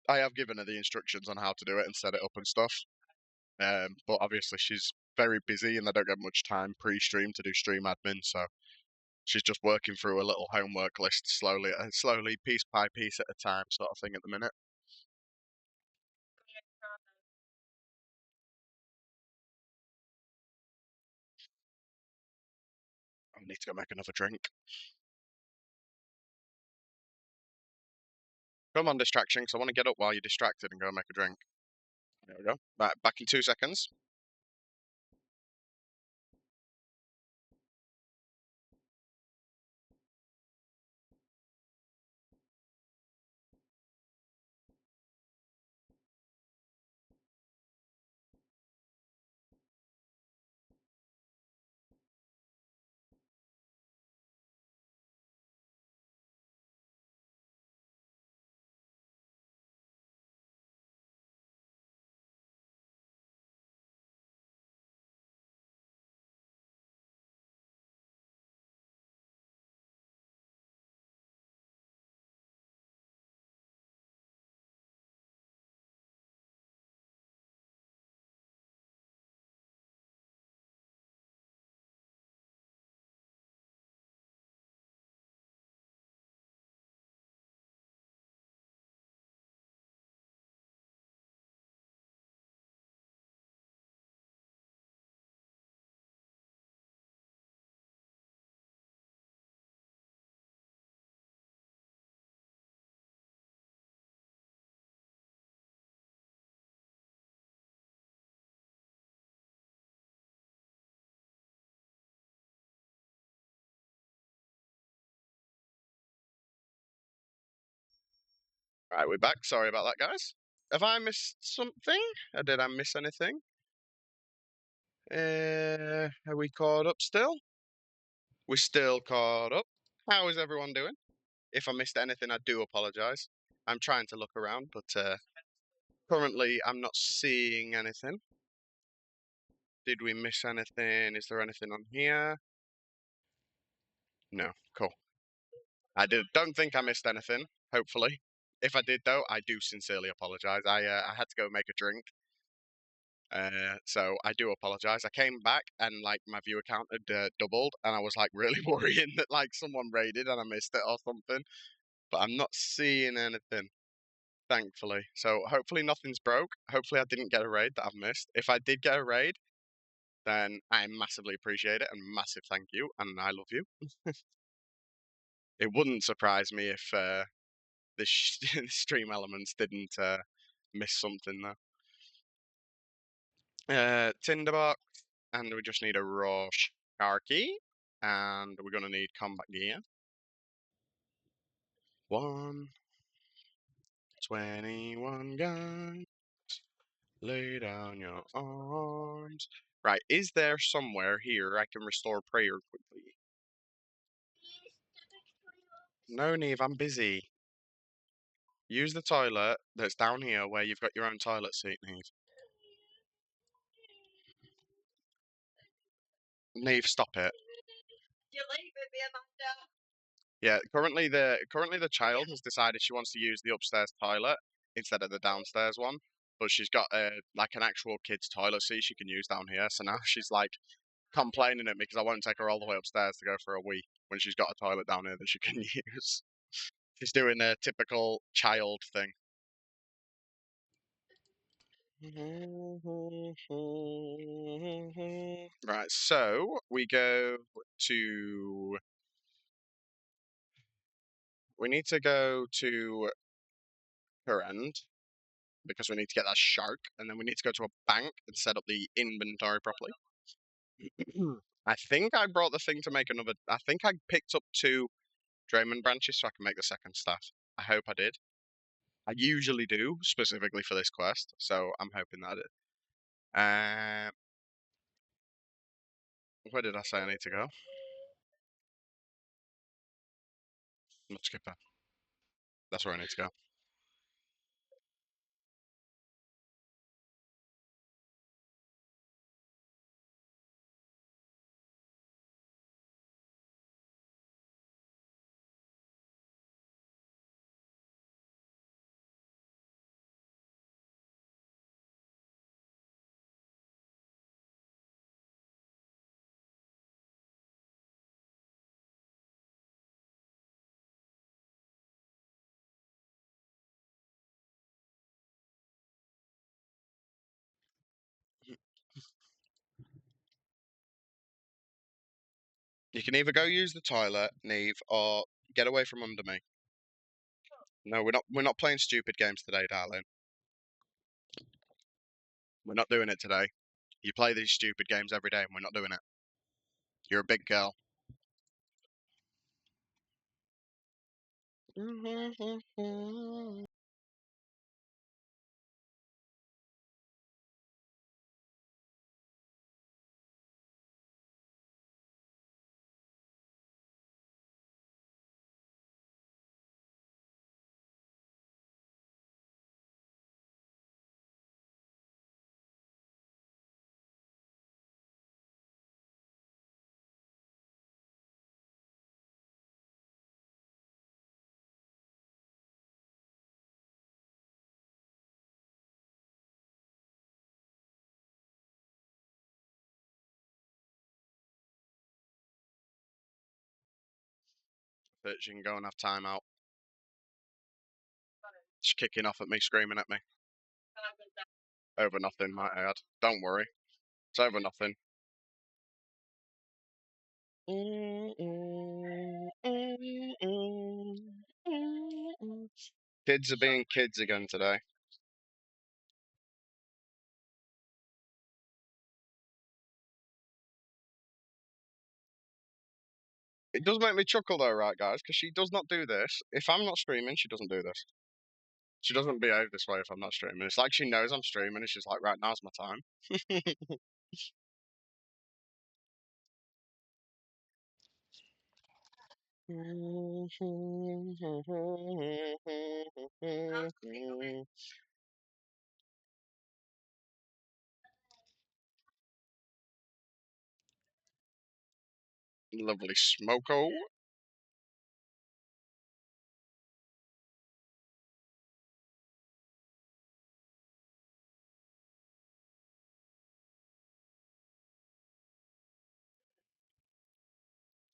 I have given her the instructions on how to do it and set it up and stuff. But obviously she's very busy and I don't get much time pre-stream to do stream admin, so she's just working through a little homework list slowly, piece by piece at a time, sort of thing at the minute. I need to go make another drink. Come on, distraction, because I want to get up while you're distracted and go make a drink. There we go. Right, back in 2 seconds. Right, we're back. Sorry about that, guys. Have I missed something? Or did I miss anything? Are we caught up still? We're still caught up. How is everyone doing? If I missed anything, I do apologise. I'm trying to look around, but currently I'm not seeing anything. Did we miss anything? Is there anything on here? No. Cool. Don't think I missed anything, hopefully. If I did, though, I do sincerely apologise. I had to go make a drink. So I do apologize. I came back and like my view count had doubled, and I was like really worrying that like someone raided and I missed it or something. But I'm not seeing anything, thankfully. So hopefully nothing's broke. Hopefully I didn't get a raid that I've missed. If I did get a raid, then I massively appreciate it and massive thank you, and I love you. It wouldn't surprise me if the stream elements didn't miss something though. Tinderbox, and we just need a raw car key, and we're gonna need combat gear. 121 guns, lay down your arms. Right, is there somewhere here I can restore prayer quickly? No, Neve, I'm busy. Use the toilet that's down here where you've got your own toilet seat, Neve. Neve, stop it. Yeah, currently the child has decided she wants to use the upstairs toilet instead of the downstairs one, but she's got like an actual kid's toilet seat she can use down here. So now she's like complaining at me because I won't take her all the way upstairs to go for a wee when she's got a toilet down here that she can use. She's doing a typical child thing. Right, so we need to go to her end because we need to get that shark, and then we need to go to a bank and set up the inventory properly. I think I brought the thing to make another. I think I picked up 2 Draymond branches so I can make the second staff. I hope I did. I usually do, specifically for this quest, so I'm hoping that I did. Where did I say I need to go? Let's skip that. That's where I need to go. You can either go use the toilet, Neve, or get away from under me. No, we're not playing stupid games today, darling. We're not doing it today. You play these stupid games every day and we're not doing it. You're a big girl. But she can go and have time out. She's kicking off at me, screaming at me. Over nothing, might I add. Don't worry. It's over nothing. Kids are being kids again today. It does make me chuckle though, right, guys? Because she does not do this. If I'm not screaming, she doesn't do this. She doesn't behave this way if I'm not streaming. It's like she knows I'm streaming and she's like, right, now's my time. Lovely smoko.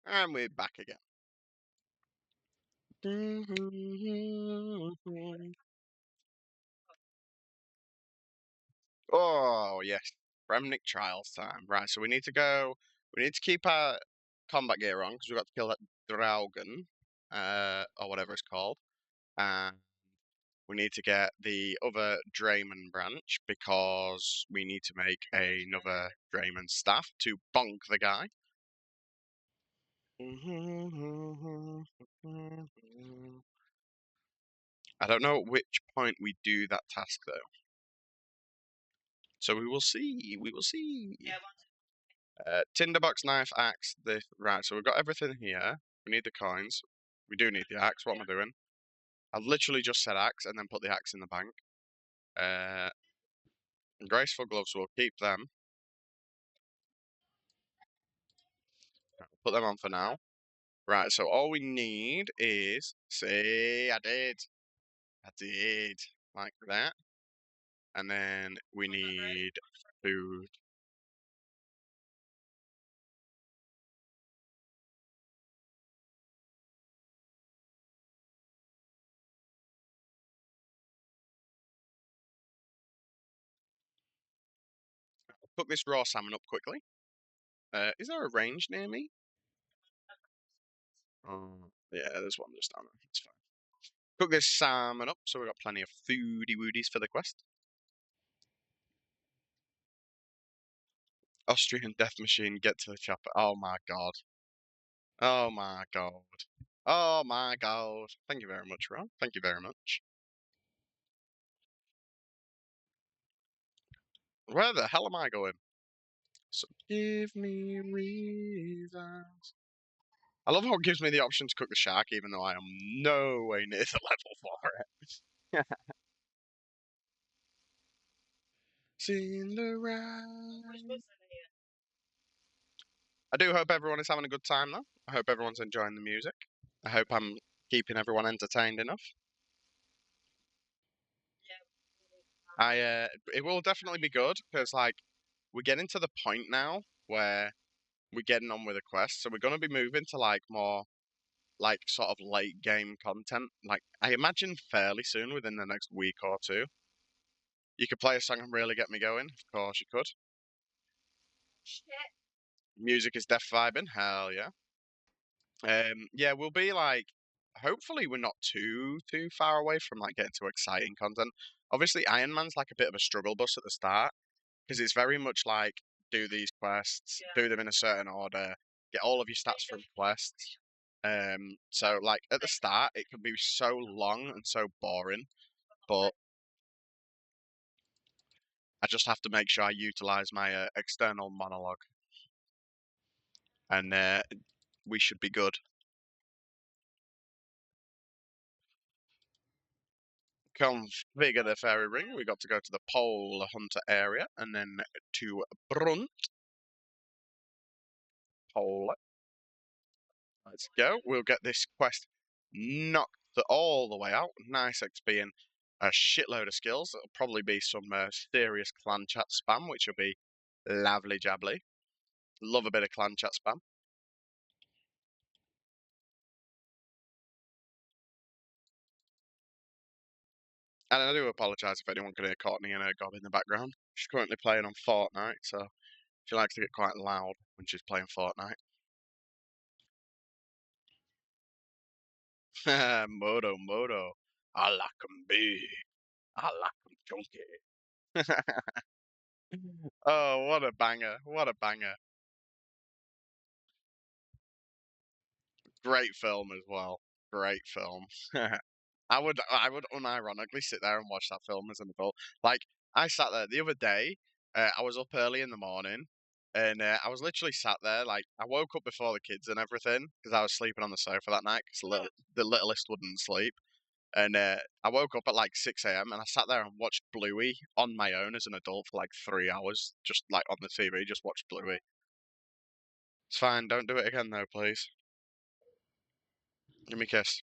And we're back again. Oh, yes. Remnick Trials time. Right, so we need to go. We need to keep our combat gear on because we've got to kill that Draugen, or whatever it's called. And we need to get the other Draymond branch because we need to make another Draymond staff to bonk the guy. I don't know at which point we do that task though. So we will see. We will see. Tinderbox, knife, axe. Right. So we've got everything here. We need the coins. We do need the axe. What am I doing? I literally just said axe and then put the axe in the bank. Uh, graceful gloves. We'll keep them. Put them on for now. Right. So all we need is. See, I did. I did. Like that. And then we need food. Cook this raw salmon up quickly. Is there a range near me? Oh, yeah, there's one just down there. It's fine. Cook this salmon up so we've got plenty of foodie woodies for the quest. Austrian death machine, get to the chopper. Oh my god. Oh my god. Oh my god. Thank you very much, Ron. Thank you very much. Where the hell am I going? So give me reasons. I love how it gives me the option to cook the shark, even though I am no way near the level for it. Seen the rise. I do hope everyone is having a good time, though. I hope everyone's enjoying the music. I hope I'm keeping everyone entertained enough. It will definitely be good because like we're getting to the point now where we're getting on with the quest, so we're gonna be moving to like more like sort of late game content. Like I imagine fairly soon, within the next week or two. You could play a song and really get me going. Of course you could. Music is def vibing. Hell yeah. Yeah, we'll be like. Hopefully, we're not too far away from like getting to exciting content. Obviously, Iron Man's like a bit of a struggle bus at the start because it's very much like do these quests, do them in a certain order, get all of your stats from quests. So like at the start, it can be so long and so boring, but I just have to make sure I utilize my external monologue, and we should be good. Configure the fairy ring. We got to go to the pole hunter area and then to Brunt pole. Let's go. We'll get this quest knocked all the way out. Nice XP and a shitload of skills. It'll probably be some serious clan chat spam, which will be lovely jabbly. Love a bit of clan chat spam. And I do apologise if anyone can hear Courtney and her gob in the background. She's currently playing on Fortnite, so she likes to get quite loud when she's playing Fortnite. Moto, Moto. I like 'em big. I like 'em chunky. Oh, what a banger. What a banger. Great film as well. Great film. I would unironically sit there and watch that film as an adult. Like I sat there the other day. I was up early in the morning, and I was literally sat there. Like I woke up before the kids and everything because I was sleeping on the sofa that night because the littlest wouldn't sleep. And I woke up at like 6 a.m. and I sat there and watched Bluey on my own as an adult for like 3 hours, just like on the TV, just watched Bluey. It's fine. Don't do it again though, please. Give me a kiss.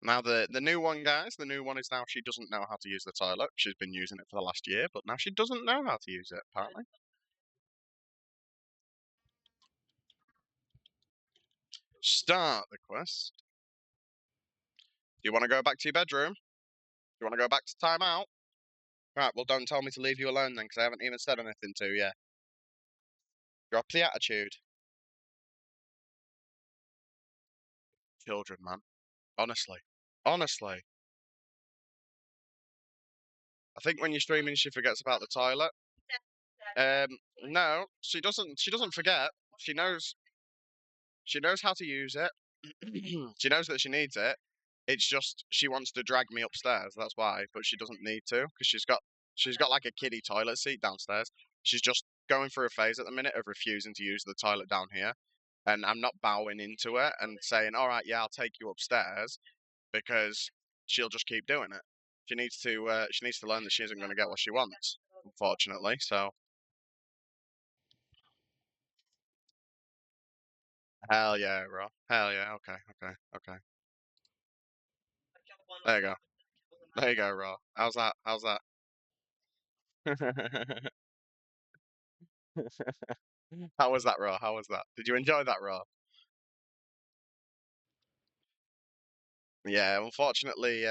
Now the new one, guys, the new one is now she doesn't know how to use the toilet. She's been using it for the last year, but now she doesn't know how to use it, apparently. Start the quest. Do you want to go back to your bedroom? Do you want to go back to timeout? Right, well, don't tell me to leave you alone then, because I haven't even said anything to you. Drop the attitude. Children, man. Honestly. Honestly. I think when you're streaming, she forgets about the toilet. No, she doesn't. She doesn't forget. She knows. She knows how to use it. She knows that she needs it. It's just she wants to drag me upstairs. That's why. But she doesn't need to because she's got like a kiddie toilet seat downstairs. She's just going through a phase at the minute of refusing to use the toilet down here, and I'm not bowing into it and saying, "All right, yeah, I'll take you upstairs," because she'll just keep doing it. She needs to learn that she isn't going to get what she wants, unfortunately. So hell yeah, bro. Hell yeah. Okay, okay, okay. There you go. There you go, Raw. How's that? How's that? How was that, Raw? How was that? Did you enjoy that, Raw? Yeah, unfortunately,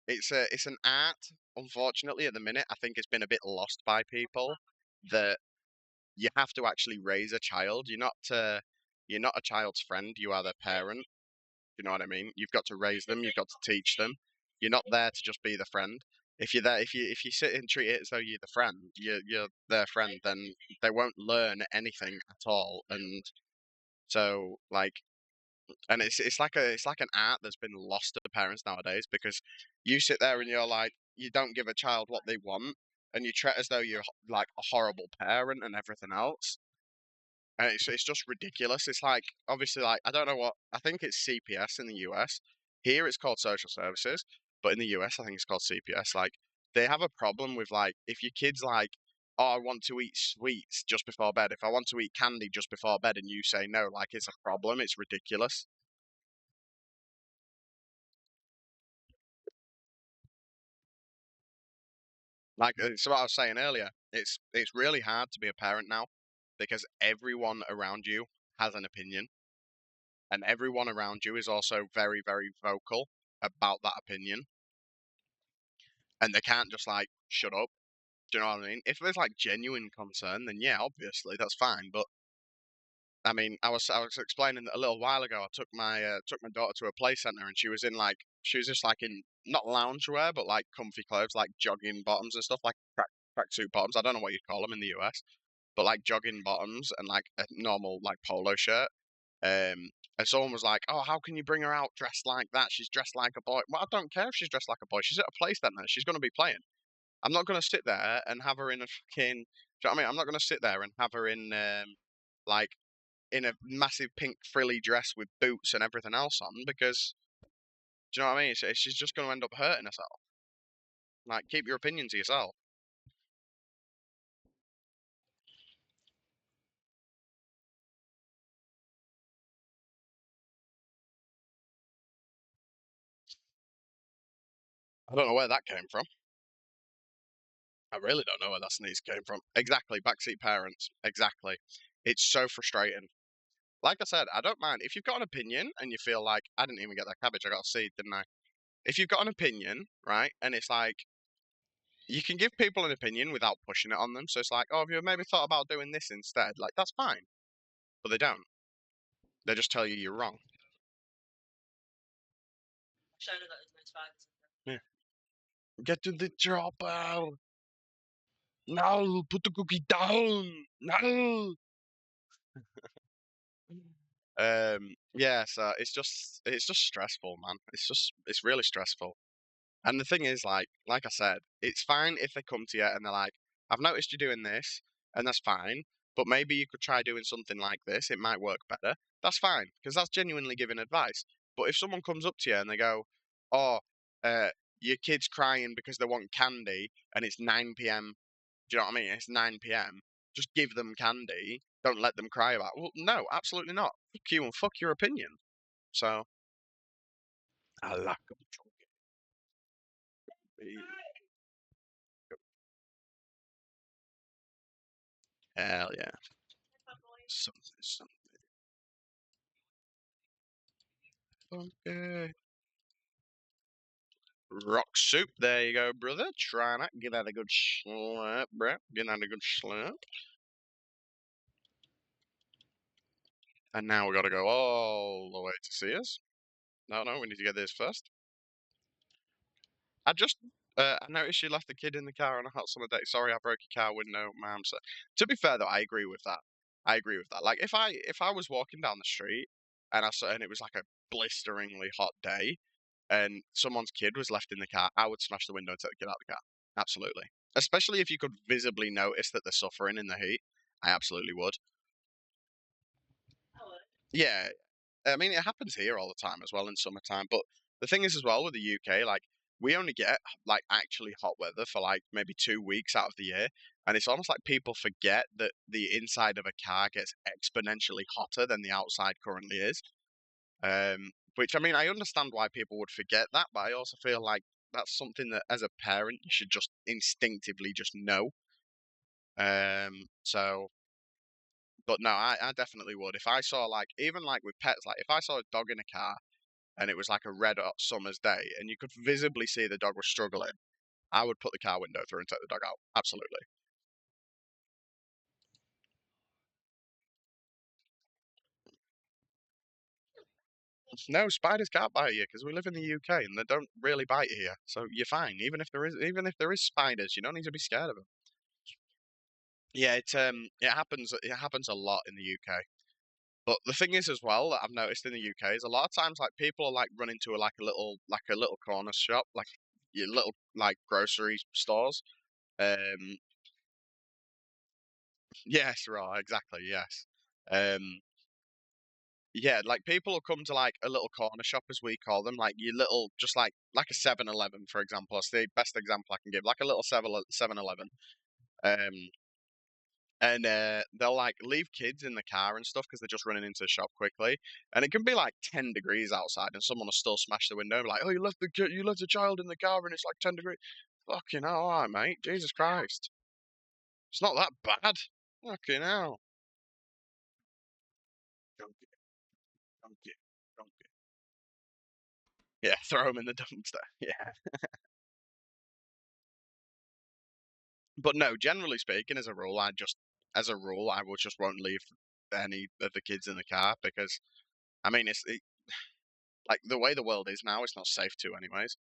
it's an art. Unfortunately, at the minute, I think it's been a bit lost by people that you have to actually raise a child. You're not a child's friend. You are their parent. You know what I mean? You've got to raise them. You've got to teach them. You're not there to just be the friend. If you sit and treat it as though you're the friend, you're their friend, then they won't learn anything at all. And so, like, and it's like an art that's been lost to parents nowadays because you sit there and you're like, you don't give a child what they want, and you treat as though you're like a horrible parent and everything else. And it's just ridiculous. It's like obviously like I don't know what I think it's CPS in the US. Here it's called social services, but in the US I think it's called CPS. Like they have a problem with like if your kid's like, oh, I want to eat sweets just before bed. If I want to eat candy just before bed and you say no, like it's a problem. It's ridiculous. Like it's what I was saying earlier. It's really hard to be a parent now because everyone around you has an opinion and everyone around you is also very, very vocal about that opinion, and they can't just like shut up. Do you know what I mean? If there's like genuine concern, then yeah, obviously that's fine. But I mean, I was explaining that a little while ago. I took my daughter to a play center, and she was just like in not loungewear, but like comfy clothes, like jogging bottoms and stuff, like tracksuit bottoms. I don't know what you'd call them in the US, but like jogging bottoms and like a normal like polo shirt. And someone was like, "Oh, how can you bring her out dressed like that? She's dressed like a boy." Well, I don't care if she's dressed like a boy. She's at a place then. She's going to be playing. I'm not going to sit there and have her in a fucking. Do you know what I mean? I'm not going to sit there and have her in like in a massive pink frilly dress with boots and everything else on because do you know what I mean? She's just going to end up hurting herself. Like, keep your opinion to yourself. I don't know where that came from. I really don't know where that sneeze came from. Exactly, backseat parents. Exactly. It's so frustrating. Like I said, I don't mind. If you've got an opinion and you feel like, I didn't even get that cabbage, I got a seed, didn't I? If you've got an opinion, right, and it's like, you can give people an opinion without pushing it on them. So it's like, oh, have you maybe thought about doing this instead? Like, that's fine. But they don't. They just tell you you're wrong. Yeah. Get to the dropout. No, put the cookie down. No. Yeah, so it's just stressful, man. It's really stressful. And the thing is, like I said, it's fine if they come to you and they're like, "I've noticed you're doing this," and that's fine. But maybe you could try doing something like this. It might work better. That's fine because that's genuinely giving advice. But if someone comes up to you and they go, "Oh, uh, your kid's crying because they want candy and it's 9 p.m." Do you know what I mean? It's 9 p.m. Just give them candy. Don't let them cry about it. Well, no, absolutely not. Fuck you and fuck your opinion. So, I like 'em chunky. Hell yeah. Something funky. Rock soup. There you go, brother. Try that. Give that a good slap, bro. Give that a good slap. And now we got to go all the way to Sears. No, we need to get this first. I noticed you left the kid in the car on a hot summer day. Sorry, I broke your car window, ma'am. So, to be fair though, I agree with that. I agree with that. Like if I was walking down the street and I saw and it was like a blisteringly hot day and someone's kid was left in the car, I would smash the window and take the kid out of the car. Absolutely. Especially if you could visibly notice that they're suffering in the heat. I absolutely would. Yeah, I mean, it happens here all the time as well in summertime. But the thing is, as well, with the UK, like we only get like actually hot weather for like maybe 2 weeks out of the year, and it's almost like people forget that the inside of a car gets exponentially hotter than the outside currently is. Which I mean, I understand why people would forget that, but I also feel like that's something that, as a parent, you should just instinctively just know. So, but no, I definitely would. If I saw like even like with pets, like if I saw a dog in a car and it was like a red hot summer's day, and you could visibly see the dog was struggling, I would put the car window through and take the dog out. Absolutely. No, spiders can't bite you because we live in the UK and they don't really bite here, so you're fine. Even if there is spiders, you don't need to be scared of them. Yeah, it happens a lot in the UK. But the thing is as well that I've noticed in the UK is a lot of times like people are like running to like a little corner shop, like your little like grocery stores. Um, yes, right, exactly, yes. Um, Yeah, like people will come to like a little corner shop as we call them, like your little just like a 7-Eleven, for example. That's the best example I can give. Like a little 7-Eleven. Um and they'll like leave kids in the car and stuff because they're just running into the shop quickly. And it can be like 10 degrees outside and someone will still smash the window and be like, "Oh, you left a child in the car and it's like 10 degrees." Fucking hell, all right, mate. Jesus Christ. It's not that bad. Fucking hell. Donkey, donkey, donkey. Yeah, throw them in the dumpster. Yeah. But no, generally speaking, as a rule, I will just won't leave any of the kids in the car because I mean like the way the world is now, it's not safe to anyways.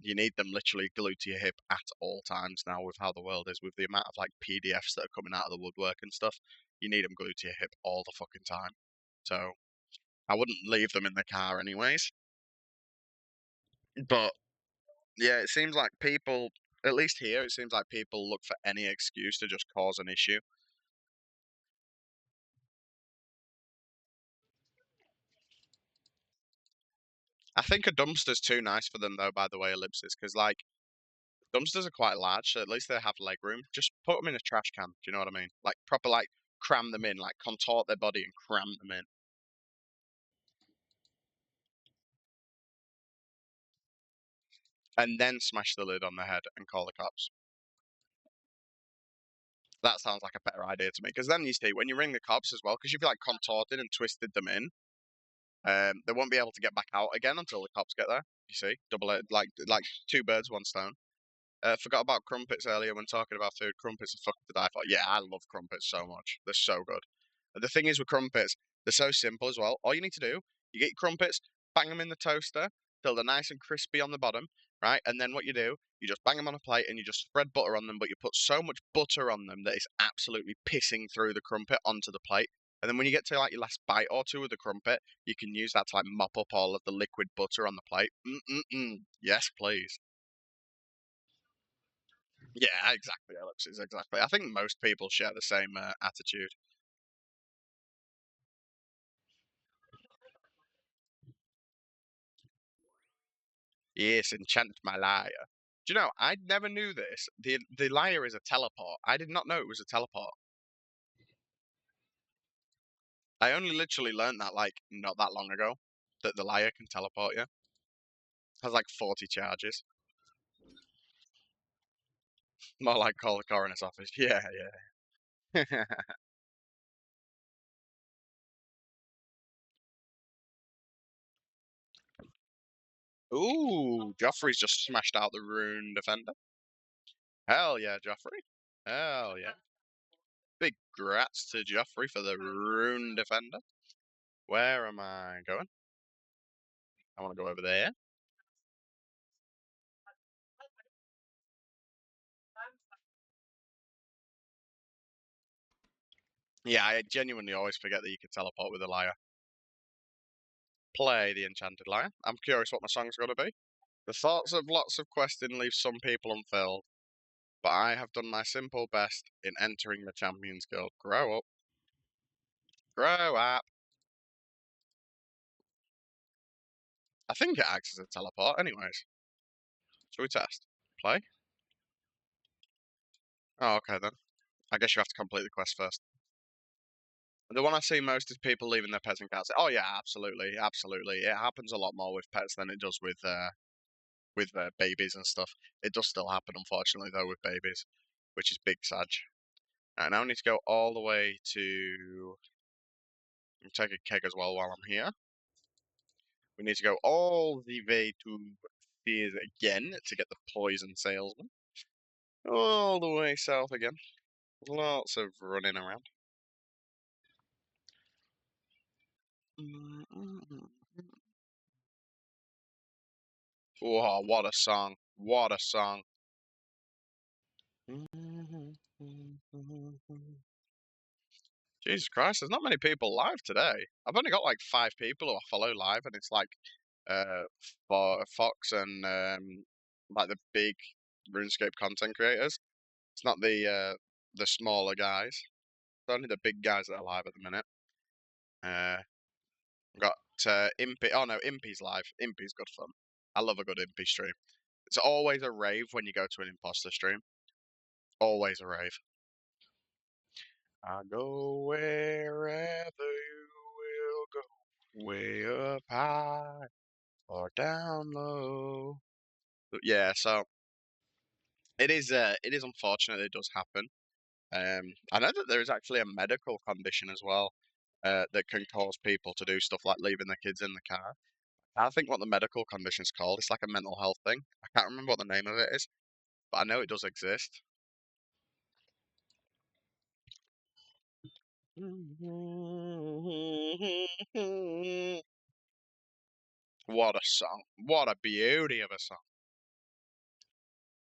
You need them literally glued to your hip at all times now with how the world is, with the amount of like PDFs that are coming out of the woodwork and stuff. You need them glued to your hip all the fucking time. So I wouldn't leave them in the car anyways. But yeah, it seems like people, at least here, it seems like people look for any excuse to just cause an issue. I think a dumpster's too nice for them though, by the way, ellipsis, because like dumpsters are quite large, so at least they have leg room. Just put them in a trash can. Do you know what I mean? Like proper, like cram them in, like contort their body and cram them in, and then smash the lid on their head and call the cops. That sounds like a better idea to me. Because then you see, when you ring the cops as well, because you've like contorted and twisted them in, they won't be able to get back out again until the cops get there. You see, double it, like two birds, one stone. Forgot about crumpets earlier when talking about food. Crumpets are fucking to die for. Yeah, I love crumpets so much. They're so good. The thing is with crumpets, they're so simple as well. All you need to do, you get your crumpets, bang them in the toaster till they're nice and crispy on the bottom. right? And then what you just bang them on a plate and you just spread butter on them, but you put so much butter on them that it's absolutely pissing through the crumpet onto the plate. And then when you get to like your last bite or two of the crumpet, you can use that to like mop up all of the liquid butter on the plate. Mm-mm-mm. Yes, please. Yeah, exactly, ellipses, exactly. I think most people share the same attitude. Yes, enchant my lyre. Do you know, I never knew this. The lyre is a teleport. I did not know it was a teleport. I only literally learned that like not that long ago. That the lyre can teleport you. Has like 40 charges. More like call the coroner's office. Yeah, yeah. Ooh, Joffrey's just smashed out the rune defender. Hell yeah, Joffrey. Hell yeah. Big grats to Joffrey for the rune defender. Where am I going? I want to go over there. Yeah, I genuinely always forget that you can teleport with a lyre. Play the enchanted lyre. I'm curious what my song's going to be. The thoughts of lots of questing leave some people unfilled, but I have done my simple best in entering the Champions Guild. Grow up. Grow up. I think it acts as a teleport, anyways. Shall we test? Play? Oh, okay then. I guess you have to complete the quest first. The one I see most is people leaving their pets in cars. Oh yeah, absolutely, absolutely. It happens a lot more with pets than it does with babies and stuff. It does still happen, unfortunately, though, with babies, which is big sad. I now need to go all the way to take a keg as well while I'm here. We need to go all the way to Fears again to get the poison salesman. All the way south again. Lots of running around. Oh, what a song. What a song. Jesus Christ, there's not many people live today. I've only got like 5 people who I follow live, and it's like uh for Fox and like the big RuneScape content creators. It's not the smaller guys. It's only the big guys that are live at the minute. Uh, got Impy. Oh no, Impy's live. Impy's good fun. I love a good Impy stream. It's always a rave when you go to an imposter stream. Always a rave. I go wherever you will go, way up high or down low. But yeah, so it is unfortunate it does happen. I know that there is actually a medical condition as well that can cause people to do stuff like leaving their kids in the car. I think what the medical condition's called, it's like a mental health thing. I can't remember what the name of it is, but I know it does exist. What a song. What a beauty of a song.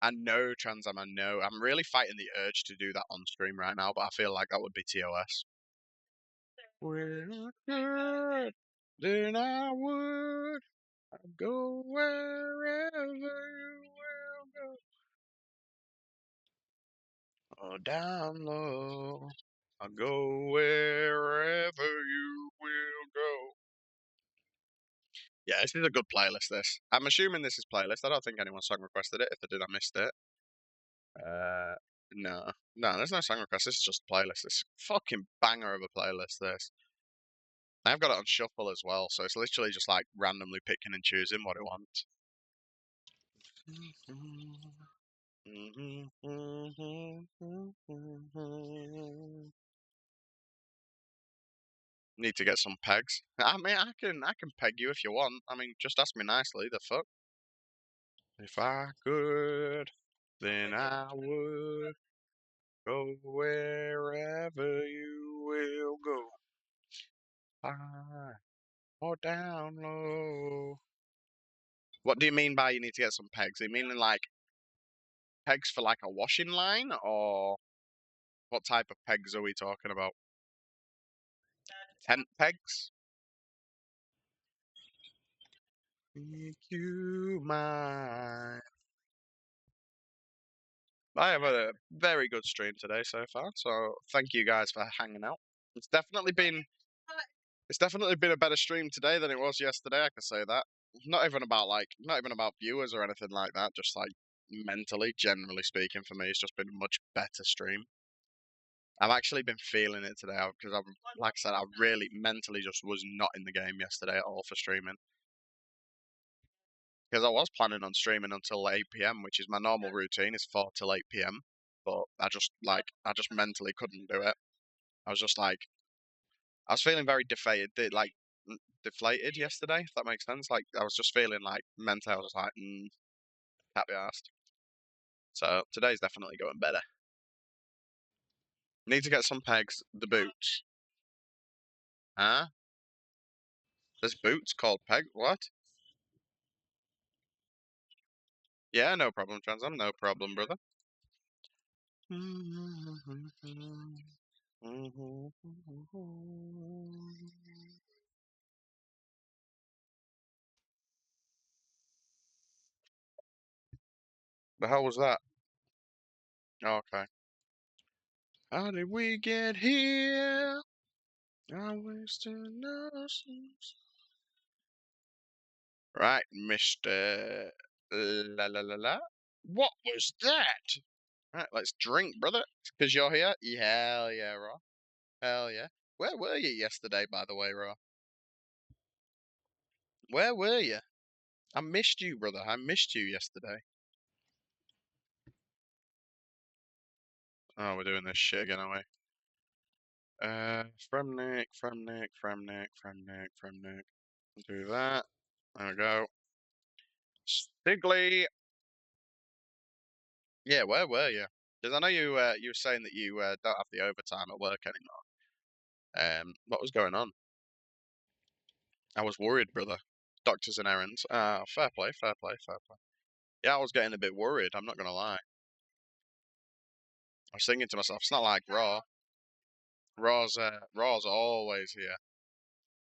I know, Transam, I know. I'm really fighting the urge to do that on stream right now, but I feel like that would be TOS. Well, good, then I would go wherever you will go. Or down low. I'll go wherever you will go. Yeah, this is a good playlist, this. I'm assuming this is playlist. I don't think anyone song requested it. If they did, I missed it. Uh, no. No, there's no song request. This is just a playlist. This fucking banger of a playlist, this. I've got it on shuffle as well, so it's literally just like randomly picking and choosing what I want. Need to get some pegs. I mean, I can peg you if you want. I mean, just ask me nicely. The fuck? If I could, then I would go wherever you will go. High or down low. What do you mean by you need to get some pegs? Are you meaning like pegs for like a washing line, or what type of pegs are we talking about? Tent pegs? Make you mine. I have had a very good stream today so far, so thank you guys for hanging out. It's definitely been it's definitely been a better stream today than it was yesterday, I can say that. Not even about viewers or anything like that, just like mentally, generally speaking, for me, it's just been a much better stream. I've actually been feeling it today because like I said, I really mentally just was not in the game yesterday at all for streaming. Because I was planning on streaming until 8 p.m., which is my normal routine, is 4 till 8 p.m. But I just mentally couldn't do it. I was just like, I was feeling very deflated yesterday, if that makes sense. Like, I was just feeling like mentally, I was like, can't be asked. So today's definitely going better. Need to get some pegs, the boots. Huh? There's boots called peg. What? Yeah, no problem, Transam. No problem, brother. The hell was that? Oh, okay. How did we get here? I wasted innocence. Right, Mister. La la la la. What was that? Right, let's drink, brother. Because you're here. Hell yeah, Raw. Hell yeah. Where were you yesterday, by the way, Raw? Where were you? I missed you, brother. I missed you yesterday. Oh, we're doing this shit again, aren't we? From Nick, from Nick, from Nick, from Nick, from Nick. Do that. There we go. Stigley. Yeah, where were you? Because I know you were saying that you don't have the overtime at work anymore. What was going on? I was worried, brother. Doctors and errands. Ah, fair play, fair play, fair play. Yeah, I was getting a bit worried. I'm not gonna lie. I was thinking to myself, it's not like Raw. Raw's always here.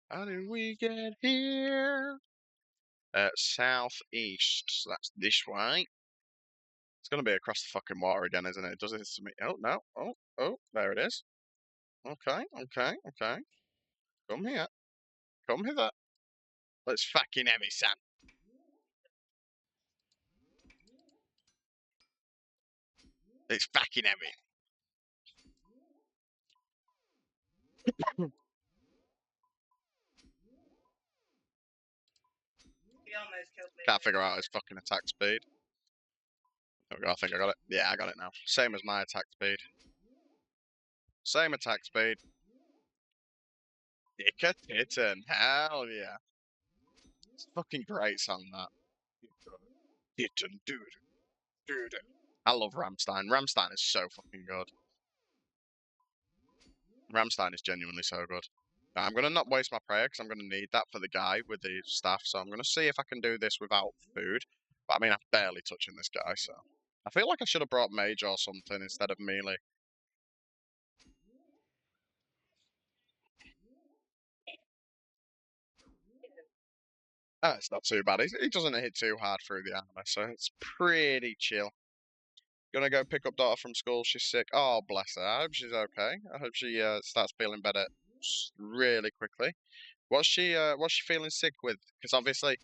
How did we get here? Southeast. So that's this way. It's gonna be across the fucking water again, isn't it? Does it to me? Oh no! Oh, there it is. Okay, okay, okay. Come here. Come hither. Let's fucking have it, son. Let's fucking have it. Can't figure out his fucking attack speed. There we go. I think I got it. Yeah, I got it now. Same as my attack speed. Same attack speed. Dicker Titten. Hell yeah. It's a fucking great song, that. Titten, dude. I love Ramstein. Ramstein is so fucking good. Ramstein is genuinely so good. I'm going to not waste my prayer because I'm going to need that for the guy with the staff. So I'm going to see if I can do this without food. But I mean, I'm barely touching this guy, so. I feel like I should have brought Mage or something instead of Melee. It's not too bad. He doesn't hit too hard through the armor, so it's pretty chill. Gonna go pick up daughter from school. She's sick. Oh, bless her. I hope she's okay. I hope she starts feeling better really quickly. What's she feeling sick with? Because obviously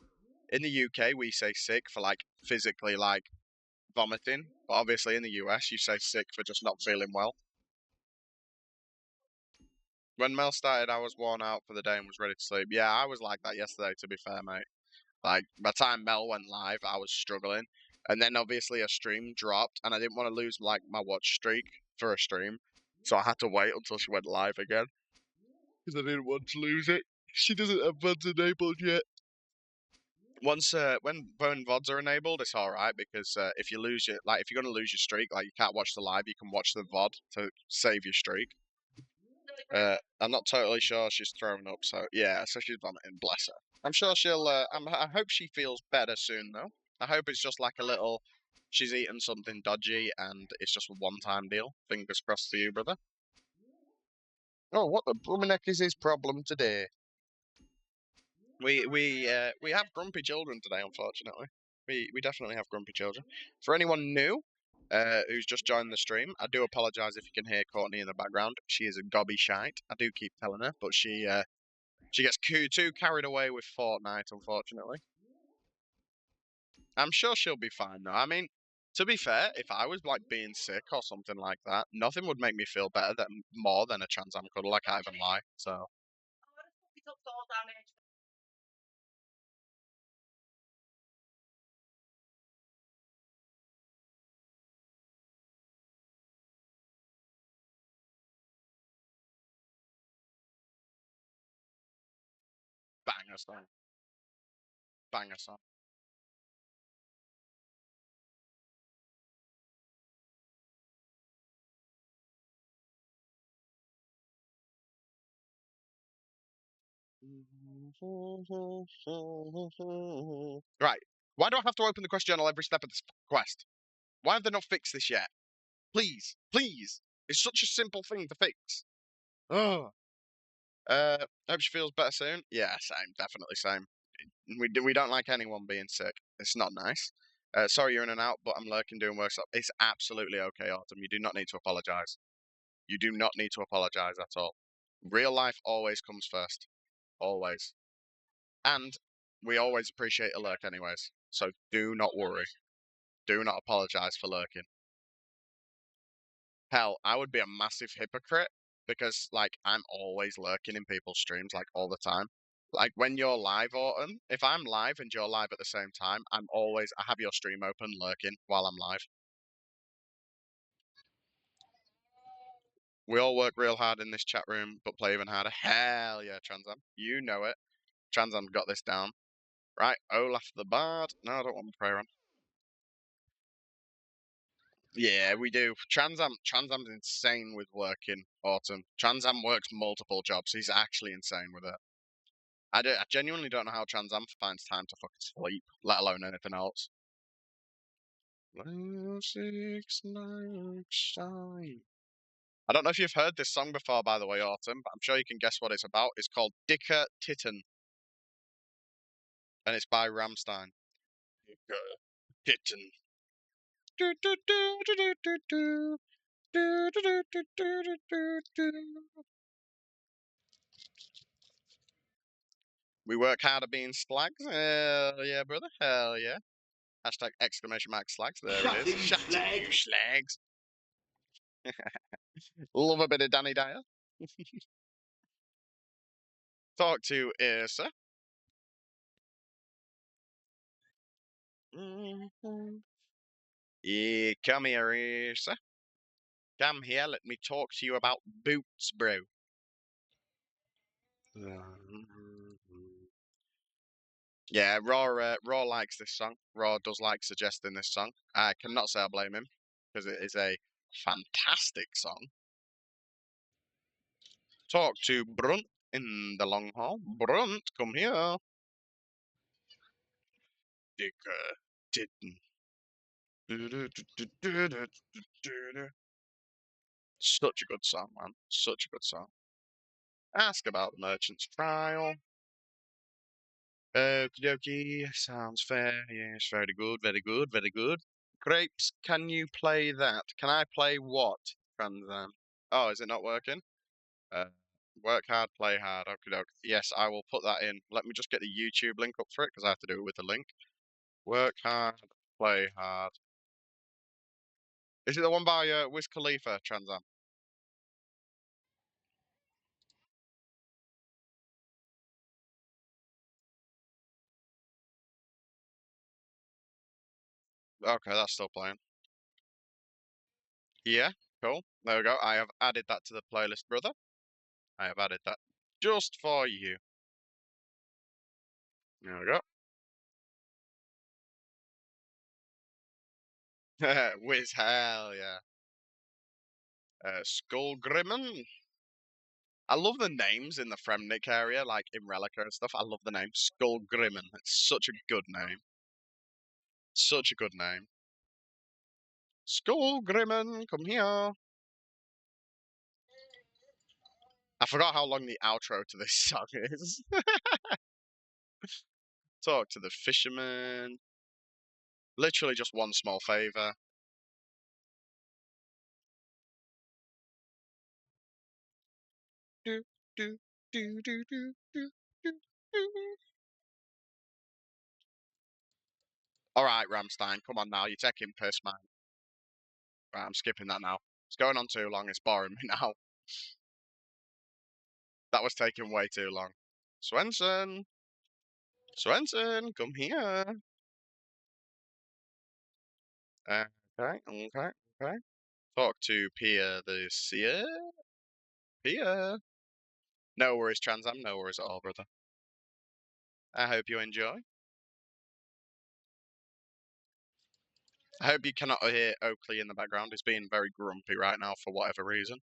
in the UK we say sick for like physically like vomiting, but obviously in the US you say sick for just not feeling well. When Mel started, I was worn out for the day and was ready to sleep. Yeah, I was like that yesterday, to be fair, mate. Like, by the time Mel went live, I was struggling. And then obviously a stream dropped, and I didn't want to lose like my watch streak for a stream. So I had to wait until she went live again. Because I didn't want to lose it. She doesn't have VODs enabled yet. When VODs are enabled, it's alright because if you lose your if you're gonna lose your streak, like you can't watch the live, you can watch the VOD to save your streak. I'm not totally sure she's throwing up, so yeah, so she's vomiting, bless her. I'm sure she'll. I hope she feels better soon, though. I hope it's just like a little. She's eaten something dodgy, and it's just a one-time deal. Fingers crossed for you, brother. Oh, what the blooming heck is his problem today? We have grumpy children today, unfortunately. We definitely have grumpy children. For anyone new, who's just joined the stream, I do apologise if you can hear Courtney in the background. She is a gobby shite. I do keep telling her, but she gets too carried away with Fortnite, unfortunately. I'm sure she'll be fine though. I mean, to be fair, if I was like being sick or something like that, nothing would make me feel better than more than a Trans Am cuddle. I can't even lie. So banger song, banger song. Right. Why do I have to open the quest journal every step of this quest? Why have they not fixed this yet? Please, please. It's such a simple thing to fix. Oh. Hope she feels better soon. Yeah, same, definitely same. We don't like anyone being sick. It's not nice. Sorry you're in and out, but I'm lurking doing work. It's absolutely okay, Autumn. You do not need to apologise. You do not need to apologise at all. Real life always comes first. Always. And we always appreciate a lurk anyways. So do not worry. Do not apologise for lurking. Hell, I would be a massive hypocrite because like I'm always lurking in people's streams like all the time. Like when you're live, Autumn, if I'm live and you're live at the same time, I have your stream open lurking while I'm live. We all work real hard in this chat room, but play even harder. Hell yeah, Transam. You know it. Transam got this down. Right, Olaf the Bard. No, I don't want the prayer on. Yeah, we do. Transam's insane with working, Autumn. Transam works multiple jobs. He's actually insane with it. I genuinely don't know how Transam finds time to fucking sleep, let alone anything else. 6 9 shine. I don't know if you've heard this song before, by the way, Autumn, but I'm sure you can guess what it's about. It's called Dicker Titten, and it's by Ramstein. Dicker Titten. Do, do, do, do, do, do, do. Do, do, do, do, do, do, do, do. We work hard at being slags. Hell yeah, brother. Hell yeah. Hashtag exclamation mark slags. There it Shut is. it, you Shut it, you slag. slags. Love a bit of Danny Dyer. Talk to Ursa. Yeah, come here, Ursa. Come here, let me talk to you about boots, bro. Yeah, Raw likes this song. Raw does like suggesting this song. I cannot say I blame him because it is a fantastic song. Talk to Brunt in the long hall. Brunt, come here. Dicker Titten. Such a good song, man. Such a good song. Ask about the merchant's trial. Okie dokie. Sounds fair. Yes, very good, very good, very good. Grapes, can you play that? Can I play what? Franzan. Oh, is it not working? Uh, work hard, play hard. Okie doke. Yes, I will put that in. Let me just get the YouTube link up for it because I have to do it with the link. Work hard, play hard. Is it the one by Wiz Khalifa, Transam? Okay, that's still playing. Yeah, cool. There we go. I have added that to the playlist, brother. I have added that just for you. There we go. Wiz, hell yeah. Skullgrimmen. I love the names in the Fremnik area, like in Relica and stuff. I love the name Skullgrimmen. It's such a good name. Such a good name. Skullgrimmen, come here. I forgot how long the outro to this song is. Talk to the fisherman. Literally just one small favor. Do, do, do, do, do, do, do, do. All right, Ramstein, come on now. You're taking piss, man. Right, I'm skipping that now. It's going on too long. It's boring me now. That was taking way too long. Swenson, Swenson, come here. Okay, okay, okay. Talk to Pia the Seer. Pia. No worries, Transam. No worries at all, brother. I hope you enjoy. I hope you cannot hear Oakley in the background. He's being very grumpy right now for whatever reason.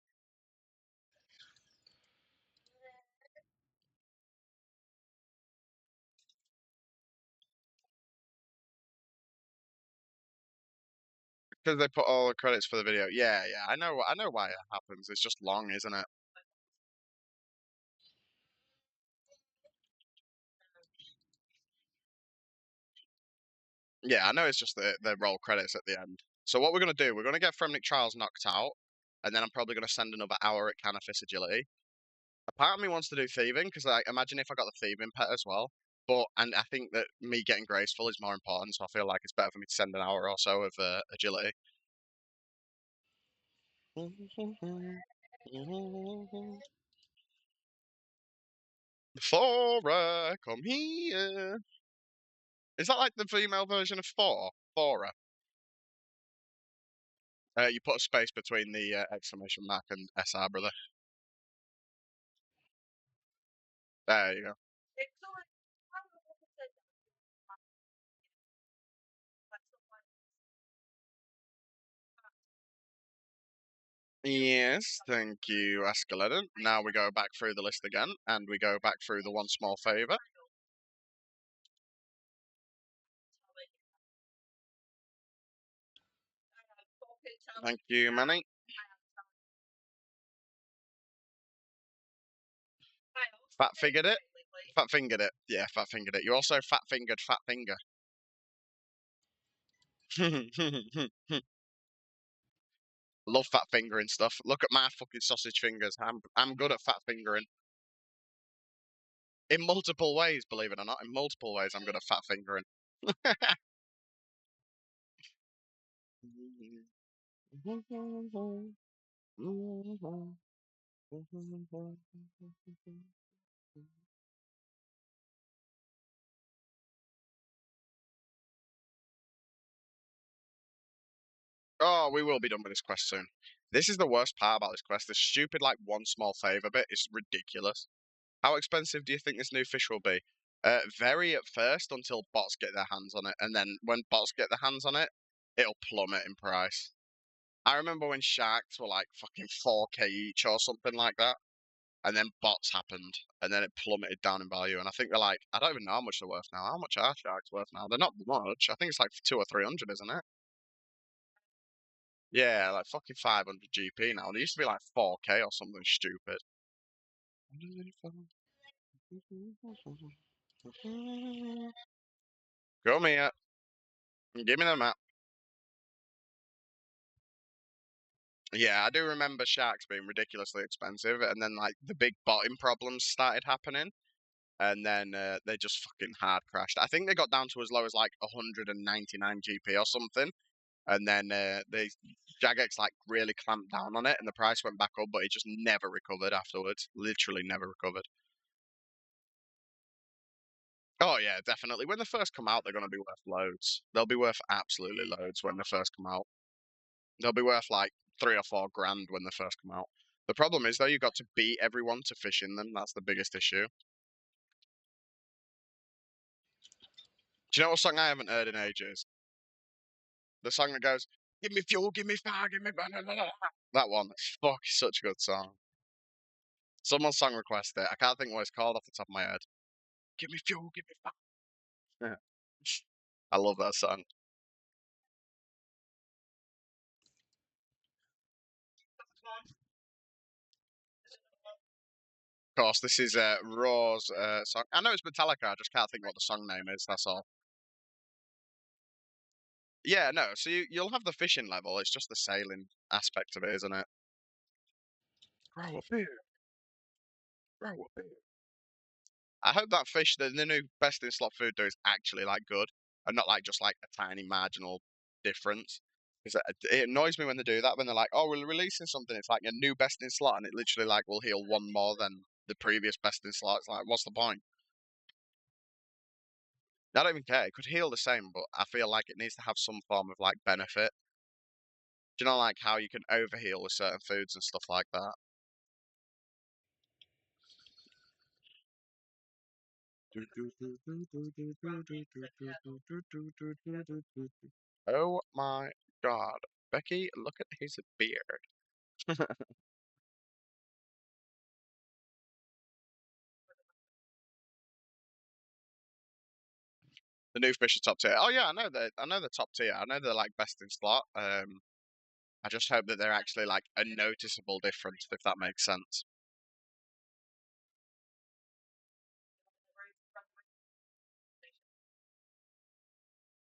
Because they put all the credits for the video. Yeah, yeah, I know why it happens. It's just long, isn't it? Yeah, I know it's just the roll credits at the end. So what we're gonna do, we're gonna get Fremnik Trials knocked out, and then I'm probably gonna send another hour at Canafice Agility. A part of me wants to do thieving because, like, imagine if I got the thieving pet as well. And I think that me getting graceful is more important, so I feel like it's better for me to send an hour or so of agility. Thora, come here. Is that like the female version of Thor? Thora. You put a space between the exclamation mark and SR, brother. There you go. Yes, thank you, Askeladden. Now we go back through the list again, and we go back through the one small favour. Thank you, Manny. Fat fingered it. Fat fingered it. Yeah, fat fingered it. You also fat fingered fat finger. Love fat fingering stuff. Look at my fucking sausage fingers. I'm good at fat fingering. In multiple ways, believe it or not. In multiple ways, I'm good at fat fingering. Oh, we will be done with this quest soon. This is the worst part about this quest. This stupid, like, one small favour bit is ridiculous. How expensive do you think this new fish will be? Very at first until bots get their hands on it. And then when bots get their hands on it, it'll plummet in price. I remember when sharks were like fucking 4K each or something like that. And then bots happened. And then it plummeted down in value. And I think they're like, I don't even know how much they're worth now. How much are sharks worth now? They're not much. I think it's like 2 or 300, isn't it? Yeah, like fucking 500 GP now. And it used to be like 4K or something stupid. Go me up. Give me the map. Yeah, I do remember sharks being ridiculously expensive, and then like the big botting problems started happening, and then they just fucking hard crashed. I think they got down to as low as like 199 GP or something, and then they Jagex like really clamped down on it, and the price went back up, but it just never recovered afterwards. Literally never recovered. Oh yeah, definitely. When they first come out, they're gonna be worth loads. They'll be worth absolutely loads when they first come out. They'll be worth like 3 or 4 grand when they first come out. The problem is though, you've got to beat everyone to fish in them. That's the biggest issue. Do you know what song I haven't heard in ages? The song that goes, "Give me fuel, give me fire, give me blah, blah, blah, blah." That one. Fuck, such a good song. Someone song requested it. I can't think what it's called off the top of my head. Give me fuel, give me fire. I love that song. Of course, this is Raw's song. I know it's Metallica, I just can't think what the song name is, that's all. Yeah, no, so you'll have the fishing level, it's just the sailing aspect of it, isn't it? Grow a beer, grow a beer. I hope that fish, the new best in slot food, though, is actually like good and not like just like a tiny marginal difference. Because it annoys me when they do that. When they're like, "Oh, we're releasing something. It's like a new best in slot, and it literally like will heal one more than the previous best in slot." It's like, what's the point? I don't even care. It could heal the same, but I feel like it needs to have some form of like benefit. Do you know like how you can overheal with certain foods and stuff like that? Oh my God, Becky, look at his beard. The new fish are top tier. Oh yeah, I know they're top tier. I know they're like best in slot. I just hope that they're actually like a noticeable difference, if that makes sense.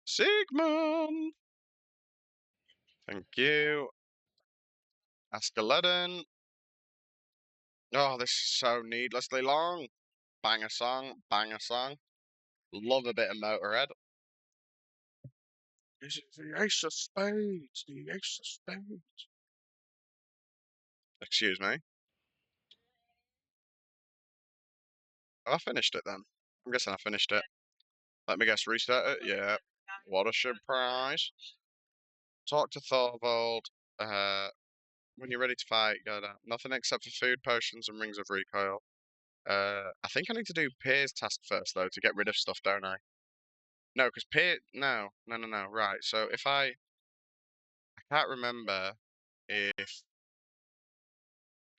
Sigmund, thank you. Askeladdin. Oh, this is so needlessly long. Bang a song, bang a song. Love a bit of Motorhead. This is the Ace of Spades, the Ace of Spades. Excuse me. Have I finished it then? I'm guessing I finished it. Let me guess, restart it? Yeah. What a surprise. Talk to Thorvald. When you're ready to fight, go down. Nothing except for food, potions, and rings of recoil. I think I need to do Pier's task first, though, to get rid of stuff, don't I? No, because Pier... No, no, no, no. Right, so if I can't remember if...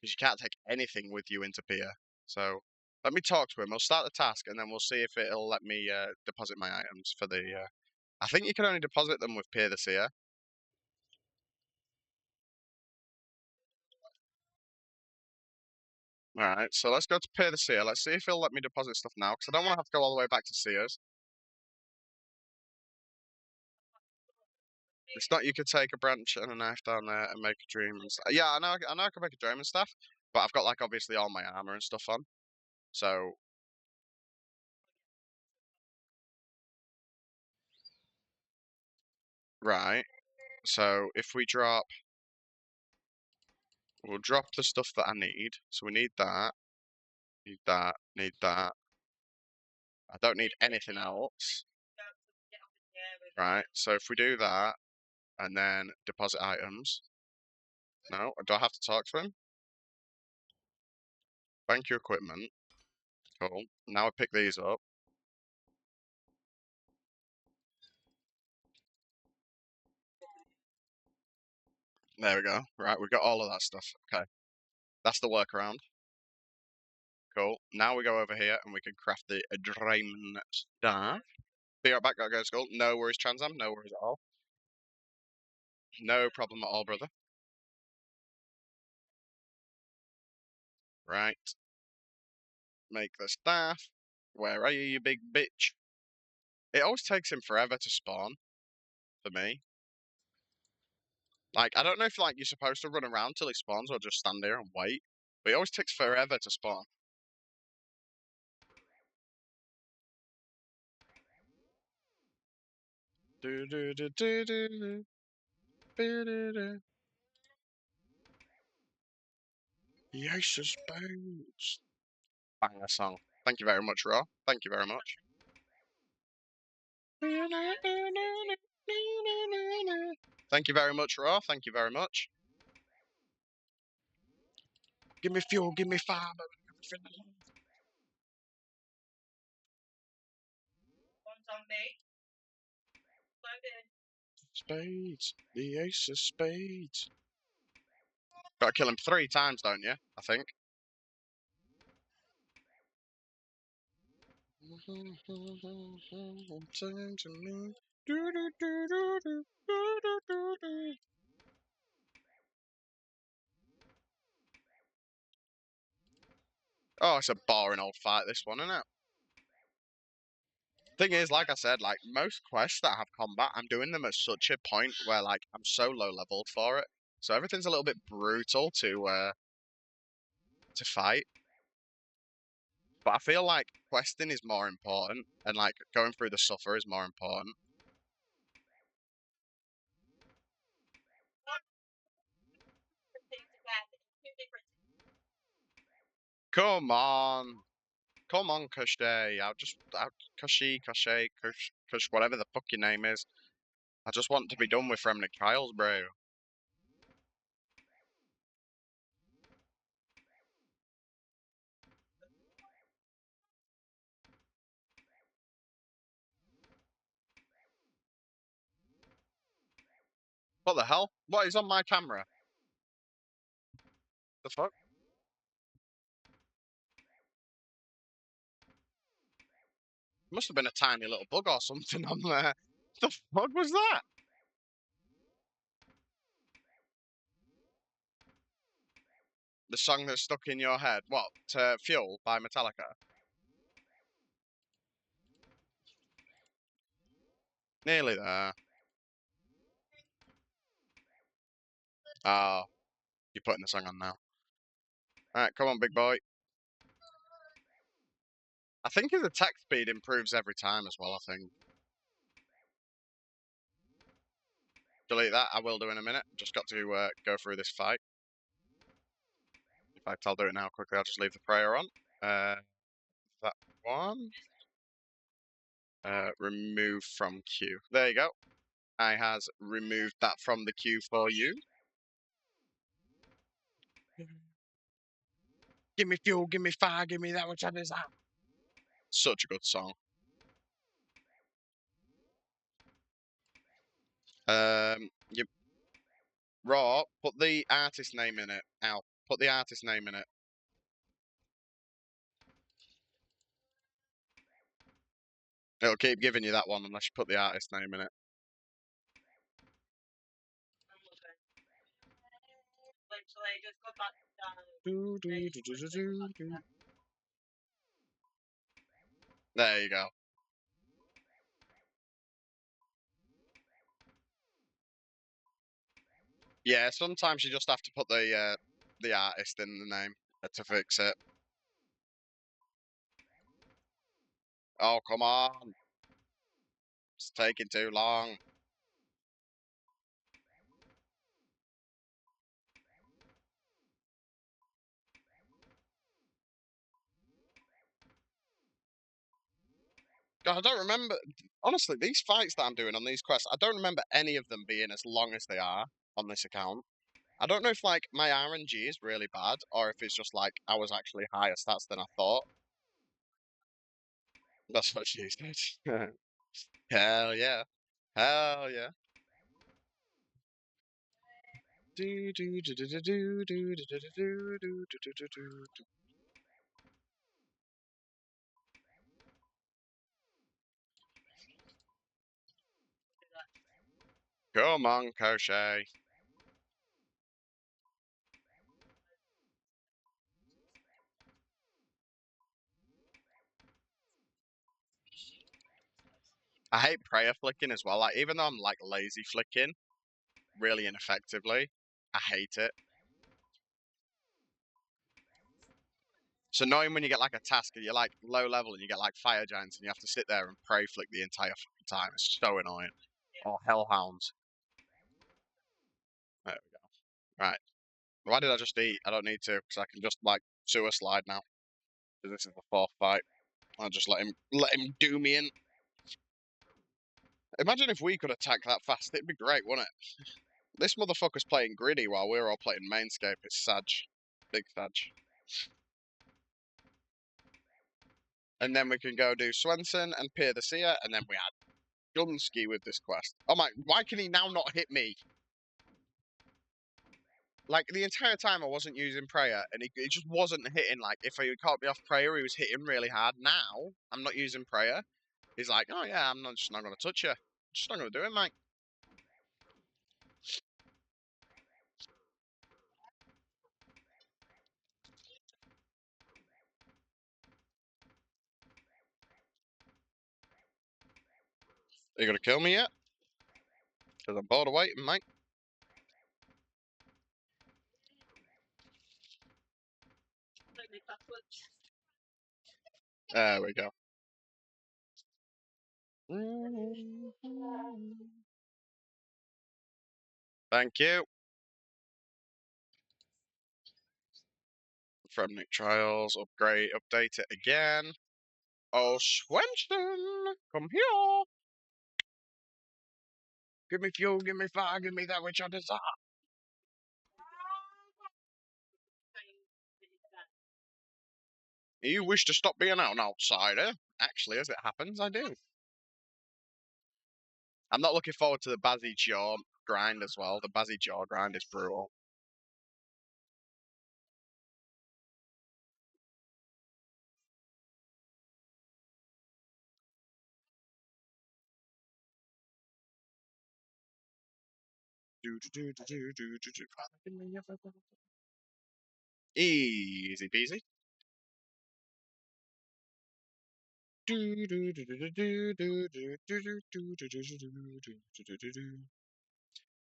Because you can't take anything with you into Pier. So let me talk to him. We'll start the task, and then we'll see if it'll let me deposit my items for the... I think you can only deposit them with Pier the Seer. Alright, so let's go to Pier the Seer. Let's see if he'll let me deposit stuff now, because I don't want to have to go all the way back to Seers. It's not you could take a branch and a knife down there and make a dream. Yeah, I know I can make a dream and stuff, but I've got like obviously all my armor and stuff on. So right, so if we drop, we'll drop the stuff that I need. So we need that, need that, need that. I don't need anything else. Right, so if we do that and then deposit items. No, do I have to talk to him? Bank your equipment. Cool. Now I pick these up. There we go. Right, we've got all of that stuff. Okay. That's the workaround. Cool. Now we go over here and we can craft the Draymond Star. Be right back, gotta go to school. No worries, Transam. No worries at all. No problem at all, brother. Right. Make the staff. Where are you, you big bitch? It always takes him forever to spawn, for me. Like, I don't know if, like, you're supposed to run around till he spawns or just stand there and wait. But it always takes forever to spawn. Do do do do do do do do do. The Ace of Spades. Bang a song. Thank you very much, Raw. Thank you very much. Thank you very much, Raw. Thank you very much. Give me fuel, give me fiber. Spades. The Ace of Spades. Gotta kill him 3 times, don't you? I think. Turn to me. Do, do, do, do, do, do, do, do, do. Oh, it's a boring old fight, this one, isn't it? Thing is, like I said, like most quests that have combat, I'm doing them at such a point where like I'm so low leveled for it, so everything's a little bit brutal to fight. But I feel like questing is more important, and like going through the suffer is more important. Come on, come on, Cushy. Kush, whatever the fuck your name is. I just want to be done with Remnick Trials, bro. What the hell? What is on my camera? The fuck? Must have been a tiny little bug or something on there. The fuck was that? The song that's stuck in your head. What? Fuel by Metallica. Nearly there. Oh, you're putting the song on now. Alright, come on, big boy. I think his attack speed improves every time as well, I think. Delete that, I will do in a minute. Just got to go through this fight. In fact, I'll do it now quickly. I'll just leave the prayer on. That one. Remove from queue. There you go. I has removed that from the queue for you. Give me fuel, give me fire, give me that which I desire. Such a good song. You Raw, put the artist name in it. Al, put the artist name in it. It'll keep giving you that one unless you put the artist name in it. There you go. Yeah, sometimes you just have to put the artist in the name to fix it. Oh, come on. It's taking too long. God, I don't remember. Honestly, these fights that I'm doing on these quests, I don't remember any of them being as long as they are on this account. I don't know if like my RNG is really bad or if it's just like I was actually higher stats than I thought. That's what she said. Hell yeah. Hell yeah. Come on, Crochet. I hate prayer flicking as well. Like even though I'm like lazy flicking really ineffectively, I hate it. It's annoying when you get like a task and you're like low level and you get like fire giants and you have to sit there and pray flick the entire fucking time. It's so annoying. Or hellhounds. There we go. Right. Why did I just eat? I don't need to because I can just like sewer slide now. Because this is the fourth fight. I'll just let him do me in. Imagine if we could attack that fast. It'd be great, wouldn't it? This motherfucker's playing gritty while we're all playing Mainscape. It's Sag. Big Sag. And then we can go do Swenson and Pier the Seer, and then we add Gunski with this quest. Oh my, why can he now not hit me? Like the entire time I wasn't using prayer, and it just wasn't hitting. Like if he caught me off prayer, he was hitting really hard. Now I'm not using prayer. He's like, oh yeah, just not gonna touch you. I'm just not gonna do it, mate. Are you gonna kill me yet? Because I'm bored of waiting, mate. There we go. Thank you. From Nick Trials, upgrade, update it again. Oh, Swenson, come here. Give me fuel, give me fire, give me that which I desire. You wish to stop being an outsider? Actually, as it happens, I do. I'm not looking forward to the Bazzy Jaw grind as well. The Bazzy Jaw grind is brutal. Easy peasy.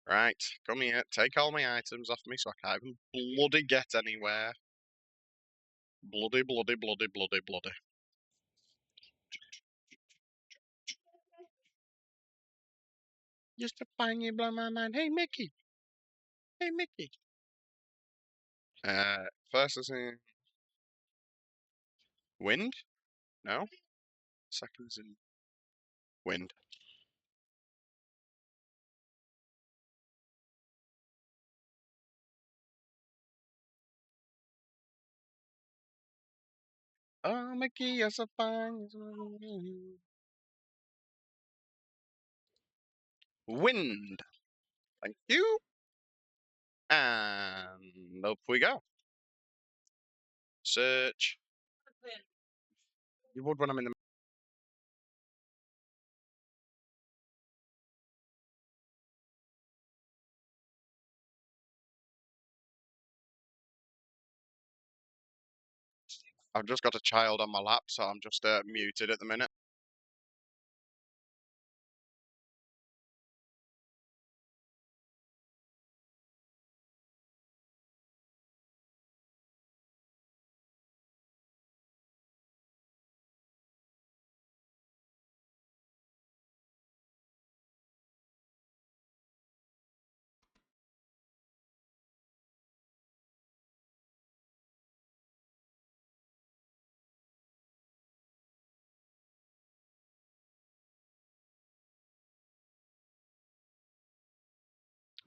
Right, come here. Take all my items off me so I can't even bloody get anywhere. Bloody, bloody, bloody, bloody, bloody. Just to find you blow my mind. Hey, Mickey. Hey, Mickey. First is in wind? No? Second is in wind. Oh, Mickey, you're so fine. Wind. Thank you. And up we go. Search. You would when I'm in the. I've just got a child on my lap, so I'm just muted at the minute.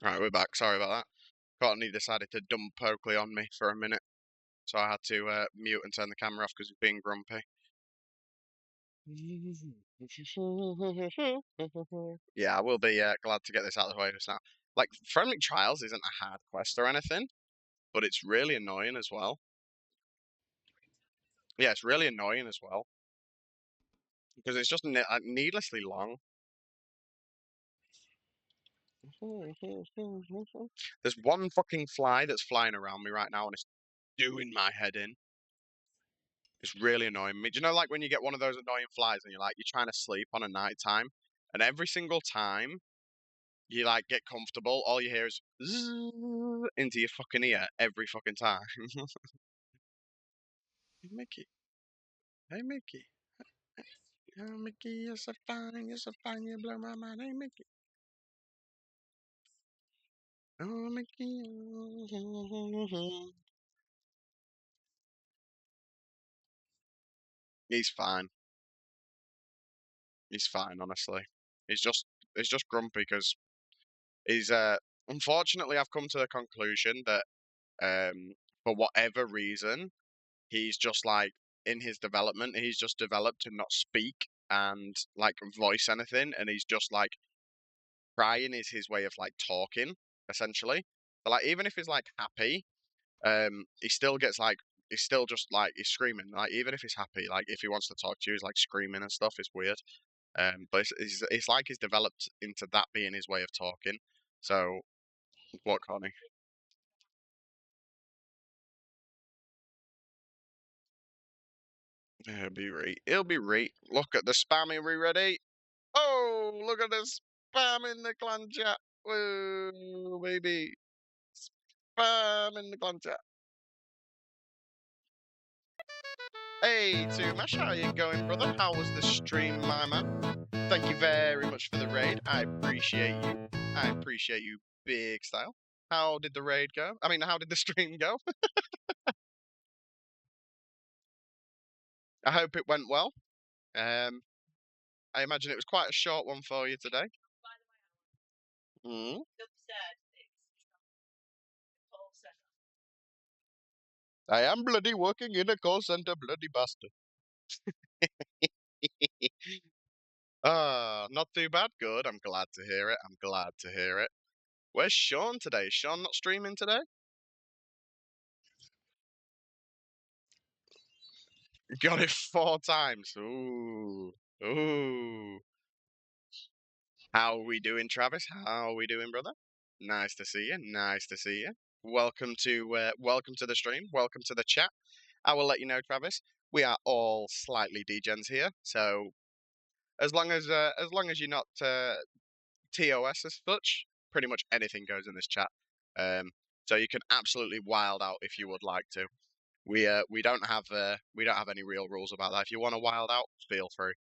Right, we're back. Sorry about that. Courtney decided to dump Oakley on me for a minute, so I had to mute and turn the camera off because he's being grumpy. Yeah, I will be glad to get this out of the way just now. Like, Friendly Trials isn't a hard quest or anything, but it's really annoying as well. Yeah, it's really annoying as well because it's just needlessly long. There's one fucking fly that's flying around me right now, and it's doing my head in. It's really annoying me. Do you know, like when you get one of those annoying flies and you're trying to sleep on a night time, and every single time you like get comfortable, all you hear is zzz into your fucking ear every fucking time. Hey Mickey, hey Mickey, oh Mickey, you're so fine, you blow my mind. Hey Mickey, oh Mickey. He's fine. He's fine, honestly. He's just he's just grumpy because he's unfortunately I've come to the conclusion that for whatever reason he's just like in his development he's just developed to not speak and like voice anything, and he's just like crying is his way of like talking essentially. But, like, even if he's like happy, he still gets like he's still just like he's screaming. Like even if he's happy, like if he wants to talk to you, he's like screaming and stuff. It's weird. But it's like he's developed into that being his way of talking. So what, Connie? He'll be right. He'll be right. Look at the spam. Are we ready? Oh, look at the spam in the clan chat. Whoa, baby. Spam in the clan chat. Hey, Tumash, how you going, brother? How was the stream, my man? Thank you very much for the raid. I appreciate you. I appreciate you big style. How did the raid go? I mean, how did the stream go? I hope it went well. Um, I imagine it was quite a short one for you today. Mm. I am bloody working in a call center, bloody bastard. Ah, not too bad. Good. I'm glad to hear it. I'm glad to hear it. Where's Sean today? Is Sean not streaming today? Got it 4 times. Ooh. Ooh. How are we doing, Travis? How are we doing, brother? Nice to see you. Nice to see you. Welcome to the stream. Welcome to the chat. I will let you know, Travis. We are all slightly degens here, so as long as you're not TOS as such, pretty much anything goes in this chat. So you can absolutely wild out if you would like to. We don't have any real rules about that. If you want to wild out, feel free.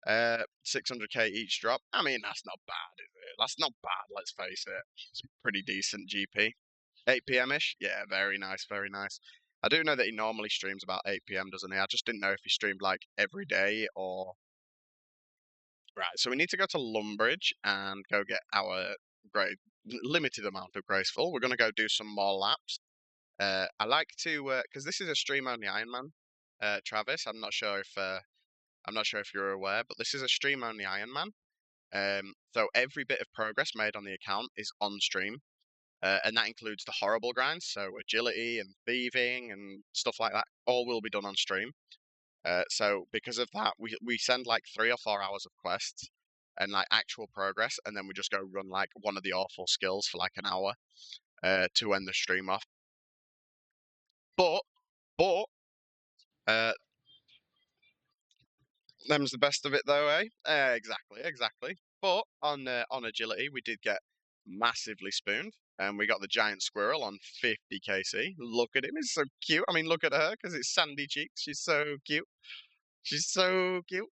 600k each drop. I mean, that's not bad, is it? That's not bad. Let's face it. It's a pretty decent GP. 8 p.m. ish. Yeah, very nice, very nice. I do know that he normally streams about 8 p.m., doesn't he? I just didn't know if he streamed like every day or. Right, so we need to go to Lumbridge and go get our great limited amount of graceful. We're gonna go do some more laps. I like to because this is a stream only Ironman. Travis, I'm not sure if you're aware, but this is a stream only Ironman. So every bit of progress made on the account is on stream, and that includes the horrible grinds, so agility and thieving and stuff like that. All will be done on stream. So because of that, we send like 3 or 4 hours of quests and like actual progress, and then we just go run like one of the awful skills for like an hour to end the stream off. But but uh, them's the best of it though, eh? Exactly, exactly. But on agility, we did get massively spooned, and we got the giant squirrel on 50 kc. Look at him, he's so cute. I mean, look at her because it's sandy cheeks. She's so cute. She's so cute.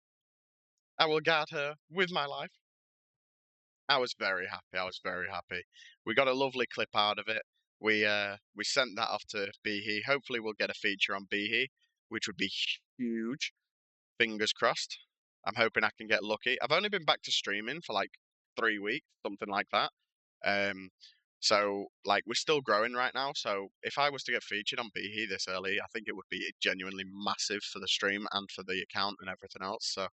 I will guard her with my life. I was very happy. I was very happy. We got a lovely clip out of it. We sent that off to Behe. Hopefully, we'll get a feature on Behe, which would be huge. Fingers crossed. I'm hoping I can get lucky. I've only been back to streaming for like 3 weeks, something like that. Um, so like we're still growing right now. So if I was to get featured on Behe this early, I think it would be genuinely massive for the stream and for the account and everything else. So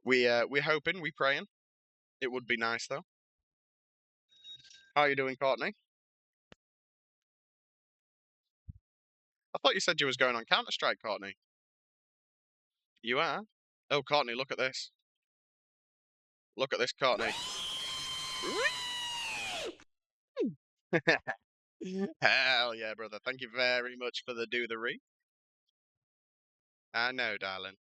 we're hoping, we praying. It would be nice though. How are you doing, Courtney? I thought you said you was going on Counter Strike, Courtney. You are? Oh, Courtney, look at this. Look at this, Courtney. Hell yeah, brother. Thank you very much for the do the re. I know, darling.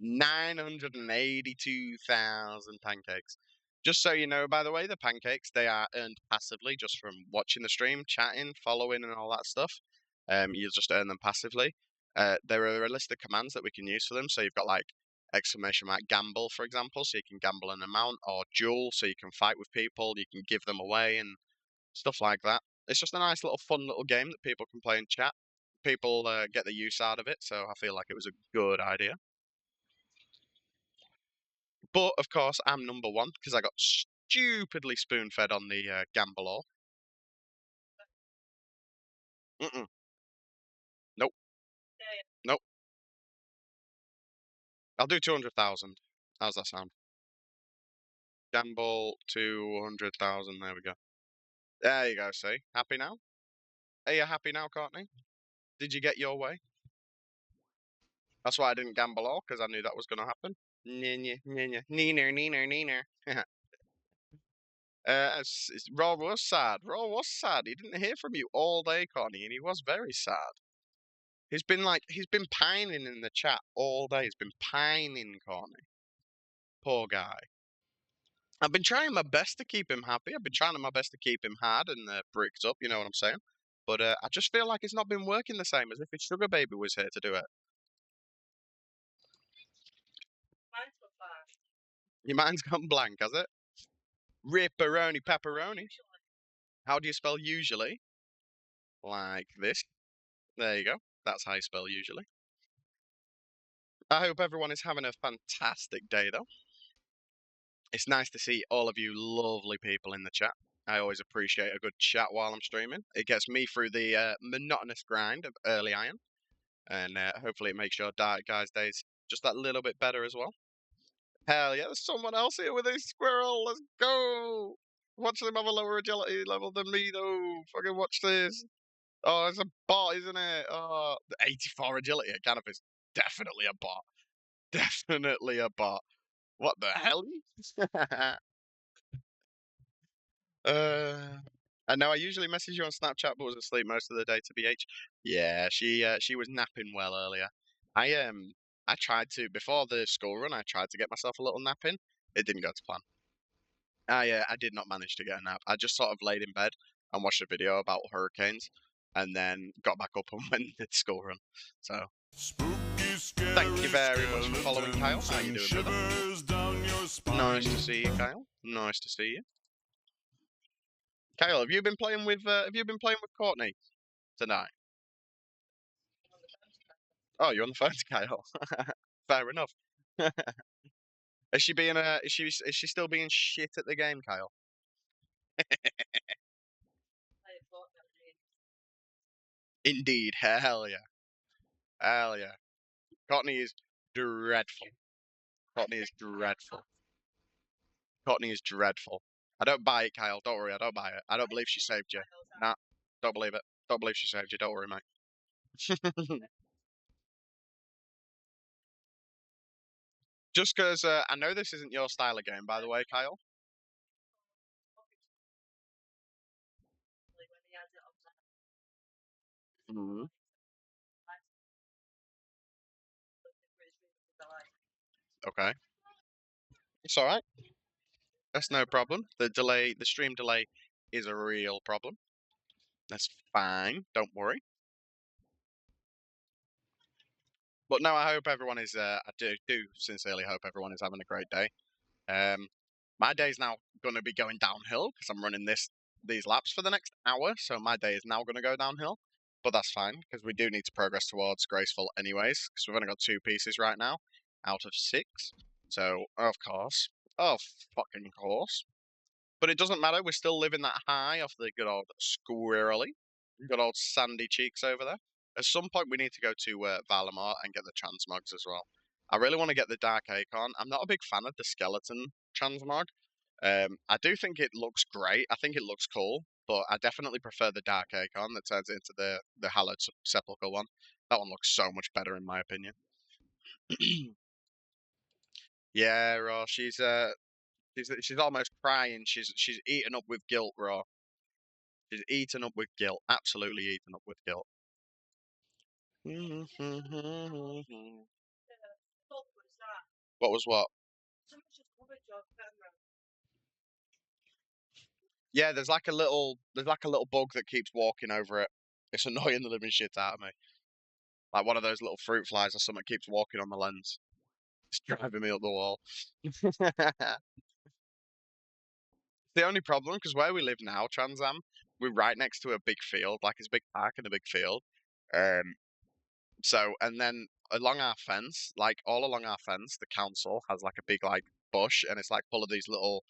982,000 pancakes. Just so you know, by the way, the pancakes, they are earned passively just from watching the stream, chatting, following, and all that stuff. You just earn them passively. There are a list of commands that we can use for them. So you've got like exclamation mark gamble, for example, so you can gamble an amount, or duel, so you can fight with people, you can give them away, and stuff like that. It's just a nice little fun little game that people can play in chat. People get the use out of it, so I feel like it was a good idea. But of course, I'm number one because I got stupidly spoon fed on the gamble all. Mm-mm. Nope. Nope. I'll do 200,000. How's that sound? Gamble 200,000. There we go. There you go, see? Happy now? Are you happy now, Courtney? Did you get your way? That's why I didn't gamble all, because I knew that was going to happen. Neener, neener, neener. Raw was sad. Raw was sad. He didn't hear from you all day, Connie, and he was very sad. He's been pining in the chat all day. He's been pining, Connie. Poor guy. I've been trying my best to keep him happy. I've been trying my best to keep him hard and bricked up, you know what I'm saying? But I just feel like it's not been working the same as if his sugar baby was here to do it. Your mind's gone blank, has it? Ripperoni pepperoni. How do you spell usually? Like this. There you go. That's how you spell usually. I hope everyone is having a fantastic day, though. It's nice to see all of you lovely people in the chat. I always appreciate a good chat while I'm streaming. It gets me through the monotonous grind of early iron, and hopefully it makes your guys' days just that little bit better as well. Hell yeah, there's someone else here with a squirrel. Let's go. Watch them have a lower agility level than me, though. Fucking watch this. Oh, it's a bot, isn't it? Oh, the 84 agility at Ganif is definitely a bot. Definitely a bot. What the hell? I know I usually message you on Snapchat, but was asleep most of the day. To BH, yeah, she was napping well earlier. I tried to before the school run. I tried to get myself a little nap in. It didn't go to plan. I did not manage to get a nap. I just sort of laid in bed and watched a video about hurricanes, and then got back up and went and did school run. So thank you very much for following, Kyle. How you doing, brother? Nice to see you, Kyle. Nice to see you. Kyle, have you been playing with Courtney tonight? Oh, you're on the phone to Kyle. Fair enough. Is she being is she still being shit at the game, Kyle? Indeed, hell yeah. Hell yeah. Courtney is dreadful. Courtney is dreadful. Courtney is dreadful. I don't buy it, Kyle. Don't worry, I don't buy it. I don't believe she saved you. Nah, don't believe it. Don't believe she saved you. Don't worry, mate. Just because I know this isn't your style of game, by the way, Kyle. Mm-hmm. Okay, it's all right. That's no problem. The stream delay is a real problem. That's fine. Don't worry. But no, I hope everyone is. I do sincerely hope everyone is having a great day. My day's now going to be going downhill because I'm running these laps for the next hour, so my day is now going to go downhill. But that's fine because we do need to progress towards graceful anyways. Because we've only got 2 pieces right now out of 6. So of fucking course. But it doesn't matter. We're still living that high off the good old squirrely, good old sandy cheeks over there. At some point, we need to go to Valamar and get the transmogs as well. I really want to get the Dark Acorn. I'm not a big fan of the skeleton transmog. I do think it looks great. I think it looks cool, but I definitely prefer the Dark Acorn that turns into the Hallowed Sepulchre one. That one looks so much better in my opinion. Yeah, Raw. She's almost crying. She's eaten up with guilt, Raw. She's eaten up with guilt. Absolutely eaten up with guilt. What was what? Yeah, there's like a little bug that keeps walking over it. It's annoying the living shit out of me. Like one of those little fruit flies or something keeps walking on the lens. It's driving me up the wall. The only problem, because where we live now, Transam, we're right next to a big field, like it's a big park and a big field. Um, and then along our fence, like all along our fence, the council has like a big like bush, and it's like full of these little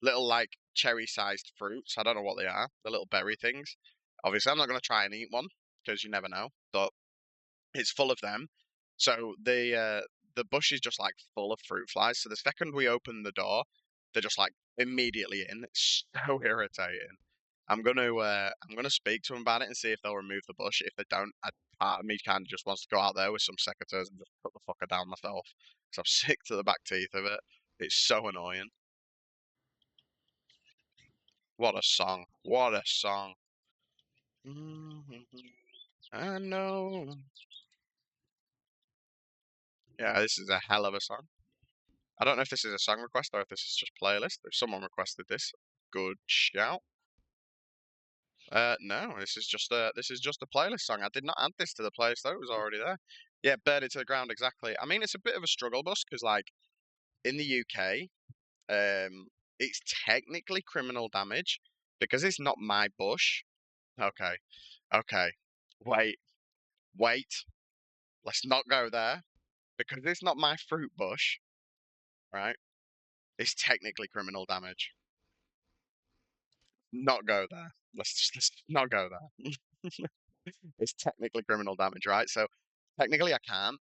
like cherry-sized fruits. I don't know what they are, the little berry things. Obviously, I'm not gonna try and eat one because you never know, but it's full of them. So the bush is just like full of fruit flies. So the second we open the door, they're just like immediately in. It's so irritating. I'm gonna speak to them about it and see if they'll remove the bush. If they don't, part of me kind of just wants to go out there with some secateurs and just cut the fucker down myself because I'm sick to the back teeth of it. It's so annoying. What a song! What a song! I know. Yeah, this is a hell of a song. I don't know if this is a song request or if this is just playlist. If someone requested this, good shout. No, this is just a playlist song. I did not add this to the playlist though; it was already there. Yeah, Bird It to the Ground, exactly. I mean, it's a bit of a struggle bus because, like, in the UK, it's technically criminal damage because it's not my bush. Okay, okay, wait, wait. Let's not go there because it's not my fruit bush, right? It's technically criminal damage. Not go there. Let's not go there. It's technically criminal damage, right? So technically I can't.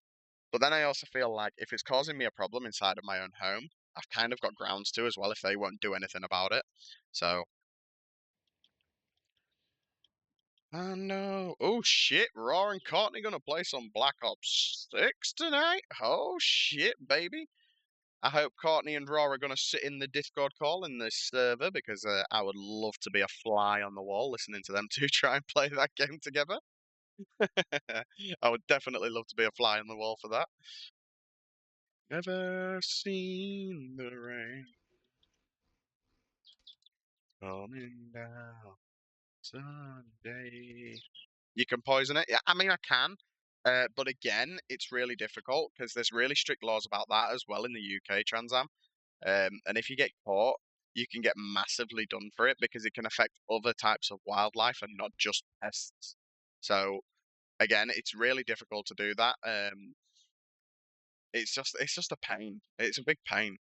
But then I also feel like if it's causing me a problem inside of my own home, I've kind of got grounds to as well if they won't do anything about it. So, I know. Oh shit, Raw and Courtney gonna play some Black Ops 6 tonight? Oh shit, baby. I hope Courtney and Raw are gonna sit in the Discord call in this server because I would love to be a fly on the wall listening to them two try and play that game together. I would definitely love to be a fly on the wall for that. Never seen the rain coming down Sunday. You can poison it. Yeah, I mean I can, but again, it's really difficult because there's really strict laws about that as well in the UK Trans Am. And if you get caught, you can get massively done for it because it can affect other types of wildlife and not just pests. So again, it's really difficult to do that. It's just a pain. It's a big pain.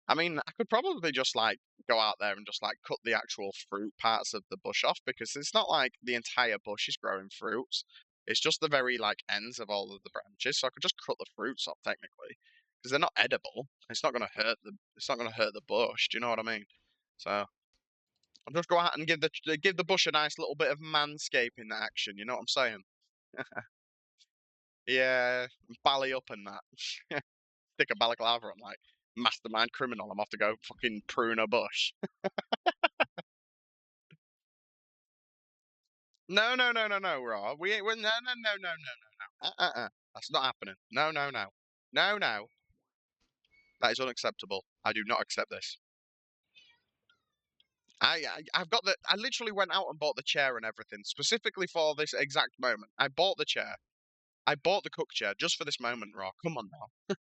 I mean, I could probably just like go out there and just like cut the actual fruit parts of the bush off because it's not like the entire bush is growing fruits. It's just the very like ends of all of the branches. So I could just cut the fruits off technically because they're not edible. It's not gonna hurt the bush. Do you know what I mean? So I'll just go out and give the bush a nice little bit of manscaping action. You know what I'm saying? Yeah, bally up and that. Stick a balaclava on like mastermind criminal. I'm off to go fucking prune a bush. No, no, no, no, no, Raw. We ain't. No, no, no, no, no, no, no. That's not happening. No, no, no, no, no. That is unacceptable. I do not accept this. I've got the. I literally went out and bought the chair and everything specifically for this exact moment. I bought the chair. I bought the cook chair just for this moment, Raw. Come on now.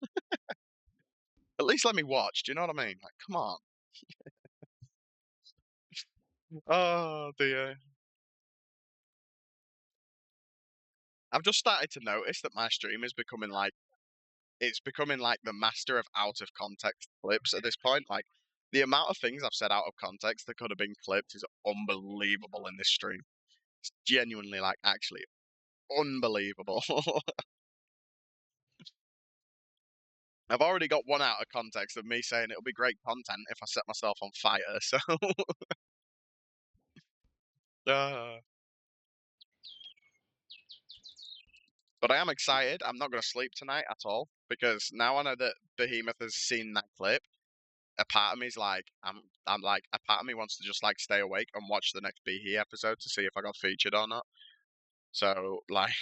At least let me watch. Do you know what I mean? Like, come on. Oh dear. I've just started to notice that my stream is becoming like it's becoming like the master of out of context clips at this point. Like the amount of things I've said out of context that could have been clipped is unbelievable in this stream. It's genuinely like actually unbelievable. I've already got one out of context of me saying it'll be great content if I set myself on fire. So, uh, but I am excited. I'm not going to sleep tonight at all because now I know that Behemoth has seen that clip. A part of me is like, I'm like, a part of me wants to just like stay awake and watch the next Behe episode to see if I got featured or not. So, like,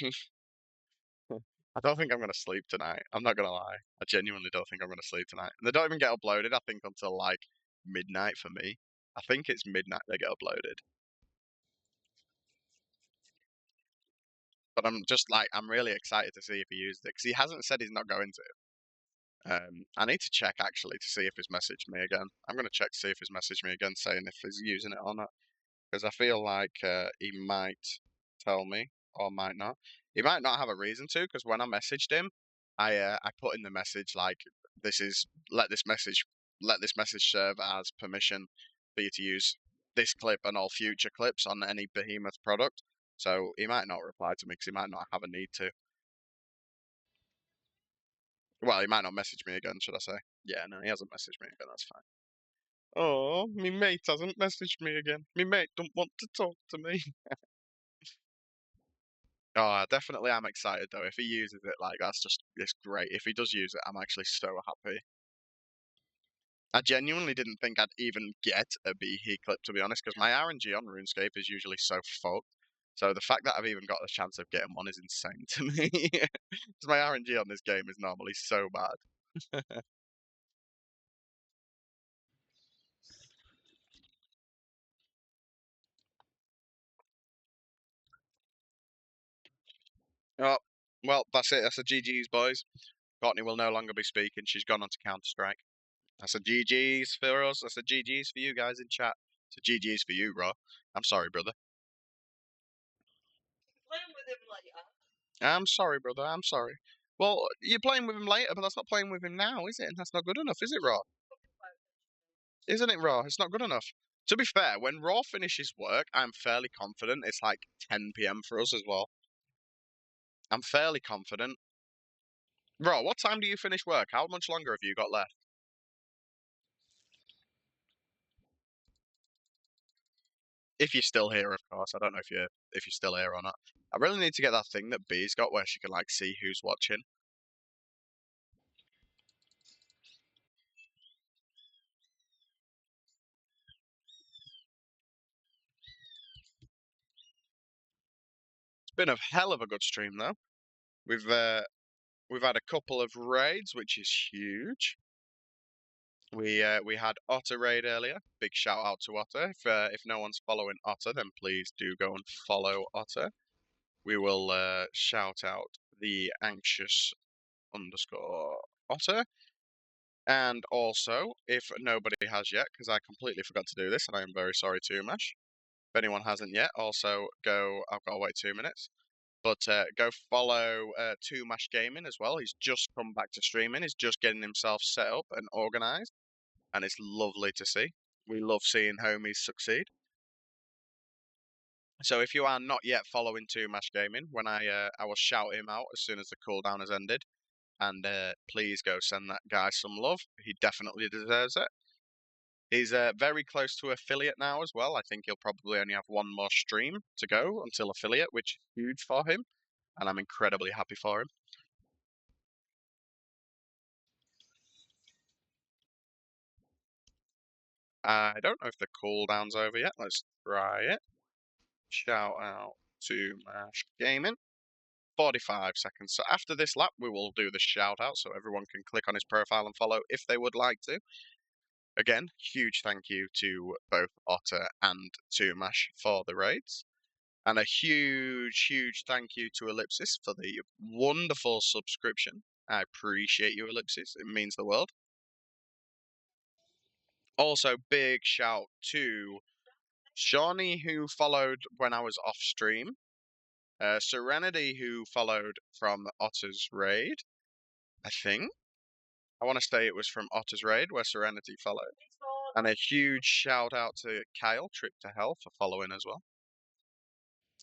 I don't think I'm gonna sleep tonight. I'm not gonna lie. I genuinely don't think I'm gonna sleep tonight. And they don't even get uploaded, I think, until like midnight for me. I think it's midnight they get uploaded. But I'm just like, I'm really excited to see if he used it because he hasn't said he's not going to. I need to check actually to see if he's messaged me again. I'm gonna check to see if he's messaged me again saying if he's using it or not. Because I feel like he might tell me or might not. He might not have a reason to, because when I messaged him, I put in the message like this is let this message serve as permission for you to use this clip and all future clips on any Behemoth product. So he might not reply to me because he might not have a need to. Well, he might not message me again, should I say? Yeah, no, he hasn't messaged me again. That's fine. Oh, me mate hasn't messaged me again. Me mate don't want to talk to me. Oh, definitely I'm excited though. If he uses it, like, it's great. If he does use it, I'm actually so happy. I genuinely didn't think I'd even get a BH clip, to be honest, because my RNG on RuneScape is usually so fucked. So the fact that I've even got the chance of getting one is insane to me. Because my RNG on this game is normally so bad. Oh, well, that's it. That's a GG's, boys. Courtney will no longer be speaking. She's gone on to Counter-Strike. That's a GG's for us. That's a GG's for you guys in chat. It's a GG's for you, bro. I'm sorry, brother. I'm sorry, brother. I'm sorry. Well, you're playing with him later, but that's not playing with him now, is it? And that's not good enough, is it, Raw? Isn't it, Raw? It's not good enough. To be fair, when Raw finishes work, I'm fairly confident it's like 10 p.m. for us as well. I'm fairly confident. Raw, what time do you finish work? How much longer have you got left? If you're still here, of course. I don't know if you're still here or not. I really need to get that thing that B's got where she can like see who's watching. It's been a hell of a good stream though. We've uh we've had a couple of raids, which is huge. We had Otter raid earlier. Big shout out to Otter. If no one's following Otter, then please do go and follow Otter. We will shout out the anxious underscore Otter. And also, if nobody has yet, because I completely forgot to do this, and I am very sorry to Mash. If anyone hasn't yet, also go. I've got to wait 2 minutes. But go follow Two Mash Gaming as well. He's just come back to streaming. He's just getting himself set up and organised, and it's lovely to see. We love seeing homies succeed. So if you are not yet following Two Mash Gaming, when I will shout him out as soon as the cooldown has ended, and please go send that guy some love. He definitely deserves it. He's very close to affiliate now as well. I think he'll probably only have one more stream to go until affiliate, which is huge for him, and I'm incredibly happy for him. I don't know if the cooldown's over yet. Let's try it. Shout out to Mash Gaming. 45 seconds. So after this lap, we will do the shout out so everyone can click on his profile and follow if they would like to. Again, huge thank you to both Otter and to Mash for the raids. And a huge, huge thank you to Ellipsis for the wonderful subscription. I appreciate you, Ellipsis. It means the world. Also, big shout to Shawnee, who followed when I was off stream. Serenity, who followed from Otter's raid, I think. I want to say it was from Otter's raid where Serenity followed. And a huge shout out to Kyle, Trip to Hell, for following as well.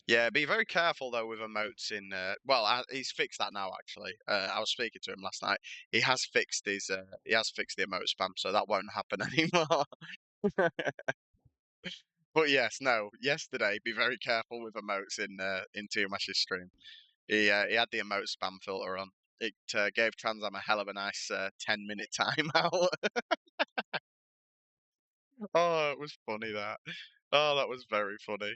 Yeah, be very careful though with emotes in. He's fixed that now. Actually, I was speaking to him last night. He has fixed the emote spam, so that won't happen anymore. But yes, no. Yesterday, be very careful with emotes in Tuamash's stream. He had the emote spam filter on. It gave Transam a hell of a nice 10-minute timeout. Oh, it was funny that. Oh, that was very funny.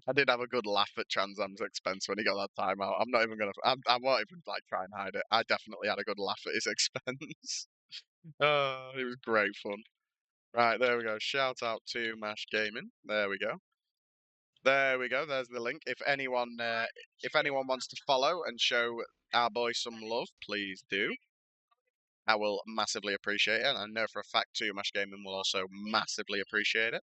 I did have a good laugh at Transam's expense when he got that timeout. I'm not even gonna. I won't even like try and hide it. I definitely had a good laugh at his expense. Oh, it was great fun. Right, there we go. Shout out to Mash Gaming. There we go. There we go. There's the link. If anyone wants to follow and show our boy some love, please do. I will massively appreciate it, and I know for a fact too, Mash Gaming will also massively appreciate it.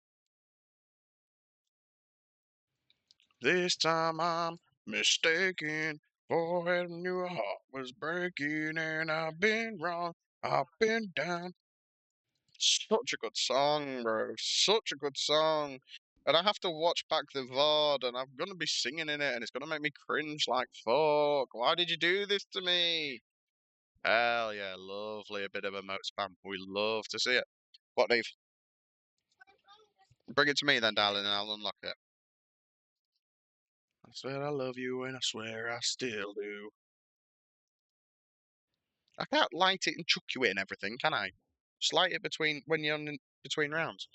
This time I'm mistaken, for I knew a heart was breaking, and I've been wrong, I've been down. Such a good song, bro. Such a good song. And I have to watch back the VOD, and I'm gonna be singing in it, and it's gonna make me cringe like fuck. Why did you do this to me? Hell yeah, lovely. A bit of emote spam. We love to see it. What, Dave? Bring it to me then, darling, and I'll unlock it. I swear I love you, and I swear I still do. I can't light it and chuck you it and everything, can I? Just light it between when you're in between rounds.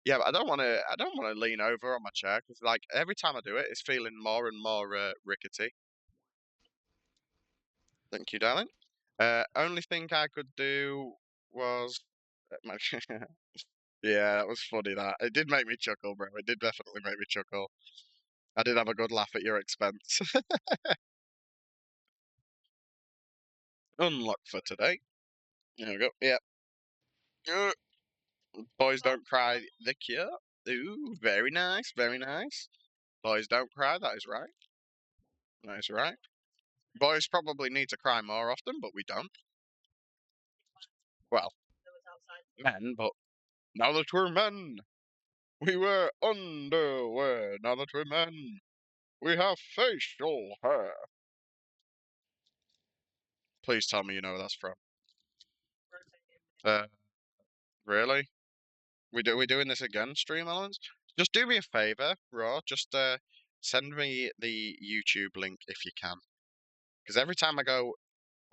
Yeah, but I don't want to. I don't want to lean over on my chair because, like, every time I do it, it's feeling more and more rickety. Thank you, darling. Only thing I could do was, yeah, that was funny. That it did make me chuckle, bro. It did definitely make me chuckle. I did have a good laugh at your expense. Unlock for today. There we go. Yeah. Uh, Boys don't cry. The cure. Ooh, very nice. Very nice. Boys don't cry. That is right. That is right. Boys probably need to cry more often, but we don't. Well, men, but now that we're men, we wear underwear. Now that we're men, we have facial hair. Please tell me you know where that's from. Uh, really? We doing this again, Stream Allens? Just do me a favor, Raw. Just send me the YouTube link if you can. Because every time I go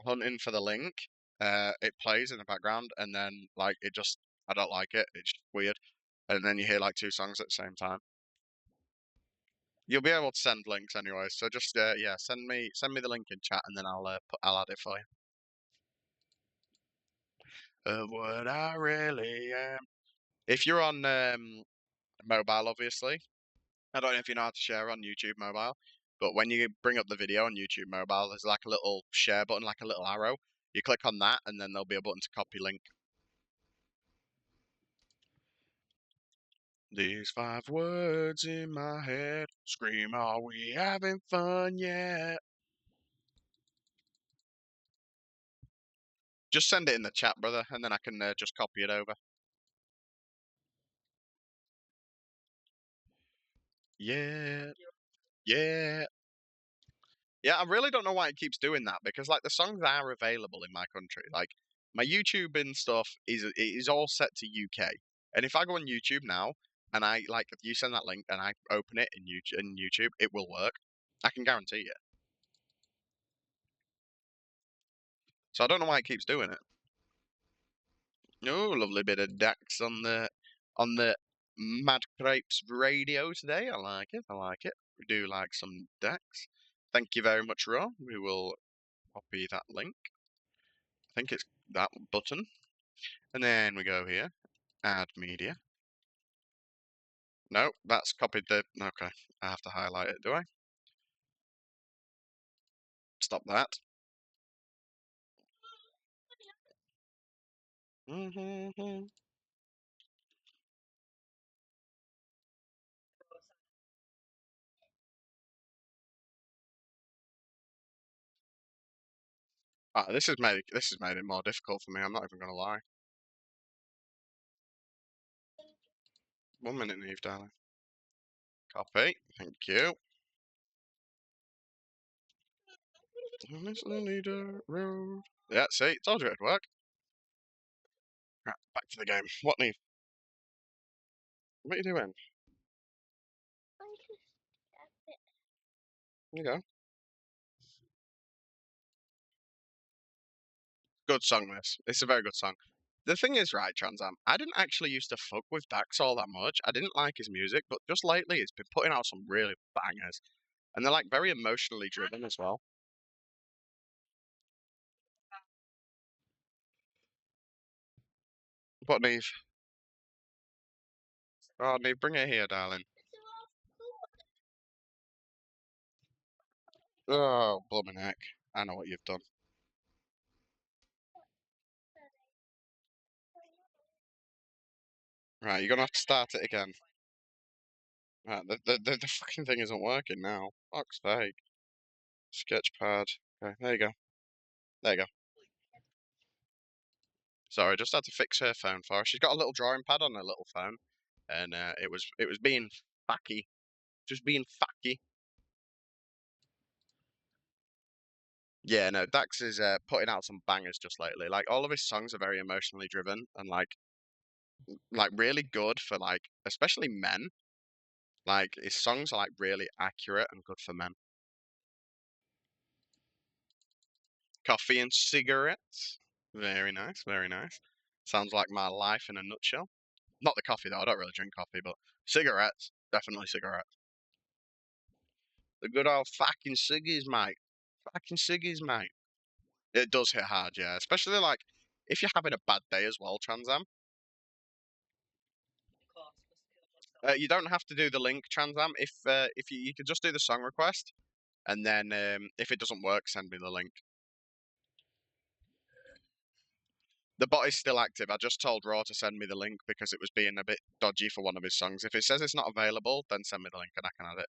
hunting for the link, it plays in the background, and then like it just I don't like it. It's just weird, and then you hear like two songs at the same time. You'll be able to send links anyway, so just yeah, send me the link in chat, and then I'll add it for you. Of what I really am. If you're on mobile, obviously, I don't know if you know how to share on YouTube mobile, but when you bring up the video on YouTube mobile, there's like a little share button, like a little arrow. You click on that, and then there'll be a button to copy link. These 5 words in my head scream, are we having fun yet? Just send it in the chat, brother, and then I can just copy it over. Yeah, yeah. Yeah, I really don't know why it keeps doing that because like the songs are available in my country. Like my YouTube and stuff is all set to UK. And if I go on YouTube now and I like if you send that link and I open it in YouTube, it will work. I can guarantee you. So I don't know why it keeps doing it. Oh, lovely bit of Dax on the Mad Crepes radio today. I like it. I like it. We do like some Dax. Thank you very much, Raw. We will copy that link. I think it's that button. And then we go here, add media. No, that's copied the, okay. I have to highlight it, do I? Stop that. This has made it more difficult for me. I'm not even gonna lie. 1 minute, Neve, darling. Copy. Thank you. Yeah, see, told you it'd work. Right, back to the game. What, Neve? What are you doing? There you go. Good song, this. It's a very good song. The thing is, right, Transam, I didn't actually used to fuck with Dax all that much. I didn't like his music, but just lately he's been putting out some really bangers. And they're like very emotionally driven as well. What, Neve? Oh, Neve, bring it here, darling. Oh, blooming heck. I know what you've done. Right, you're gonna have to start it again. Right, the fucking thing isn't working now. Fuck's sake. Sketchpad. Okay, there you go. There you go. Sorry, just had to fix her phone for her. She's got a little drawing pad on her little phone, and it was being facky, just being facky. Yeah, no, Dax is putting out some bangers just lately. Like all of his songs are very emotionally driven and like really good for like especially men. Like his songs are like really accurate and good for men. Coffee and cigarettes. Very nice, very nice. Sounds like my life in a nutshell. Not the coffee though, I don't really drink coffee, but cigarettes, definitely cigarettes. The good old fucking ciggies, mate. Fucking ciggies, mate. It does hit hard, yeah. Especially like if you're having a bad day as well, Trans Am. You don't have to do the link, Trans Am. If you could just do the song request, and then if it doesn't work, send me the link. The bot is still active. I just told Raw to send me the link because it was being a bit dodgy for one of his songs. If it says it's not available, then send me the link and I can add it.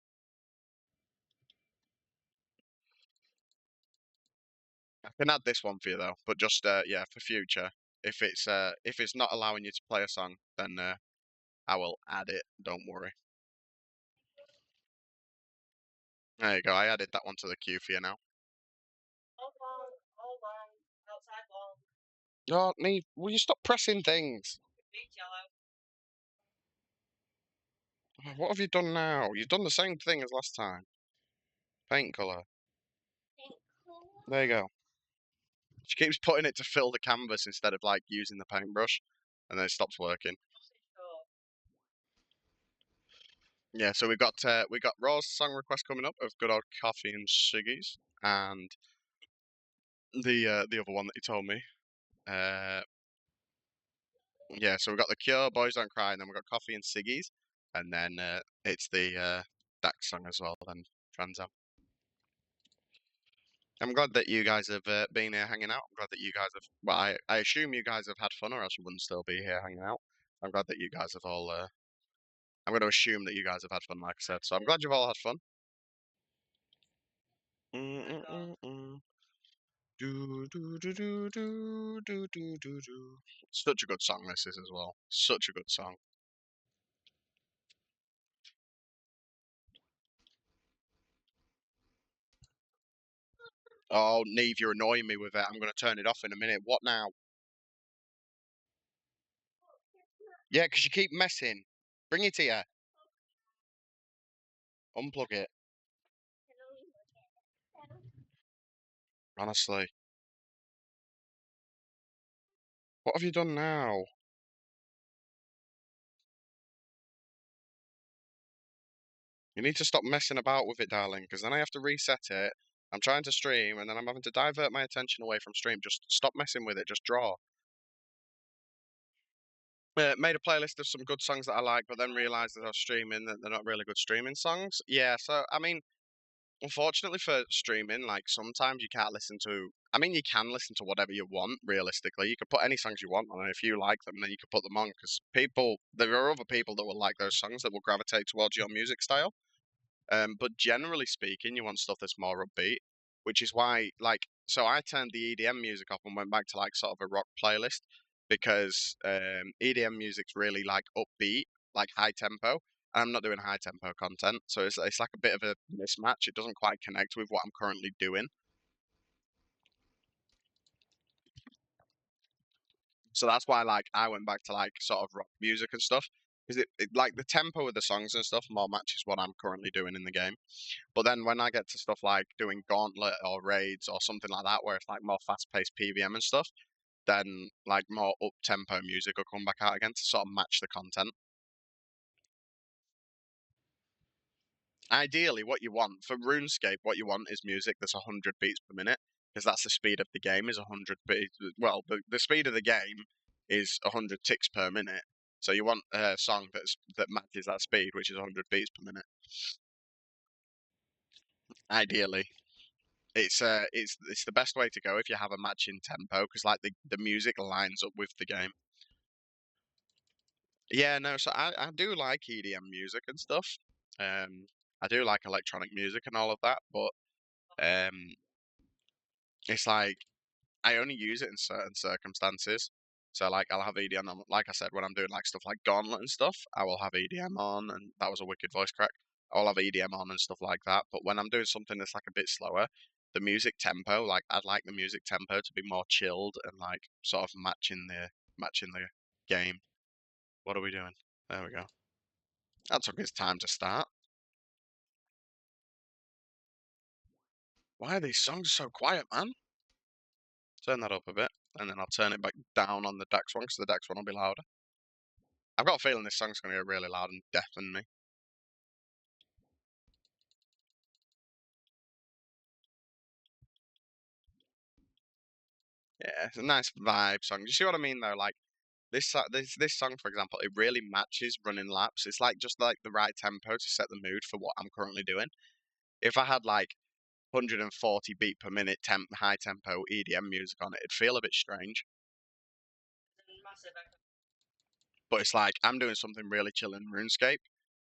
I can add this one for you though, but just yeah, for future. If it's not allowing you to play a song, then I will add it. Don't worry. There you go. I added that one to the queue for you now. Oh, Neve, will you stop pressing things? Oh, what have you done now? You've done the same thing as last time. Paint color. There you go. She keeps putting it to fill the canvas instead of like using the paintbrush, and then it stops working. Yeah, so we got Raw's song request coming up of good old coffee and ciggies, and the other one that you told me. Uh, yeah, so we got the Cure, Boys Don't Cry, and then we got coffee and ciggies, and then it's the Dax song as well. Then Trans Am. I'm glad that you guys have been here hanging out. I'm glad that you guys have. Well, I assume you guys have had fun, or else you wouldn't still be here hanging out. I'm glad that you guys have all. I'm going to assume that you guys have had fun, like I said. So I'm glad you've all had fun. Mm-mm-mm-mm. Do do do do do do do do do. Such a good song this is as well. Such a good song. Oh, Neve, you're annoying me with it. I'm going to turn it off in a minute. What now? Yeah, 'cause you keep messing. Bring it here. Unplug it. Honestly. What have you done now? You need to stop messing about with it, darling, because then I have to reset it. I'm trying to stream, and then I'm having to divert my attention away from stream. Just stop messing with it. Just draw. Made a playlist of some good songs that I like, but then realised as I was streaming that they're not really good streaming songs. Yeah, so I mean, unfortunately for streaming, like sometimes you can't listen to. I mean, you can listen to whatever you want. Realistically, you can put any songs you want on, and if you like them, then you can put them on. Because there are other people that will like those songs that will gravitate towards your music style. But generally speaking, you want stuff that's more upbeat, which is why, like, so I turned the EDM music off and went back to like sort of a rock playlist because EDM music's really like upbeat, like high tempo. And I'm not doing high tempo content, so it's like a bit of a mismatch. It doesn't quite connect with what I'm currently doing. So that's why like I went back to like sort of rock music and stuff because it like the tempo of the songs and stuff more matches what I'm currently doing in the game. But then when I get to stuff like doing Gauntlet or Raids or something like that, where it's like more fast-paced PVM and stuff, then like more up-tempo music will come back out again to sort of match the content. Ideally, what you want for RuneScape, what you want is music that's 100 beats per minute, because that's the speed of the game is 100 beats. Well, the speed of the game is 100 ticks per minute. So you want a song that matches that speed, which is 100 beats per minute. Ideally. It's the best way to go if you have a matching tempo because like the music lines up with the game. Yeah, no, so I do like EDM music and stuff. I do like electronic music and all of that, but um, it's like I only use it in certain circumstances. So like I'll have EDM on, like I said, when I'm doing like stuff like Gauntlet and stuff, I will have EDM on, and that was a wicked voice crack. I'll have EDM on and stuff like that. But when I'm doing something that's like a bit slower, the music tempo, like I'd like the music tempo to be more chilled and like sort of matching the game. What are we doing? There we go. That took its time to start. Why are these songs so quiet, man? Turn that up a bit, and then I'll turn it back down on the Dex one, because the Dex one will be louder. I've got a feeling this song's going to get really loud and deafen me. Yeah, it's a nice vibe song. Do you see what I mean, though? Like, this song, for example, it really matches running laps. It's like just like the right tempo to set the mood for what I'm currently doing. If I had like 140 beat per minute high tempo EDM music on it, it'd feel a bit strange. But it's like I'm doing something really chill in RuneScape,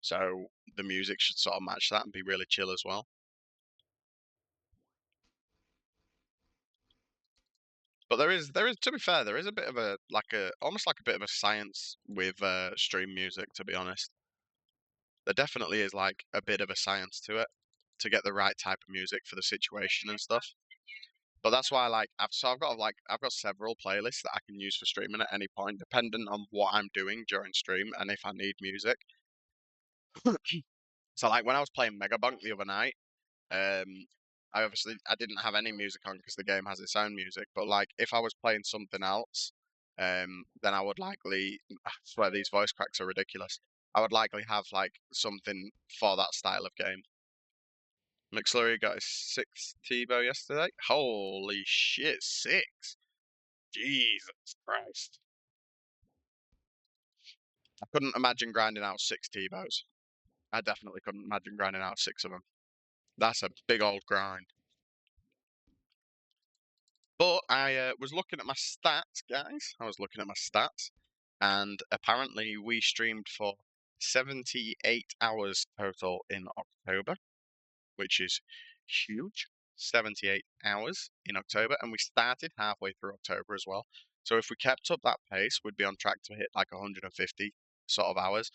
so the music should sort of match that and be really chill as well. But there is to be fair, there is a bit of a almost like a bit of a science with stream music, to be honest. There definitely is like a bit of a science to it to get the right type of music for the situation and stuff. But that's why like I've got several playlists that I can use for streaming at any point, depending on what I'm doing during stream and if I need music. So like when I was playing Megabunk the other night, um, I didn't have any music on because the game has its own music. But like if I was playing something else, then I would likely I swear these voice cracks are ridiculous. I would likely have like something for that style of game. McSlurry got his sixth Tebow yesterday. Holy shit, six! Jesus Christ! I couldn't imagine grinding out six Tebows. I definitely couldn't imagine grinding out six of them. That's a big old grind. But I was looking at my stats, guys. I was looking at my stats, and apparently we streamed for 78 hours total in October, which is huge. 78 hours in October, and we started halfway through October as well. So if we kept up that pace, we'd be on track to hit like 150 sort of hours.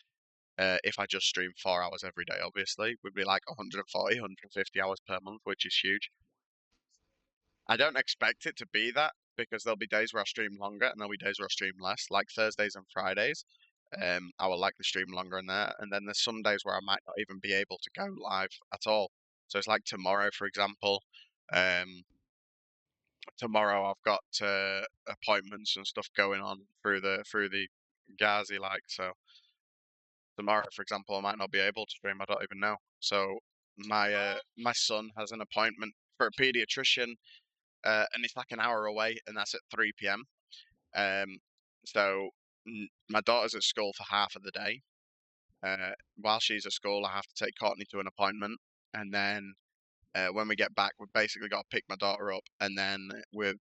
If I just stream 4 hours every day, obviously, we'd be like 140, 150 hours per month, which is huge. I don't expect it to be that because there'll be days where I stream longer and there'll be days where I stream less, like Thursdays and Fridays. I will likely stream longer in there, and then there's some days where I might not even be able to go live at all. So it's like tomorrow, for example. Um, Tomorrow I've got appointments and stuff going on through the Ghazi, like so. Tomorrow, for example, I might not be able to stream. I don't even know. So my son has an appointment for a pediatrician and it's like an hour away, and that's at 3 p.m. Um, so my daughter's at school for half of the day. While she's at school, I have to take Courtney to an appointment, and then when we get back, we've basically got to pick my daughter up, and then we're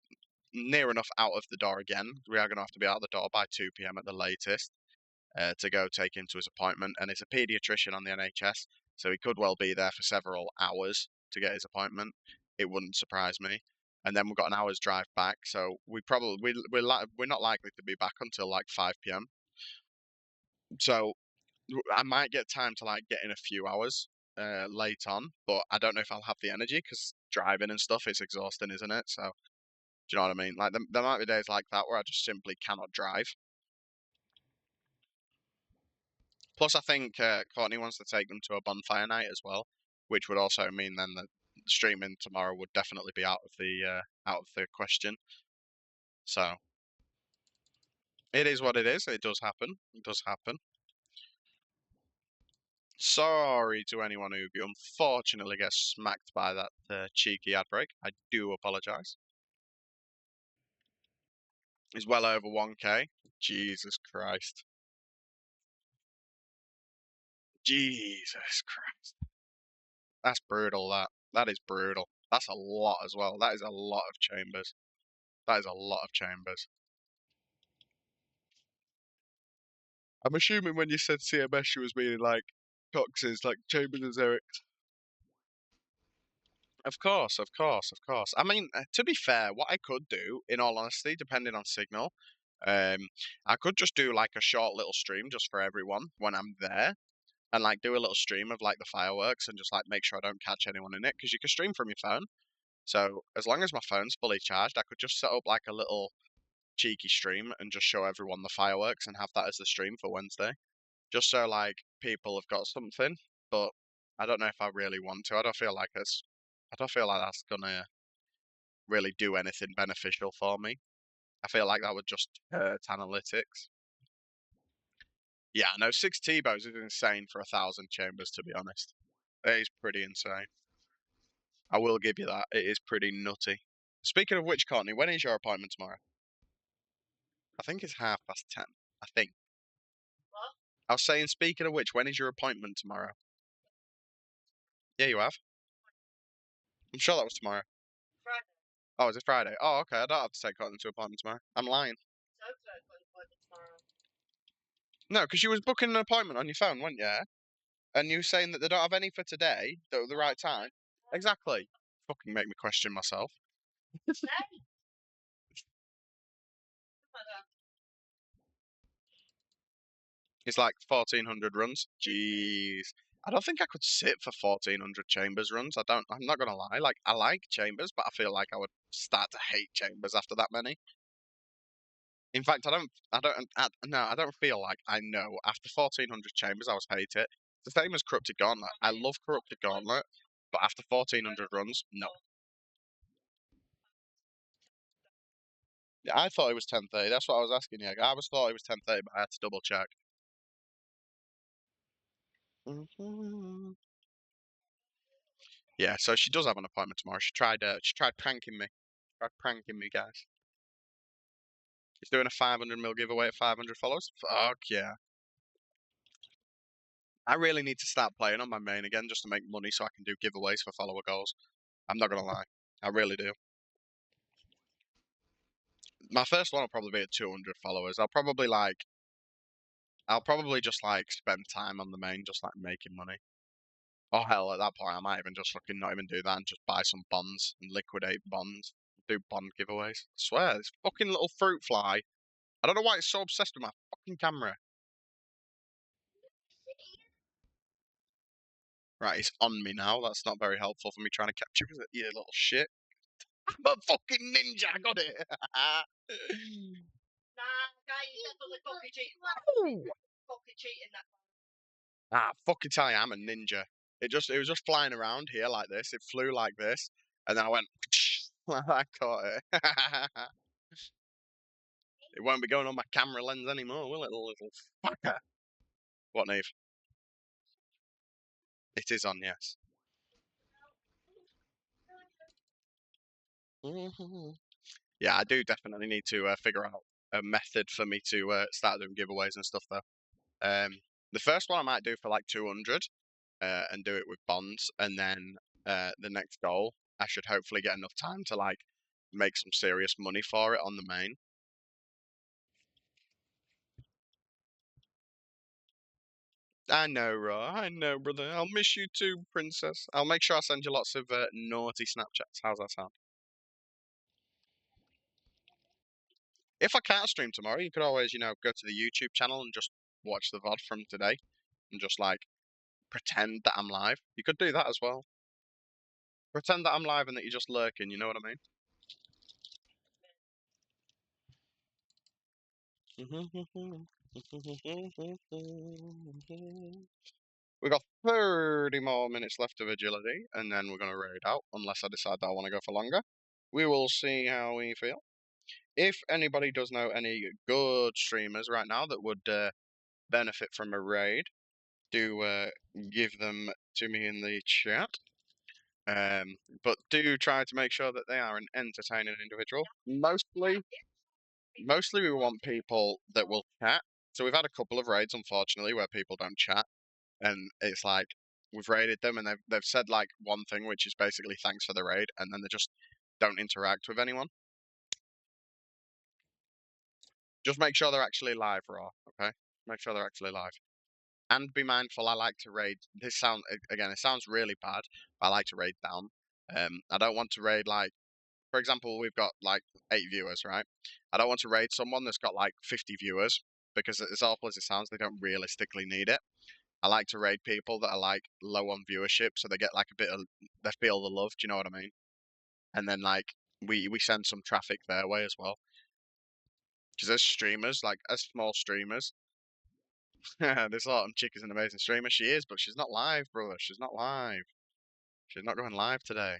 near enough out of the door again. We are going to have to be out of the door by 2 p.m. at the latest to go take him to his appointment, and it's a paediatrician on the NHS, so he could well be there for several hours to get his appointment. It wouldn't surprise me. And then we've got an hour's drive back, so we're not likely to be back until like 5 p.m. So I might get time to like get in a few hours late on, but I don't know if I'll have the energy because driving and stuff is exhausting, isn't it? So do you know what I mean? Like there might be days like that where I just simply cannot drive. Plus, I think Courtney wants to take them to a bonfire night as well, which would also mean then that streaming tomorrow would definitely be out of the question. So it is what it is. It does happen. It does happen. Sorry to anyone who unfortunately gets smacked by that cheeky ad break. I do apologise. It's well over 1K. Jesus Christ. Jesus Christ. That's brutal, that. That is brutal. That's a lot as well. That is a lot of chambers. That is a lot of chambers. I'm assuming when you said CMS, you was meaning like Cox's, like Chambers and Eric's. Of course, of course, of course. I mean, to be fair, what I could do, in all honesty, depending on signal, um, I could just do like a short little stream just for everyone when I'm there, and like do a little stream of like the fireworks and just like make sure I don't catch anyone in it, because you can stream from your phone. So as long as my phone's fully charged, I could just set up like a little cheeky stream and just show everyone the fireworks and have that as the stream for Wednesday. Just so like people have got something, but I don't know if I really want to. I don't feel like that's gonna really do anything beneficial for me. I feel like that would just hurt analytics. Yeah, no, 6 T-bows is insane for 1,000 chambers, to be honest. It is pretty insane. I will give you that. It is pretty nutty. Speaking of which, Courtney, when is your appointment tomorrow? I think it's 10:30. I think. What? I was saying, speaking of which, when is your appointment tomorrow? Yeah, you have. I'm sure that was tomorrow. Friday. Oh, is it Friday? Oh, okay. I don't have to take Courtney to appointment tomorrow. I'm lying. So I've got an appointment tomorrow. No, because you was booking an appointment on your phone, weren't you? And you were saying that they don't have any for today, that were the right time. Exactly. Fucking make me question myself. Hey! It's like 1,400 runs. Jeez. I don't think I could sit for 1,400 Chambers runs. I'm not gonna lie. Like, I like Chambers, but I feel like I would start to hate Chambers after that many. In fact, no, I don't feel like I know. After 1,400 Chambers, I would hate it. It's the same as Corrupted Gauntlet. I love Corrupted Gauntlet, but after 1,400 runs, no. Yeah, I thought it was 10:30. That's what I was asking you. I was thought it was 10:30, but I had to double check. Yeah, so she does have an appointment tomorrow. She tried pranking me. Tried pranking me, guys. She's doing a 500 mil giveaway at 500 followers. Fuck yeah. I really need to start playing on my main again just to make money so I can do giveaways for follower goals. I'm not gonna lie. I really do. My first one will probably be at 200 followers. I'll probably just like spend time on the main just like making money. Oh hell, at that point I might even just fucking not even do that and just buy some bonds and liquidate bonds. Do bond giveaways. I swear, this fucking little fruit fly. I don't know why it's so obsessed with my fucking camera. Right, it's on me now. That's not very helpful for me trying to capture it, you little shit. I'm a fucking ninja, I got it. Nah, guy, you definitely fucking cheating. Fucking cheating that. Ah, fucking tell you, I'm a ninja. It was just flying around here like this. It flew like this, and then I went. I caught it. It won't be going on my camera lens anymore, will it, little fucker? What, Neve? It is on, yes. Yeah, I do definitely need to figure out a method for me to start doing giveaways and stuff, though. The first one I might do for like 200 and do it with bonds, and then the next goal, I should hopefully get enough time to like make some serious money for it on the main. I know, Raw. I know, brother. I'll miss you too, princess. I'll make sure I send you lots of naughty Snapchats. How's that sound? If I can't stream tomorrow, you could always, go to the YouTube channel and just watch the VOD from today and just like pretend that I'm live. You could do that as well. Pretend that I'm live and that you're just lurking, you know what I mean? We got 30 more minutes left of agility, and then we're going to raid out, unless I decide that I want to go for longer. We will see how we feel. If anybody does know any good streamers right now that would benefit from a raid, do give them to me in the chat. But do try to make sure that they are an entertaining individual. Mostly we want people that will chat. So we've had a couple of raids, unfortunately, where people don't chat, and it's like we've raided them and they've said like one thing, which is basically thanks for the raid, and then they just don't interact with anyone. Just make sure they're actually live, Raw. Okay, make sure they're actually live. And be mindful. I like to raid. It sounds really bad, but I like to raid down. I don't want to raid like, for example, we've got like 8 viewers, right? I don't want to raid someone that's got like 50 viewers because as awful as it sounds, they don't realistically need it. I like to raid people that are like low on viewership, so they get like they feel the love. Do you know what I mean? and then like we send some traffic their way as well. Because as streamers, like as small streamers, this Autumn chick is an amazing streamer. She is, but she's not live, brother. She's not live. She's not going live today.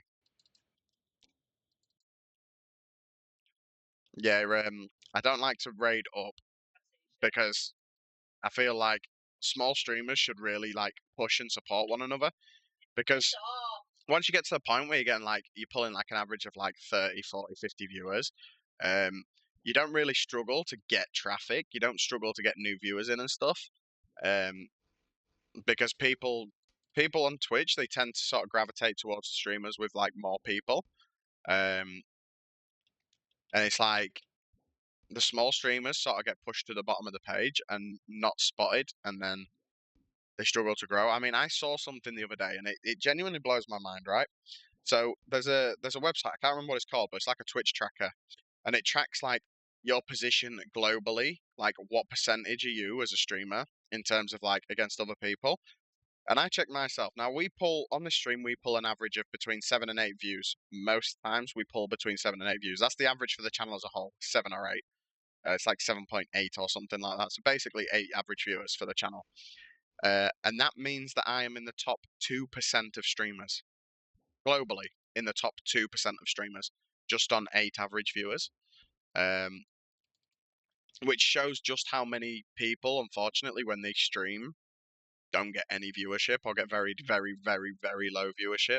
Yeah, I don't like to raid up because I feel like small streamers should really like push and support one another because once you get to the point where you're getting like you're pulling like an average of like 30, 40, 50 viewers, um, you don't really struggle to get traffic. You don't struggle to get new viewers in and stuff. Um, because people on Twitch they tend to sort of gravitate towards the streamers with like more people. Um, and it's like the small streamers sort of get pushed to the bottom of the page and not spotted, and then they struggle to grow. I mean, I saw something the other day, and it genuinely blows my mind, right? So there's a website, I can't remember what it's called, but it's like a Twitch tracker, and it tracks like your position globally, like what percentage are you as a streamer in terms of like against other people. And I check myself. Now we pull on the stream, we pull an average of between 7 and 8 views. Most times we pull between 7 and 8 views. That's the average for the channel as a whole, 7 or 8. It's like 7.8 or something like that. So basically 8 average viewers for the channel. And that means that I am in the top 2% of streamers globally, in the top 2% of streamers, just on 8 average viewers. Um, which shows just how many people, unfortunately, when they stream, don't get any viewership or get very, very, very, very low viewership.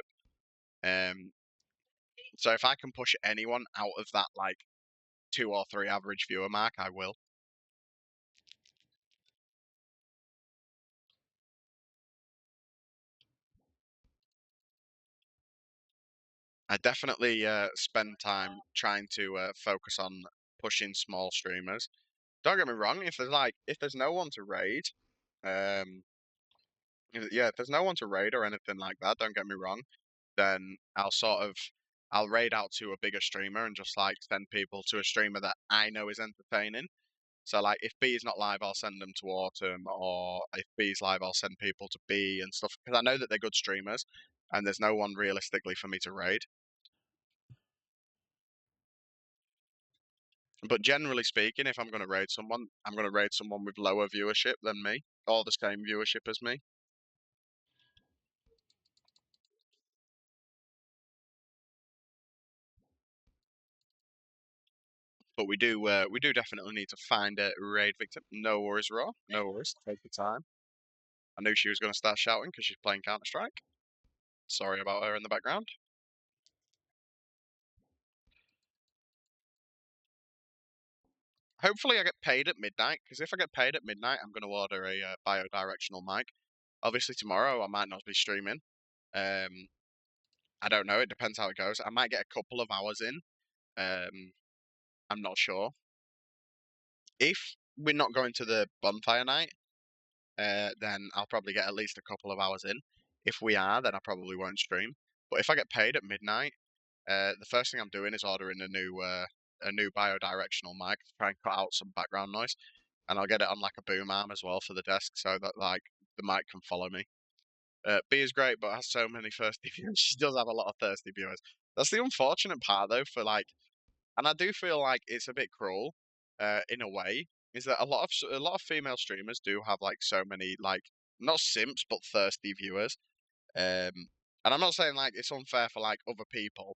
Um, so if I can push anyone out of that like 2 or 3 average viewer mark, I will. I definitely spend time trying to focus on pushing small streamers. Don't get me wrong, if there's no one to raid, um, yeah, if there's no one to raid or anything like that, don't get me wrong, then I'll raid out to a bigger streamer and just like send people to a streamer that I know is entertaining. So like if B is not live, I'll send them to Autumn, or if B's live, I'll send people to B and stuff because I know that they're good streamers, and there's no one realistically for me to raid. But generally speaking, if I'm going to raid someone, I'm going to raid someone with lower viewership than me, or the same viewership as me. But we do definitely need to find a raid victim. No worries, Raw. No worries. Take your time. I knew she was going to start shouting because she's playing Counter Strike. Sorry about her in the background. Hopefully, I get paid at midnight because if I get paid at midnight, I'm going to order a bi-directional mic. Obviously, tomorrow I might not be streaming. Um, I don't know. It depends how it goes. I might get a couple of hours in. I'm not sure. If we're not going to the bonfire night, then I'll probably get at least a couple of hours in. If we are, then I probably won't stream. But if I get paid at midnight, the first thing I'm doing is ordering a new bi-directional mic to try and cut out some background noise, and I'll get it on like a boom arm as well for the desk so that like the mic can follow me. B is great, but has so many thirsty viewers. She does have a lot of thirsty viewers. That's the unfortunate part though for like, and I do feel like it's a bit cruel, in a way, is that a lot of female streamers do have like so many like not simps but thirsty viewers. Um, and I'm not saying like it's unfair for like other people,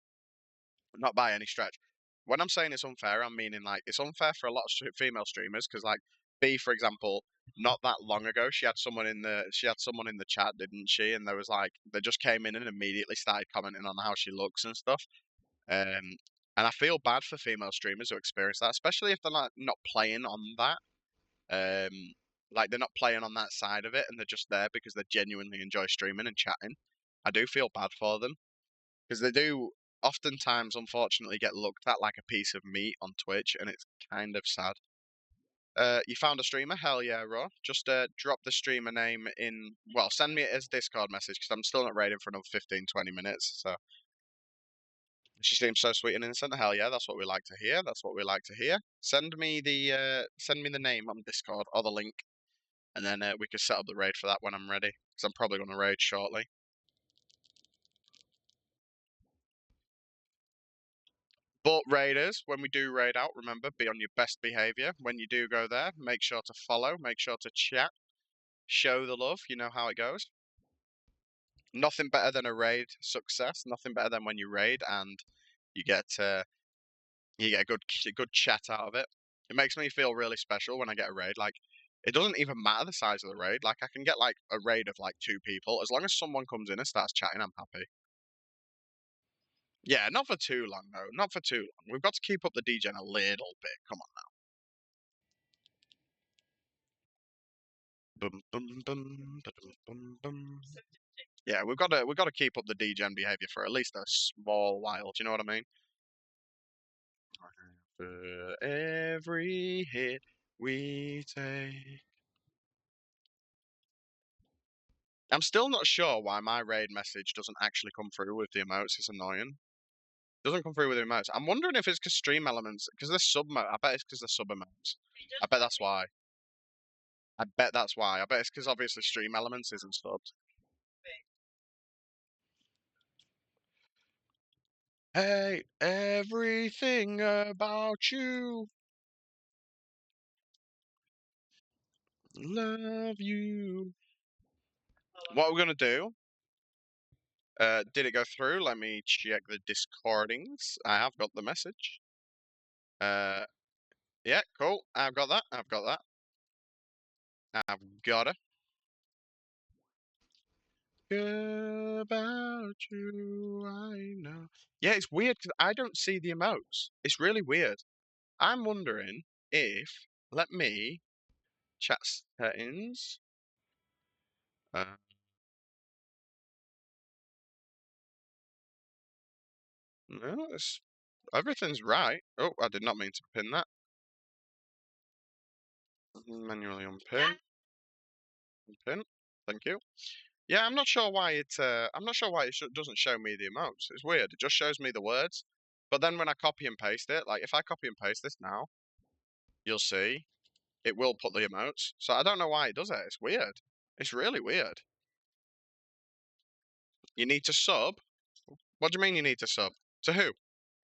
not by any stretch. When I'm saying it's unfair, I'm meaning like it's unfair for a lot of female streamers because like B, for example, not that long ago she had someone in the chat, didn't she? And there was like they just came in and immediately started commenting on how she looks and stuff. Um, and I feel bad for female streamers who experience that, especially if they're not playing on that. Like they're not playing on that side of it, and they're just there because they genuinely enjoy streaming and chatting. I do feel bad for them because they do oftentimes, unfortunately, get looked at like a piece of meat on Twitch, and it's kind of sad. You found a streamer? Hell yeah, Raw. Just drop the streamer name in. Well, send me it as Discord message because I'm still not raiding for another 15, 20 minutes. So she seems so sweet and innocent. Hell yeah, that's what we like to hear. That's what we like to hear. Send me the name on Discord or the link, and then we can set up the raid for that when I'm ready. Because I'm probably going to raid shortly. But raiders, when we do raid out, remember, be on your best behavior. When you do go there, make sure to follow, make sure to chat, show the love. You know how it goes. Nothing better than a raid success. Nothing better than when you raid and you get a good chat out of it. It makes me feel really special when I get a raid. Like, it doesn't even matter the size of the raid. Like, I can get like a raid of like 2 people. As long as someone comes in and starts chatting, I'm happy. Yeah, not for too long though. Not for too long. We've got to keep up the degen a little bit. Come on now. Bum, bum, bum, ba-dum, bum, bum. Yeah, we've got to keep up the degen behavior for at least a small while. Do you know what I mean? For every hit we take. I'm still not sure why my raid message doesn't actually come through with the emotes. It's annoying. Doesn't come through with the emotes. I'm wondering if it's because stream elements, because the sub. I bet it's because the sub emotes. I bet that's why. I bet that's why. I bet it's because obviously stream elements isn't subbed. Hey, everything about you. Love you. What we're gonna do? Did it go through? Let me check the discordings. I have got the message. Yeah, cool. I've got that. I've got that. I've got it. About you, I know. Yeah, it's weird because I don't see the emotes. It's really weird. I'm wondering if, let me chat settings. Uh, no, everything's right. Oh, I did not mean to pin that. Manually unpin. Unpin. Thank you. Yeah, I'm not sure why it. I'm not sure why it doesn't show me the emotes. It's weird. It just shows me the words. But then when I copy and paste it, like if I copy and paste this now, you'll see it will put the emotes. So I don't know why it does it. It's weird. It's really weird. You need to sub. What do you mean you need to sub? To who?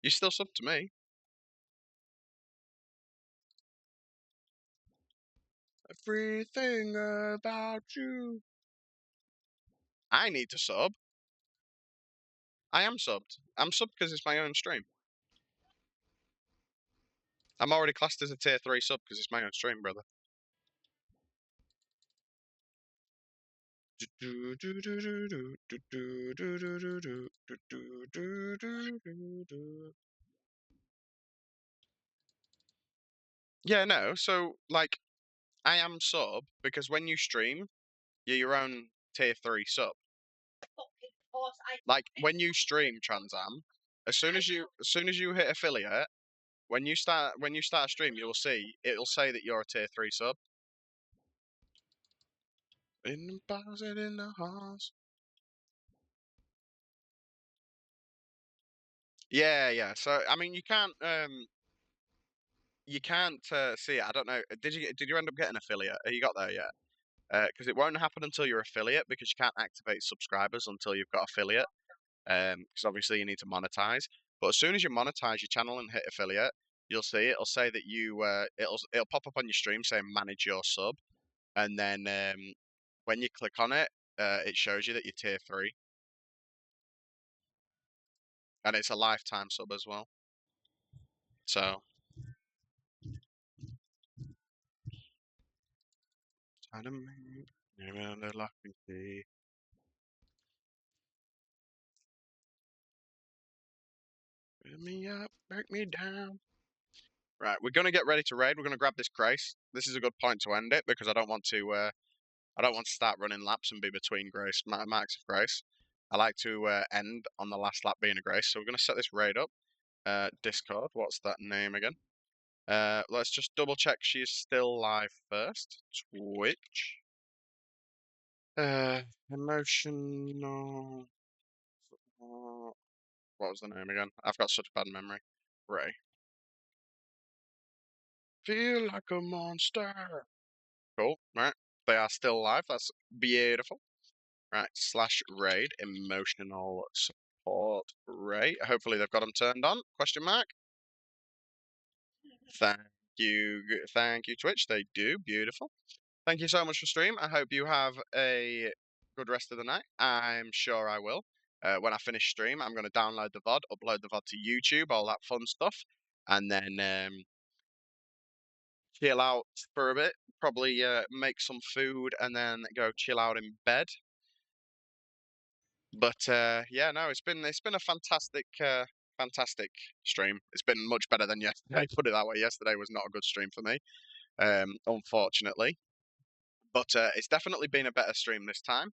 You still sub to me. Everything about you. I need to sub. I am subbed. I'm subbed because it's my own stream. I'm already classed as a tier 3 sub because it's my own stream, brother. Yeah, no. So, like, I am sub because when you stream, you're your own tier 3 sub. Like when you stream Transam, as soon as you hit affiliate, when you start a stream, it'll say that you're a tier 3 sub. In the bars and in the halls. Yeah, yeah. So I mean, you can't see it. I don't know. Did you end up getting affiliate? Have you got there yet? Because it won't happen until you're affiliate because you can't activate subscribers until you've got affiliate. Because obviously you need to monetize. But as soon as you monetize your channel and hit affiliate, you'll see it'll say that it'll pop up on your stream saying manage your sub, and then when you click on it, it shows you that you're tier 3, and it's a lifetime sub as well. So. Pick me up, break me down. Right, we're gonna get ready to raid. We're gonna grab this grace. This is a good point to end it because I don't want to. I don't want to start running laps and be between grace marks of grace. I like to end on the last lap being a grace. So we're gonna set this raid up. Discord. What's that name again? Let's just double check she's still live first. Twitch. Emotional. What was the name again? I've got such bad memory. Ray. Feel like a monster. Cool. Right. They are still alive. That's beautiful. Right. Slash raid. Emotional support Ray. Hopefully they've got them turned on. Question mark. Thank thank you, Twitch. They do. Beautiful. Thank you so much for stream. I hope you have a good rest of the night. I'm sure I will. When I finish stream, I'm going to download the VOD, upload the VOD to YouTube, all that fun stuff, and then chill out for a bit. Probably make some food and then go chill out in bed. But yeah, no, it's been a fantastic stream. It's been much better than yesterday. Put it that way. Yesterday was not a good stream for me, unfortunately. But it's definitely been a better stream this time.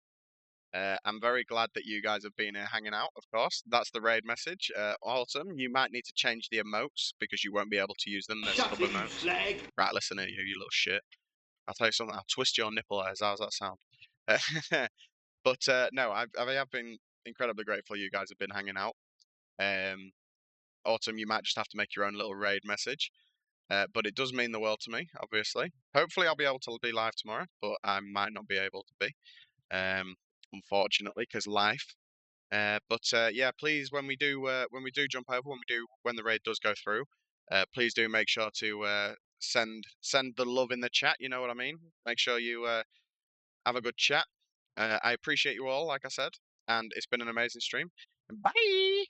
I'm very glad that you guys have been here hanging out, of course. That's the raid message. Autumn, you might need to change the emotes because you won't be able to use them. They're Shut sub it, you emotes. slag. Right, listen here, you little shit. I'll tell you something. I'll twist your nipple hairs. How's that sound? But no, I have been incredibly grateful you guys have been hanging out. Autumn, you might just have to make your own little raid message. But it does mean the world to me, obviously. Hopefully, I'll be able to be live tomorrow, but I might not be able to be, unfortunately, because life. But yeah, please, when we do jump over, when the raid does go through, please do make sure to send the love in the chat. You know what I mean? Make sure you have a good chat. I appreciate you all, like I said, and it's been an amazing stream. Bye.